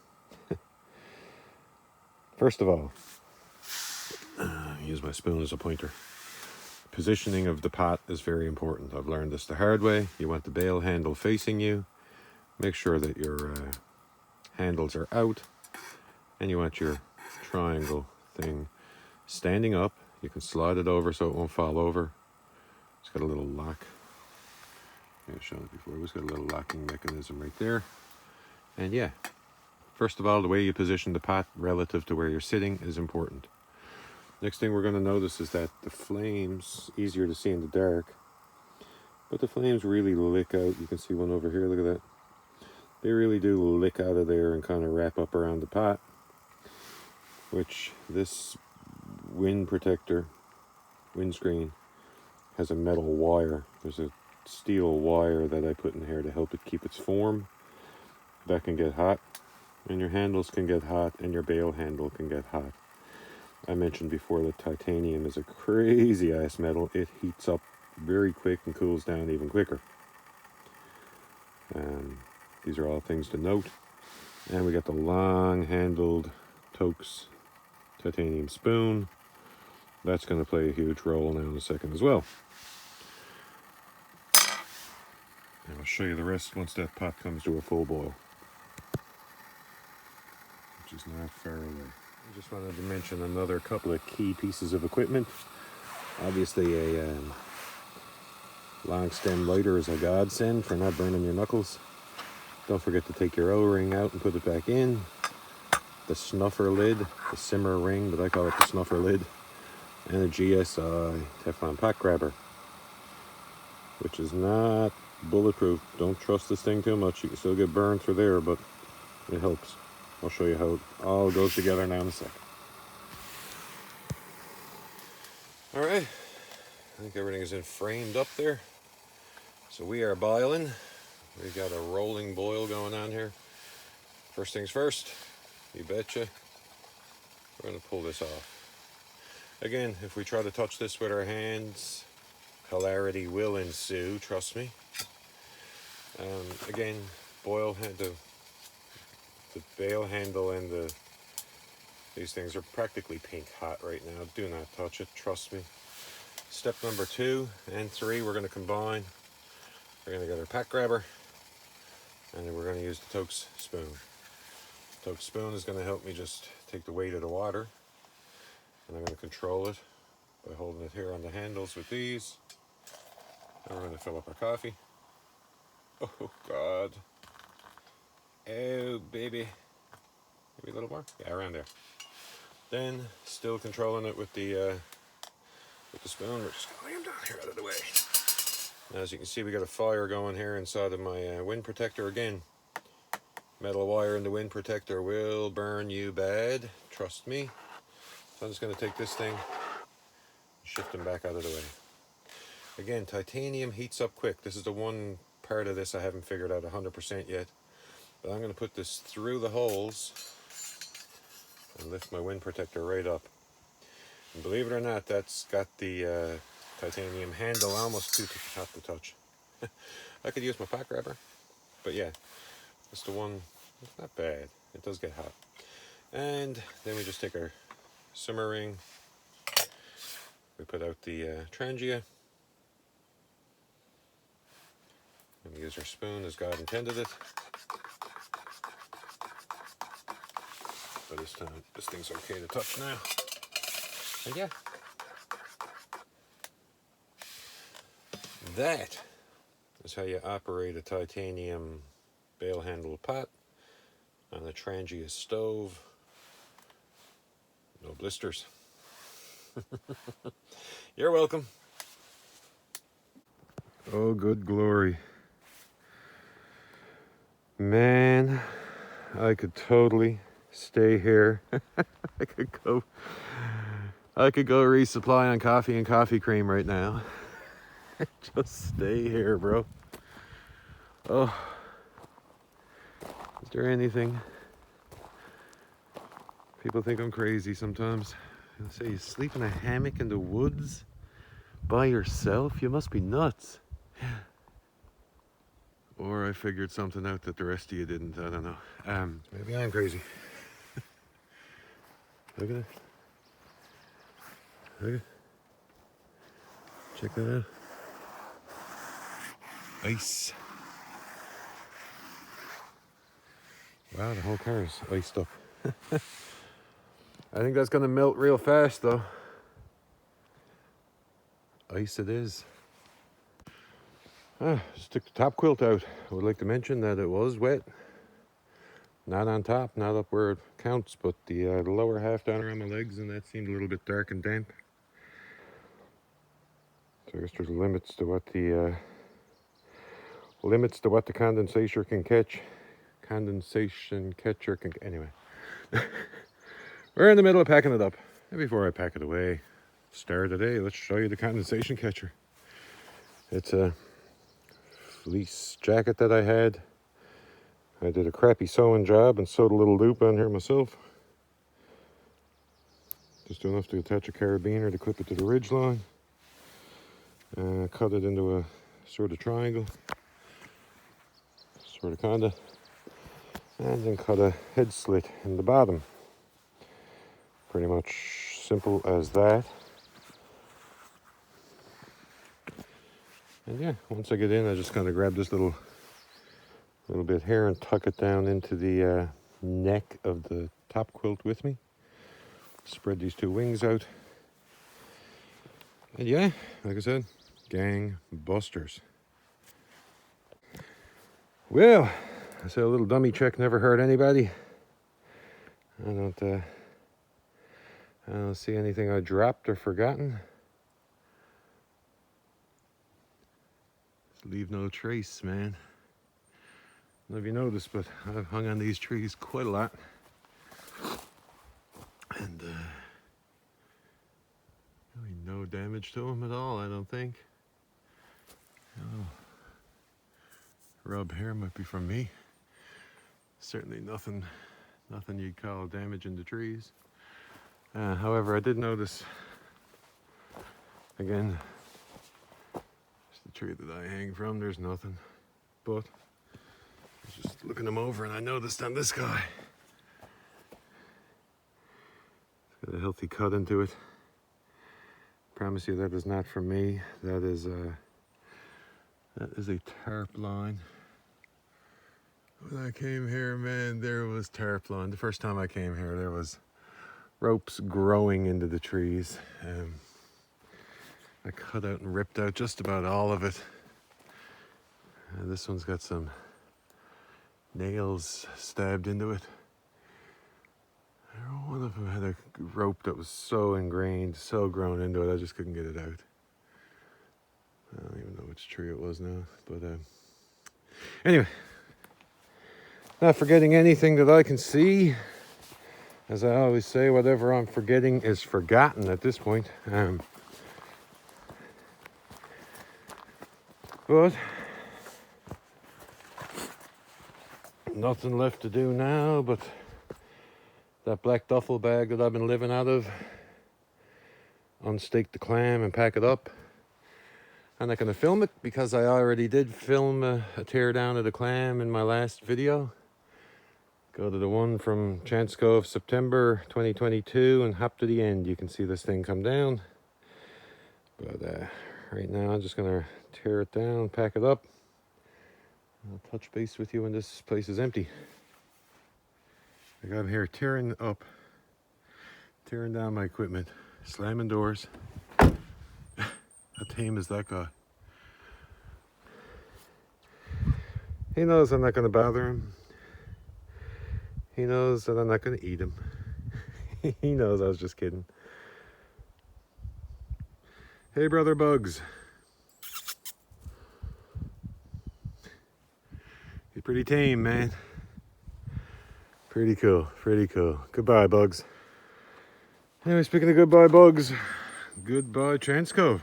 First of all, use my spoon as a pointer. Positioning of the pot is very important. I've learned this the hard way. You want the bail handle facing you. Make sure that your handles are out. And you want your triangle thing standing up. You can slide it over so it won't fall over. It's got a little lock. I've shown it before. It's got a little locking mechanism right there. And yeah, first of all, the way you position the pot relative to where you're sitting is important. Next thing we're going to notice is that the flames, easier to see in the dark, but the flames really lick out. You can see one over here, look at that. They really do lick out of there and kind of wrap up around the pot, which this windscreen, has a metal wire. There's a steel wire that I put in here to help it keep its form. That can get hot, and your handles can get hot, and your bail handle can get hot. I mentioned before that titanium is a crazy ass metal. It heats up very quick and cools down even quicker. These are all things to note. And we got the long handled Toke's titanium spoon. That's going to play a huge role now in a second as well. And I'll show you the rest once that pot comes to a full boil, which is not far away. I just wanted to mention another couple of key pieces of equipment. Obviously a long stem lighter is a godsend for not burning your knuckles. Don't forget to take your O-ring out and put it back in. The snuffer lid, the simmer ring, but I call it the snuffer lid. And a GSI Teflon pot grabber, which is not bulletproof. Don't trust this thing too much. You can still get burned through there, but it helps. I'll show you how it all goes together now in a sec. All right, I think everything is in framed up there. So we are boiling. We've got a rolling boil going on here. First things first, you betcha, we're gonna pull this off. Again, if we try to touch this with our hands, hilarity will ensue, trust me. Again, the bail handle and these things are practically pink hot right now. Do not touch it, trust me. Step number 2 and 3, we're going to combine. We're going to get our pot grabber, and then we're going to use the Toke's spoon. Toke's spoon is going to help me just take the weight of the water, and I'm going to control it by holding it here on the handles with these. And we're going to fill up our coffee. Oh God. Oh baby. Maybe a little more? Yeah, around there. Then, still controlling it with the spoon, we're just going to lay them down here out of the way. Now, as you can see, we got a fire going here inside of my wind protector. Again, metal wire in the wind protector will burn you bad, trust me. So I'm just going to take this thing, shift them back out of the way. Again, titanium heats up quick. This is the one part of this I haven't figured out 100% yet. But I'm going to put this through the holes and lift my wind protector right up. And believe it or not, that's got the titanium handle almost too hot to touch. I could use my pot grabber, but yeah, it's the one. It's not bad. It does get hot. And then we just take our simmer ring. We put out the Trangia. And we use our spoon as God intended it. But this time, this thing's okay to touch now. And yeah. that is how you operate a titanium bale handle pot on a Trangia stove. No blisters. You're welcome. Oh, good glory. Man, I could totally stay here. I could go resupply on coffee and coffee cream right now. Just stay here, bro. Oh, is there anything? People think I'm crazy sometimes. They say, you sleep in a hammock in the woods by yourself? You must be nuts. Or I figured something out that the rest of you didn't. I don't know. Maybe I'm crazy. Look at it. Look at it. Check that out. Ice. Wow, the whole car is iced up. I think that's going to melt real fast, though. Ice it is. Just took the top quilt out. I would like to mention that it was wet. Not on top, not up where it counts, but the lower half down around my legs, and that seemed a little bit dark and damp. So I guess there's limits to what the condensation can catch. Condensation catcher can. Anyway, we're in the middle of packing it up. And before I pack it away, start of the day, let's show you the condensation catcher. It's a fleece jacket that I had. I did a crappy sewing job and sewed a little loop on here myself. Just enough to attach a carabiner to clip it to the ridge line. Cut it into a sort of triangle, sort of kinda, and then cut a head slit in the bottom. Pretty much simple as that. And yeah, once I get in, I just kind of grab this little bit here and tuck it down into the neck of the top quilt with me. Spread these two wings out. And yeah, like I said, gang busters. Well, I said a little dummy check never hurt anybody. I don't see anything I dropped or forgotten. Just leave no trace, man. I don't know if you noticed, but I've hung on these trees quite a lot. And really no damage to them at all, I don't think. Oh, rub here might be from me. Certainly nothing you'd call damage in the trees. However, I did notice, again, it's the tree that I hang from, there's nothing. But I was just looking them over and I noticed on this guy, it's got a healthy cut into it. Promise you that is not from me. That is a tarp line. When I came here, man, there was tarp line. The first time I came here, there was ropes growing into the trees. I cut out and ripped out just about all of it. This one's got some nails stabbed into it. One of them had a rope that was so ingrained, so grown into it, I just couldn't get it out. I don't even know which tree it was now, but anyway, not forgetting anything that I can see. As I always say, whatever I'm forgetting is forgotten at this point. But nothing left to do now but that black duffel bag that I've been living out of, unstake the clam and pack it up. I'm not going to film it because I already did film a tear down of the clam in my last video. Go to the one from Chance Cove, September 2022, and hop to the end. You can see this thing come down. But right now I'm just going to tear it down, pack it up. I'll touch base with you when this place is empty. I got here tearing down my equipment, slamming doors. How tame is that guy? He knows I'm not going to bother him. He knows that I'm not going to eat him. He knows I was just kidding. Hey, brother Bugs. He's pretty tame, man. Pretty cool, pretty cool. Goodbye, Bugs. Anyway, speaking of goodbye, Bugs, goodbye, Transcove.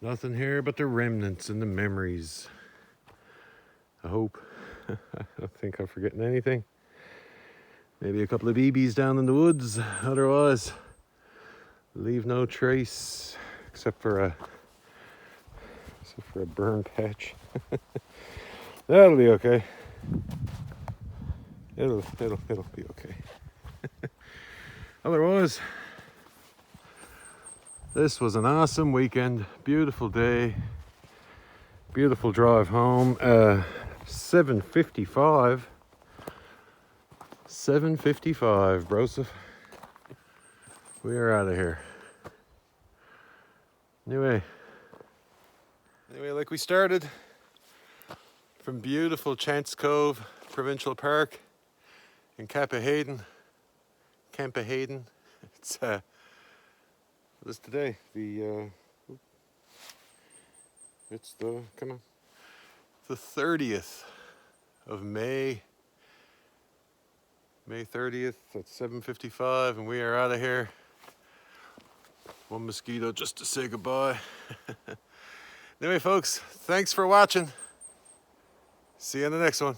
Nothing here but the remnants and the memories. I hope. I don't think I'm forgetting anything. Maybe a couple of BBs down in the woods. Otherwise, leave no trace except for a burn patch. That'll be okay. It'll be okay. Otherwise, this was an awesome weekend. Beautiful day. Beautiful drive home. 7:55. 7:55, Broseph. We are out of here. Anyway, like we started from beautiful Chance Cove Provincial Park in Cappahayden. It's this today. It's the 30th of May. May 30th at 7:55, and we are out of here. One mosquito just to say goodbye. Anyway, folks, thanks for watching. See you in the next one.